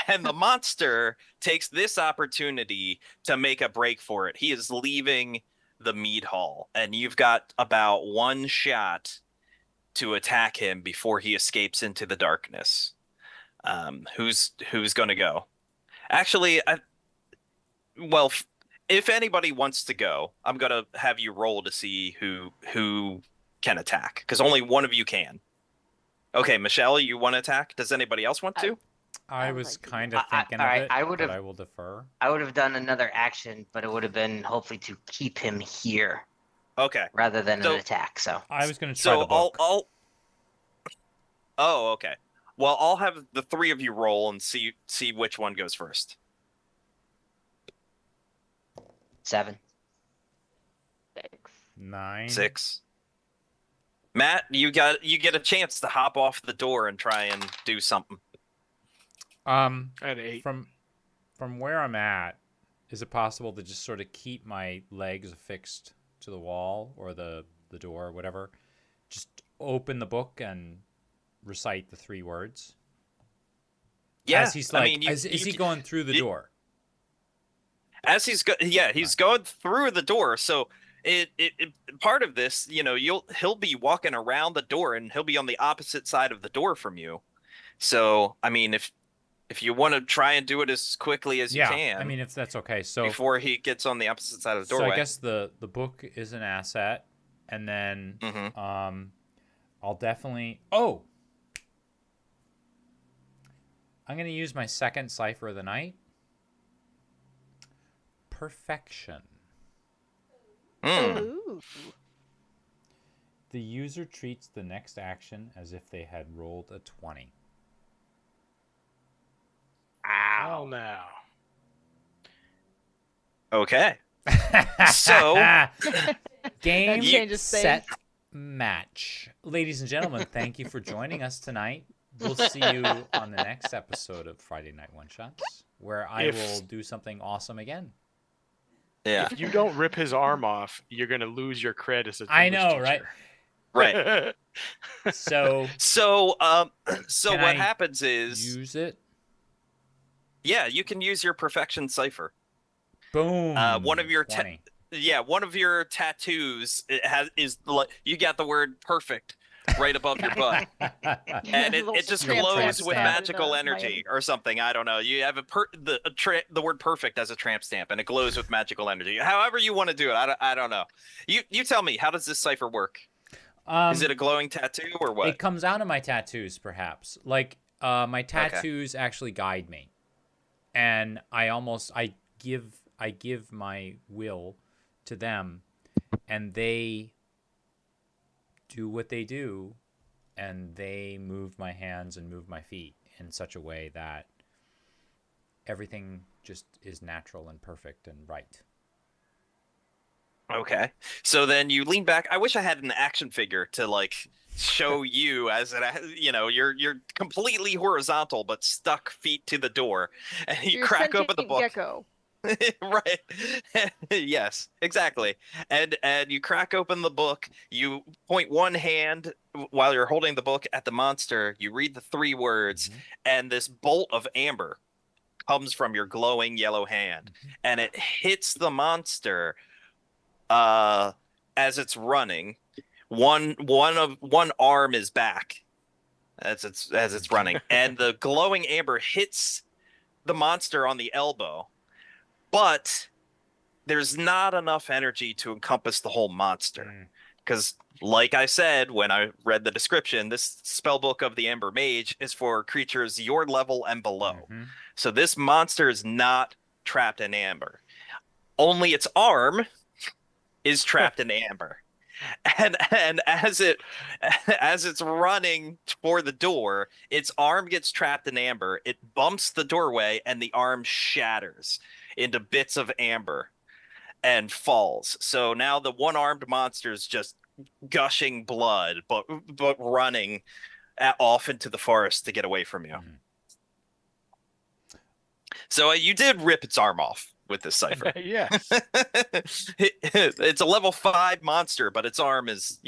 And the monster takes this opportunity to make a break for it. He is leaving the mead hall, and you've got about 1 shot to attack him before he escapes into the darkness. Who's going to go? Actually, if anybody wants to go, I'm going to have you roll to see who can attack because only one of you can. Okay, Michelle, you want to attack? Does anybody else want to? I I would was like to kind do of thinking of alright, it, I would but have- I will defer. I would have done another action, but it would have been hopefully to keep him here Okay. rather than So- an attack. So I was going to try So the book. Oh, okay. Well, I'll have the three of you roll and see which one goes first. 7. 6. 9. 6. Matt, you get a chance to hop off the door and try and do something. I had 8. From where I'm at, is it possible to just sort of keep my legs affixed to the wall or the door or whatever? Just open the book and recite the 3 words? Yeah, As he's like, I mean, is he going through the door? As he's going through the door. So it part of this, he'll be walking around the door and he'll be on the opposite side of the door from you. So I mean, if you want to try and do it as quickly as you can, I mean, if that's okay. So before he gets on the opposite side of the doorway. So I guess the book is an asset, and then I'll definitely. Oh, I'm gonna use my second Cypher of the night. Perfection. Ooh. The user treats the next action as if they had rolled a 20. Oh, now. Okay. So game changes set match. Ladies and gentlemen, thank you for joining us tonight. We'll see you on the next episode of Friday Night One Shots, where I will do something awesome again. Yeah. If you don't rip his arm off, you're gonna lose your cred as a I English know, teacher. Right. So So Can what I happens is use it. yeah, you can use your perfection cipher. Boom. One of your 20. one of your tattoos you got the word perfect right above your butt. And it just Little glows tramp with stamp. magical energy or something. I don't know. You have the word perfect as a tramp stamp, and it glows with magical energy. However you want to do it, I don't know. You tell me. How does this cipher work? Is it a glowing tattoo or what? It comes out of my tattoos, perhaps. Like my tattoos actually guide me, and I give my will to them, and they do what they do, and they move my hands and move my feet in such a way that everything just is natural and perfect and right. Okay. So then you lean back. I wish I had an action figure to like show you as you're completely horizontal but stuck feet to the door, and you You're crack open the sentient book. gecko. Right. Yes, exactly. And you crack open the book, you point one hand while you're holding the book at the monster, you read the 3 words, and this bolt of amber comes from your glowing yellow hand, and it hits the monster as it's running. One arm is back as it's running, and the glowing amber hits the monster on the elbow. But there's not enough energy to encompass the whole monster. Because, like I said when I read the description, this spellbook of the Amber Mage is for creatures your level and below. So this monster is not trapped in amber. Only its arm is trapped in amber. And as it's running toward the door, its arm gets trapped in amber. It bumps the doorway, and the arm shatters into bits of amber and falls. So now the one-armed monster is just gushing blood, but running off into the forest to get away from you. So you did rip its arm off with this cipher. Yes. It's a level 5 monster, but its arm is,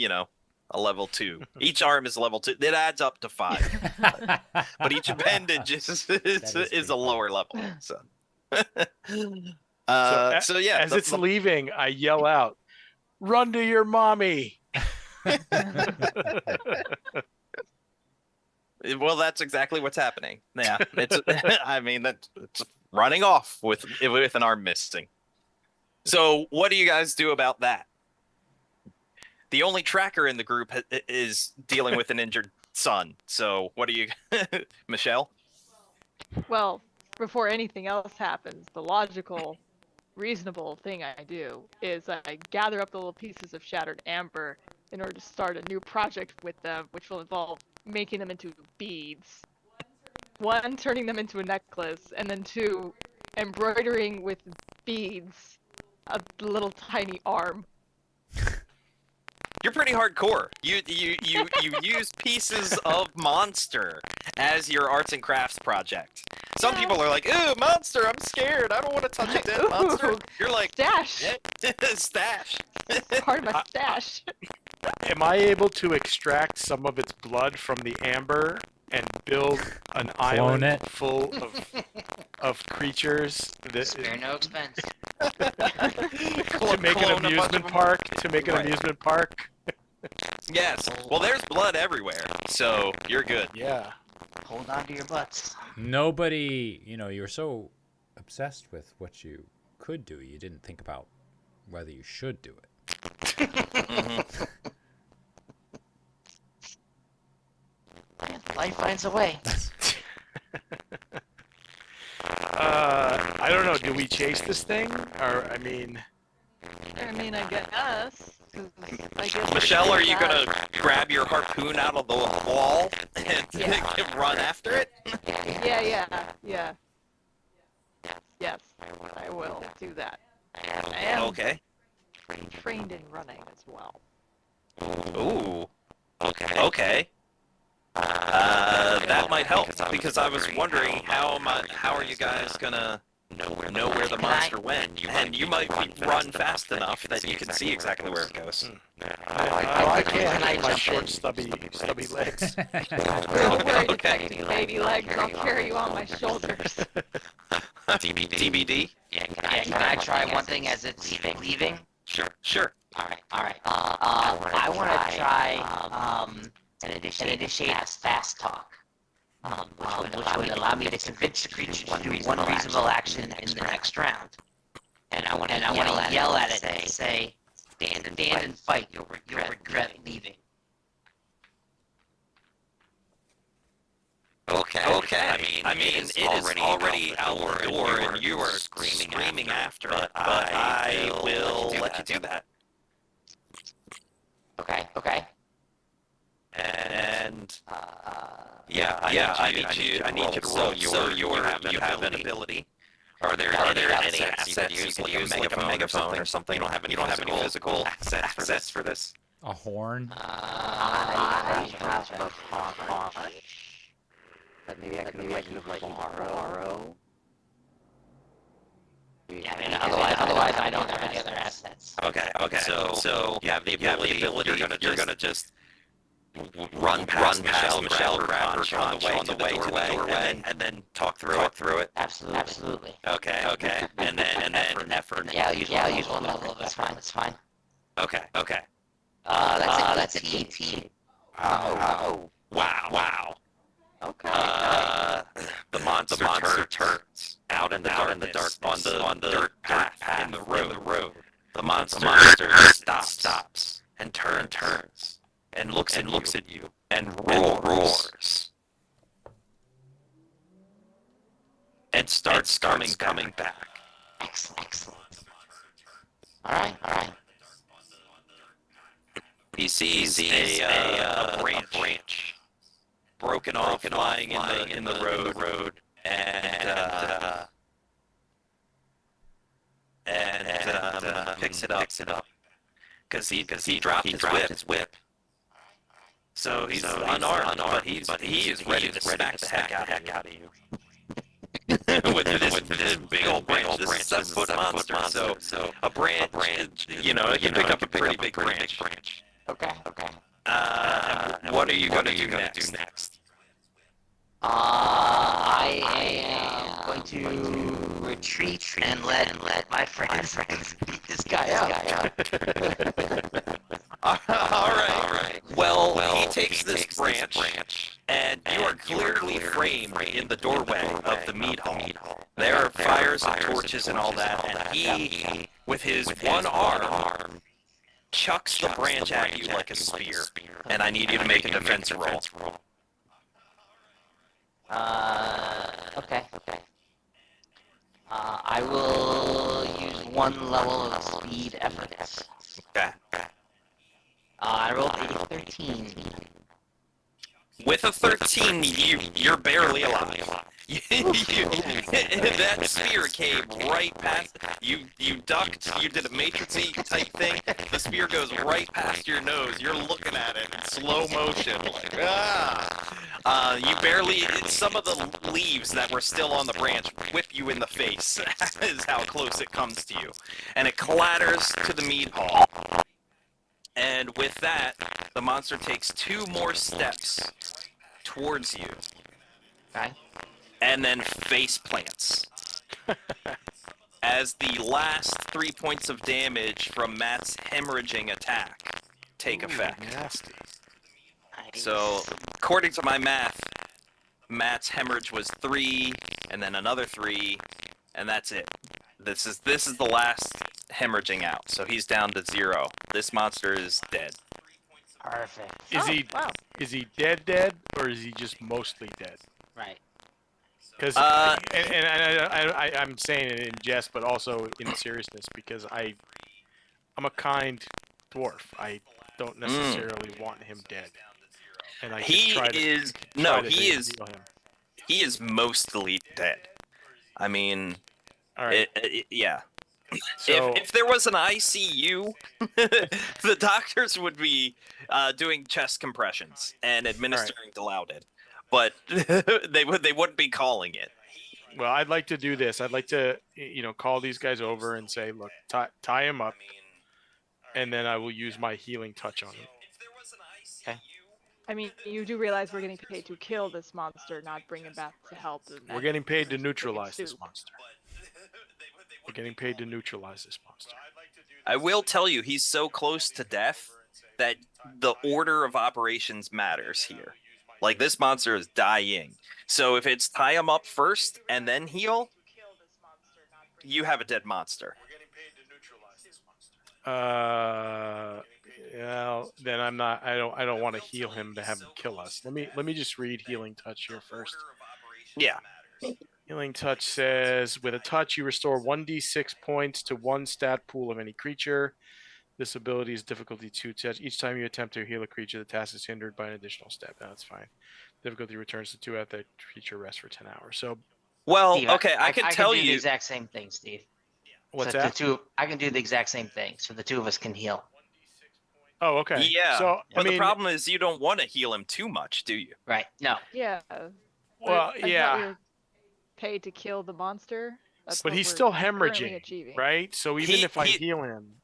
a level 2. Each arm is level 2. It adds up to 5. But each appendage is a lower level. So, so yeah. As it's leaving, I yell out, "Run to your mommy!" Well, that's exactly what's happening. Yeah, it's. I mean, it's running off with an arm missing. So, what do you guys do about that? the only tracker in the group is dealing with an injured son. So what do you, Michelle? Well, before anything else happens, the logical, reasonable thing I do is I gather up the little pieces of shattered amber in order to start a new project with them, which will involve making them into beads. One, turning them into a necklace, and then two, embroidering with beads a little tiny arm. You're pretty hardcore. You use pieces of monster as your arts and crafts project. Some Yeah. people are like, "Ooh, monster! I'm scared. I don't want to touch a dead monster." Ooh, You're like, Stash! stash. Part of my stash. Am I able to extract some of its blood from the amber and build an island it. full of creatures Spare no expense. to make an Clone a bunch of amusement them. park? To make an Right. amusement park? Yes. Well, there's blood everywhere, so you're good. Yeah. Hold on to your butts. Nobody, you were so obsessed with what you could do, you didn't think about whether you should do it. Mhm. Life finds a way. I don't know. Do we chase this thing? Or I mean, I guess. 'Cause I guess Michelle, are you that- gonna grab your harpoon out of the wall and Yeah. run after it? Yeah. Yes, I will do that. I am Okay. trained in running as well. Ooh. Okay. That might help because I was wondering how are you guys gonna know where the monster went? And you might run fast enough that you can see exactly where it goes. I can't. I My jump short, in? stubby legs. Don't worry, Okay. Detective Baby Legs, I'll carry you on my shoulders. TBD. Yeah, can I try one thing as it's leaving? Sure. Alright. I want to try an initiate fast talk. Which would allow me to convince the creature to do one reasonable action in the next round. And I want to yell at it and say, stand and fight. You'll regret leaving. Okay. I mean, it is already out the door, and you are screaming after it. But I will let you do that. Okay. And I need you to roll. So you have an ability. Are there any assets you can use, like a megaphone or something? You don't have any physical assets for this. A horn? I have a hunch. But maybe I could let you borrow. Yeah, I mean, otherwise I don't have any other assets. Okay. So you have the ability. You're gonna just run past Michelle, grab her on the way to the doorway, and then talk through it. Absolutely. Okay. And then effort. Yeah, I'll use one level. That's fine. Okay. That's an 18. Oh. Wow. Okay. The monster turns out in the darkness on the dirt path in the road. The monster stops and turns and looks at you and roars and starts coming back. Excellent. All right. He sees a branch broken off, lying in the road, and picks it up because he dropped his whip. So he's unarmed, but he is ready to smack the heck out of you. with this big old branch. This is a 7-foot monster. So a branch, you can pick up a pretty big branch. Okay. What are you gonna do next? I am going to retreat and let my friends beat this guy up. All right. Well, he takes this branch, and you are clearly framed in the doorway of the meat hall. There are fires and torches and all that, and he, with his one arm, chucks the branch at you like a spear, and I need you to make a defense roll. Okay. I will use 1 level of speed efforts. Okay. I rolled a 13. With a 13, you're barely alive. That spear came right past you. You ducked. You did a matrixy type thing. The spear goes right past your nose. You're looking at it in slow motion, like you barely. Some of the leaves that were still on the branch whip you in the face. Is how close it comes to you, and it clatters to the mead hall. And with that, the monster takes 2 more steps towards you. Okay. And then face plants. As the last 3 points of damage from Matt's hemorrhaging attack take effect. Nasty. Nice. So, according to my math, Matt's hemorrhage was 3, and then another 3, and that's it. This is the last hemorrhaging out. So he's down to 0. This monster is dead. Perfect. Wow. Is he dead, or is he just mostly dead? Right. Because I'm saying it in jest, but also in seriousness, because I'm a kind dwarf. I don't necessarily want him dead. And I He try to, is try no, to he is heal him. he is mostly dead. I mean, All right. yeah. So If there was an ICU, the doctors would be doing chest compressions and administering Dilaudid, but they wouldn't be calling it. well, I'd like to do this. I'd like to call these guys over and say, look, tie him up, and then I will use my healing touch on him. Okay. I mean, you do realize we're getting paid to kill this monster, not bring him back to help. We're getting paid to neutralize this monster. We're getting paid to neutralize this monster. I will tell you, he's so close to death that the order of operations matters here. Like, this monster is dying. So if it's tie him up first and then heal, you have a dead monster. Well, then I'm not. I don't want to heal him to have him kill us. Let me just read healing touch here first. Yeah. Healing touch says, with a touch, you restore 1d6 points to 1 stat pool of any creature. This ability is difficulty 2 touch. Each time you attempt to heal a creature, the task is hindered by an additional step. No, that's fine. Difficulty returns to 2 after the creature rests for 10 hours. So, Well, Steve, okay, I can tell do the you. exact same thing, Steve. what's so that? I can do the exact same thing, so the 2 of us can heal. Oh, okay. Yeah, So, but I mean, the problem is you don't want to heal him too much, do you? Right. No. Yeah. well, I thought yeah. we were paid to kill the monster. That's But what he's we're still currently hemorrhaging, achieving. right? So even if I he- heal him,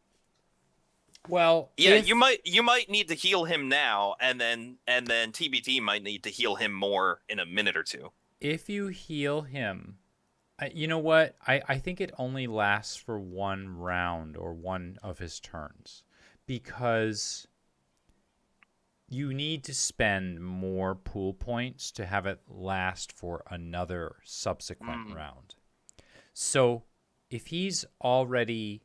Well, Yeah, if- you might need to heal him now, and then TBT might need to heal him more in a minute or 2. If you heal him, you know what? I think it only lasts for 1 round or 1 of his turns, because you need to spend more pool points to have it last for another subsequent round. So if he's already,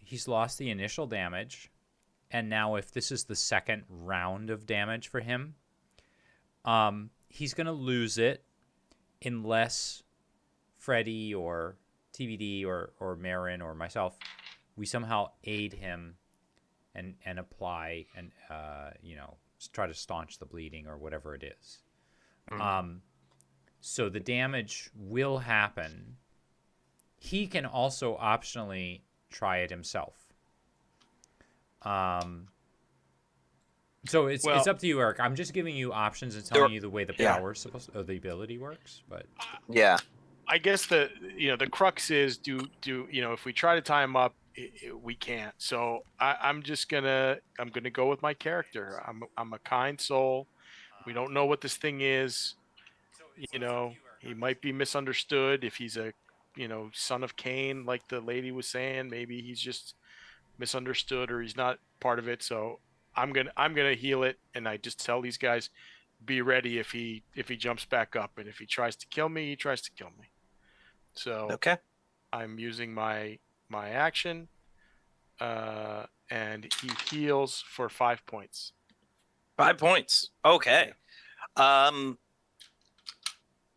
he's lost the initial damage, and now if this is the second round of damage for him, he's going to lose it unless Freddy or TBD or Marin or myself, we somehow aid him and apply and try to staunch the bleeding or whatever it is. So the damage will happen. He can also optionally try it himself. So it's up to you, Eric. I'm just giving you options and telling you the way the power is supposed or the ability works. But Yeah. I guess the crux is if we try to tie him up, we can't. So I'm gonna go with my character. I'm a kind soul. We don't know what this thing is. He might be misunderstood. If he's a son of Cain, like the lady was saying, maybe he's just misunderstood or he's not part of it. So I'm gonna heal it, and I just tell these guys, be ready if he jumps back up, and if he tries to kill me, he tries to kill me. So Okay. I'm using my action. and he heals for 5 points. 5 points. Okay.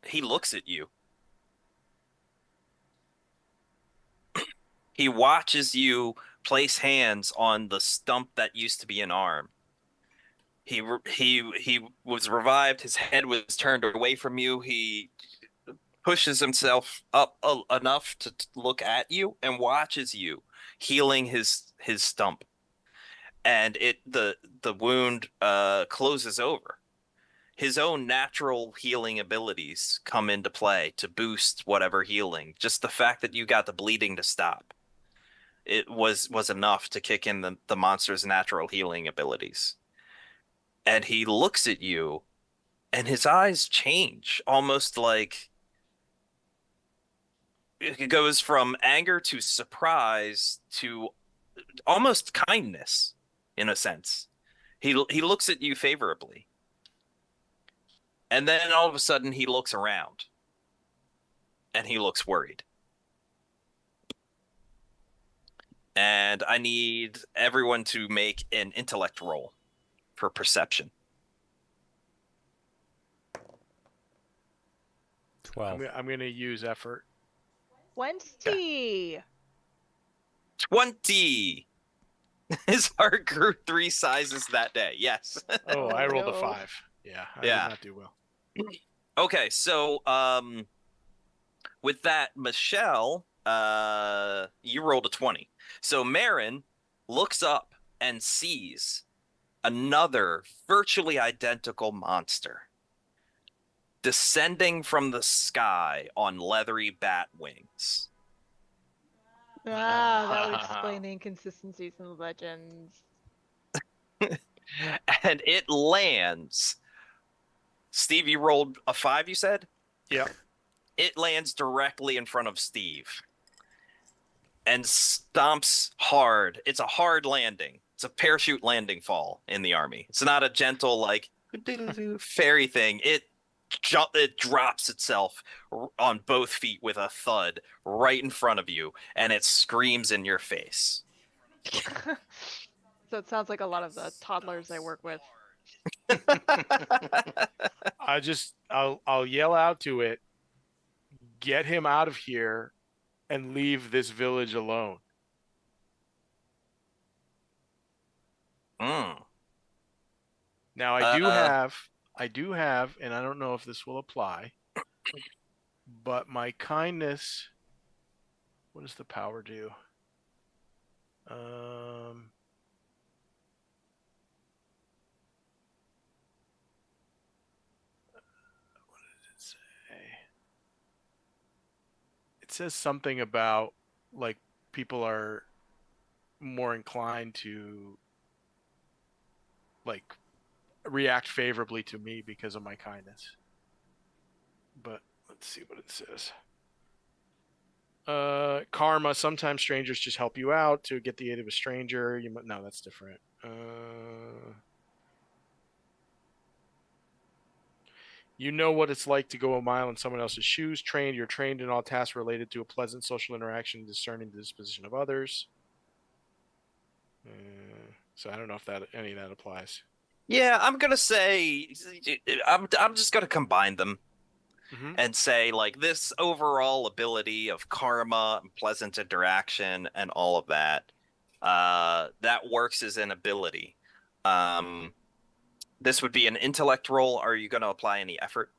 He looks at you. He watches you place hands on the stump that used to be an arm. He was revived. His head was turned away from you. He pushes himself up enough to look at you and watches you healing his stump. And the wound closes over. His own natural healing abilities come into play to boost whatever healing. Just the fact that you got the bleeding to stop, it was enough to kick in the monster's natural healing abilities. And he looks at you, and his eyes change, almost like it goes from anger to surprise to almost kindness, in a sense. He looks at you favorably. And then all of a sudden he looks around and he looks worried. And I need everyone to make an intellect roll for perception. 12. I'm going to use effort. 20. 20. His heart grew 3 sizes that day. Yes. Oh, I rolled a no. 5. Yeah, I Yeah. did not do well. Okay, so with that, Michelle, you rolled a 20. So Marin looks up and sees another virtually identical monster descending from the sky on leathery bat wings. That would explain the inconsistencies in the legends. And it lands. Steve, you rolled a 5, you said? Yep. It lands directly in front of Steve and stomps hard. It's a hard landing. It's a parachute landing fall in the army. It's not a gentle, like, fairy thing. It drops itself on both feet with a thud right in front of you, and it screams in your face. So it sounds like a lot of the toddlers I work with. I'll yell out to it, get him out of here and leave this village alone. Mm. Now I do have, and I don't know if this will apply, but my kindness, what does the power do? What does it say? It says something about like people are more inclined to like react favorably to me because of my kindness. But let's see what it says. Karma. Sometimes strangers just help you out to get the aid of a stranger. No, that's different. You know what it's like to go a mile in someone else's shoes. You're trained in all tasks related to a pleasant social interaction, discerning the disposition of others. So I don't know if any of that applies. Yeah, I'm gonna say I'm just gonna combine them and say like this overall ability of karma, and pleasant interaction, and all of that. That works as an ability. This would be an intellect roll. Are you gonna apply any effort?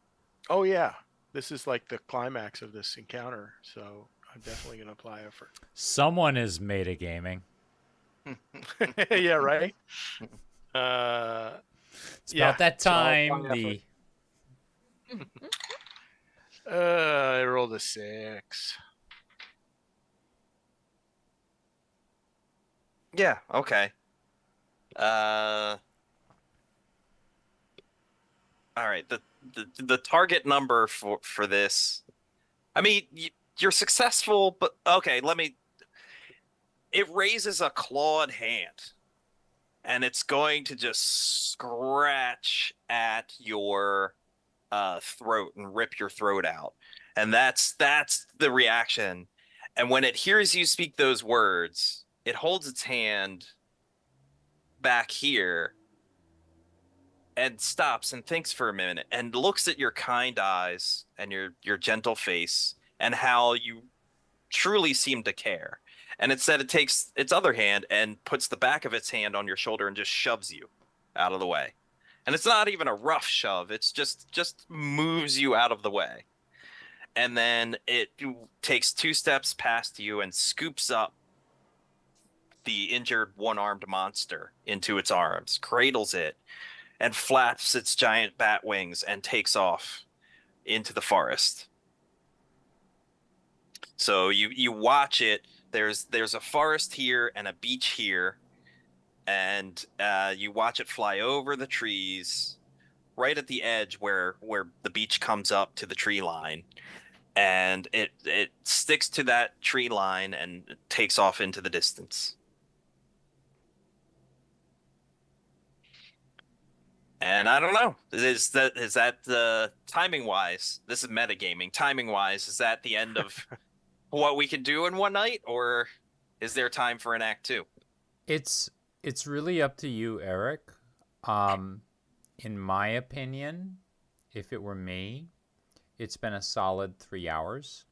Oh yeah, this is like the climax of this encounter, so I'm definitely gonna apply effort. Someone is metagaming. Yeah, right. It's about that so I'll time. apply I rolled a 6. Yeah. Okay. All right. The target number for this. I mean, you're successful, but okay. It raises a clawed hand, and it's going to just scratch at your throat and rip your throat out, and that's the reaction. And when it hears you speak those words, it holds its hand back here and stops and thinks for a minute and looks at your kind eyes and your gentle face and how you truly seem to care. And it said it takes its other hand and puts the back of its hand on your shoulder and just shoves you out of the way. And it's not even a rough shove. It's just moves you out of the way. And then it takes 2 steps past you and scoops up the injured one-armed monster into its arms, cradles it, and flaps its giant bat wings and takes off into the forest. So you watch it. There's a forest here and a beach here, and you watch it fly over the trees, right at the edge where the beach comes up to the tree line, and it sticks to that tree line and takes off into the distance. And I don't know. Is that timing wise? This is metagaming. Timing wise, is that the end of what we can do in one night, or is there time for an act 2? It's really up to you, Eric. In my opinion, if it were me, it's been a solid 3 hours.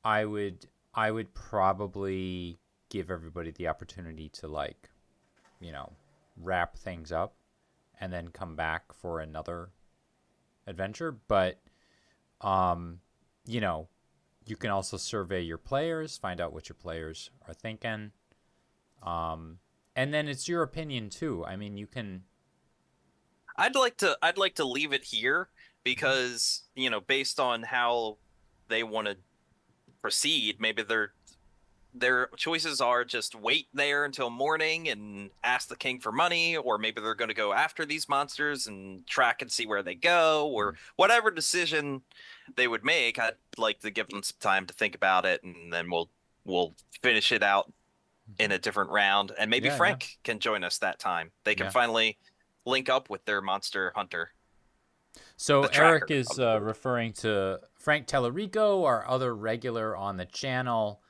I would probably give everybody the opportunity to, like, wrap things up and then come back for another adventure. But you can also survey your players, find out what your players are thinking. And then it's your opinion too. I mean, you can. I'd like to leave it here because, based on how they want to proceed, maybe their choices are just wait there until morning and ask the king for money, or maybe they're going to go after these monsters and track and see where they go, or whatever decision they would make. I'd like to give them some time to think about it, and then we'll finish it out in a different round, and maybe Frank can join us that time. They can finally link up with their monster hunter. So Eric is referring to Frank Tellerico, our other regular on the channel.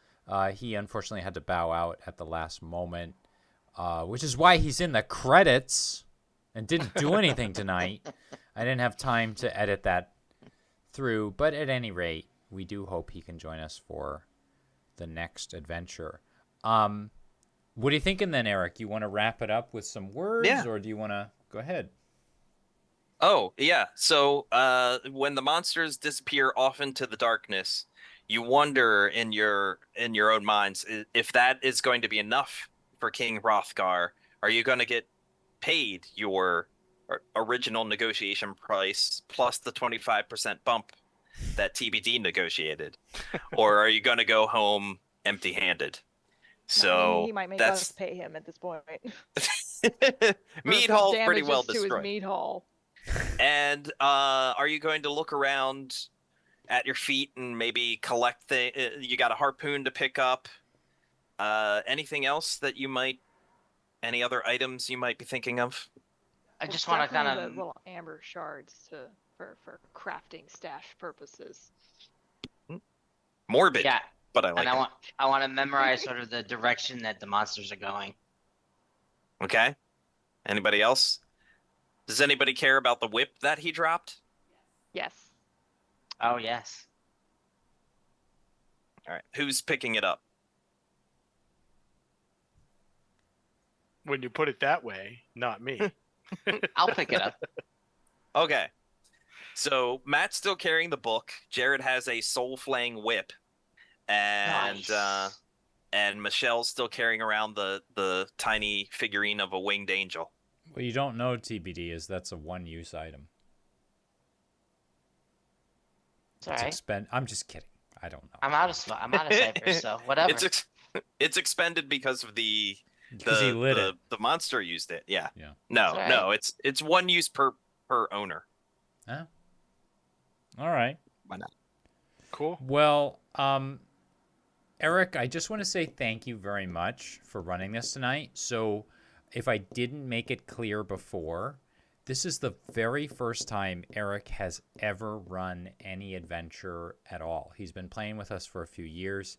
He unfortunately had to bow out at the last moment, which is why he's in the credits and didn't do anything tonight. I didn't have time to edit that through, but at any rate, we do hope he can join us for the next adventure. What are you thinking then, Eric? You want to wrap it up with some words, or do you want to go ahead? Oh, yeah. So when the monsters disappear off into the darkness, you wonder in your own minds if that is going to be enough for King Hrothgar. Are you going to get paid your original negotiation price plus the 25% bump that TBD negotiated? Or are you going to go home empty-handed? So he might make that's us pay him at this point. Mead Hall's pretty well to his destroyed. mead hall. And are you going to look around at your feet and maybe collect you got a harpoon to pick up? Anything else that any other items you might be thinking of? I just want to kind the of little amber shards for crafting stash purposes. Morbid. Yeah. But I like and it. I want to memorize sort of the direction that the monsters are going. Okay. Anybody else? Does anybody care about the whip that he dropped? Yes. Oh, yes. All right. Who's picking it up? When you put it that way, not me. I'll pick it up. Okay. So Matt's still carrying the book. Jared has a soul flaying whip. And Nice. And Michelle's still carrying around the tiny figurine of a winged angel. What you don't know, TBD, is that's a one-use item. It's all right. I'm just kidding. I don't know. I'm out of Cypher, so whatever. It's expended because of the monster used it. Yeah. No, right. no, it's one use per owner. Huh? All right. Why not? Cool. Well, Eric, I just want to say thank you very much for running this tonight. So if I didn't make it clear before, this is the very first time Eric has ever run any adventure at all. He's been playing with us for a few years,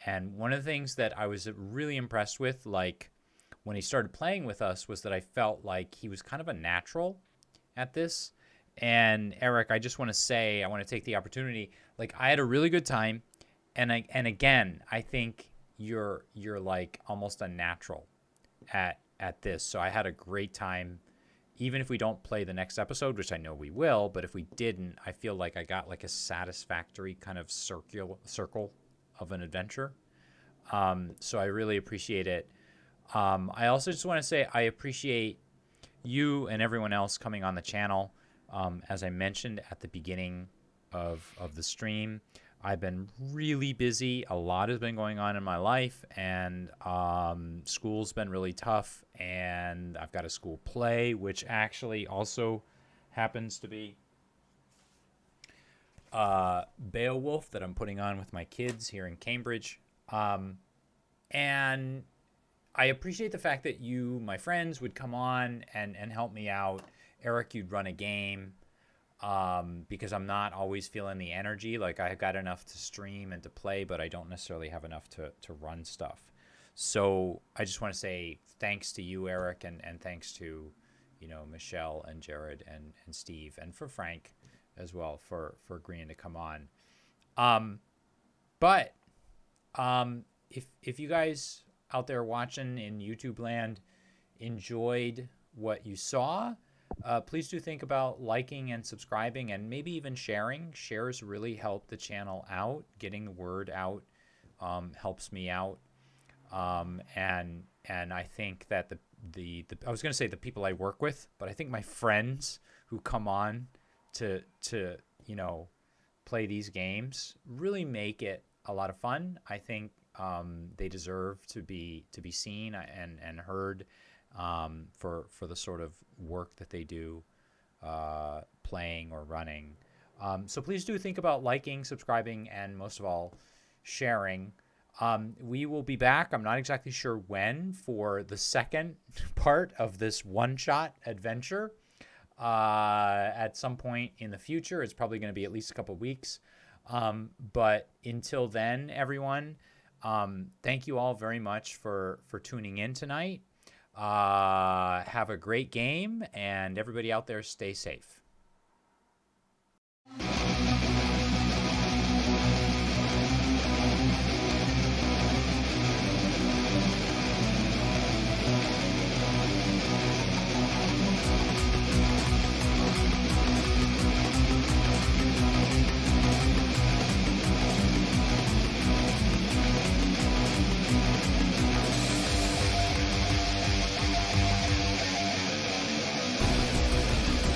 And one of the things that I was really impressed with, like when he started playing with us, was that I felt like he was kind of a natural at this. And Eric, I just want to say, I want to take the opportunity. Like, I had a really good time, and again, I think you're like almost a natural at this. So I had a great time. Even if we don't play the next episode, which I know we will, but if we didn't, I feel like I got like a satisfactory kind of circle of an adventure. So I really appreciate it. I also just want to say I appreciate you and everyone else coming on the channel. As I mentioned at the beginning of the stream, I've been really busy. A lot has been going on in my life, and school's been really tough, and I've got a school play, which actually also happens to be Beowulf that I'm putting on with my kids here in Cambridge. And I appreciate the fact that you, my friends, would come on and help me out. Eric, you'd run a game. Because I'm not always feeling the energy. Like, I've got enough to stream and to play, but I don't necessarily have enough to run stuff. So I just want to say thanks to you, Eric, and thanks to, Michelle and Jared and Steve, and for Frank as well for agreeing to come on. But if you guys out there watching in YouTube land enjoyed what you saw, please do think about liking and subscribing, and maybe even sharing. Shares really help the channel out. Getting the word out helps me out. And I think that the I was going to say the people I work with, but I think my friends who come on to play these games really make it a lot of fun. I think they deserve to be seen and heard. For the sort of work that they do playing or running. So please do think about liking, subscribing, and most of all, sharing. We will be back. I'm not exactly sure when for the second part of this one-shot adventure. At some point in the future. It's probably going to be at least a couple weeks. But until then, everyone, thank you all very much for tuning in tonight. Have a great game, and everybody out there, stay safe.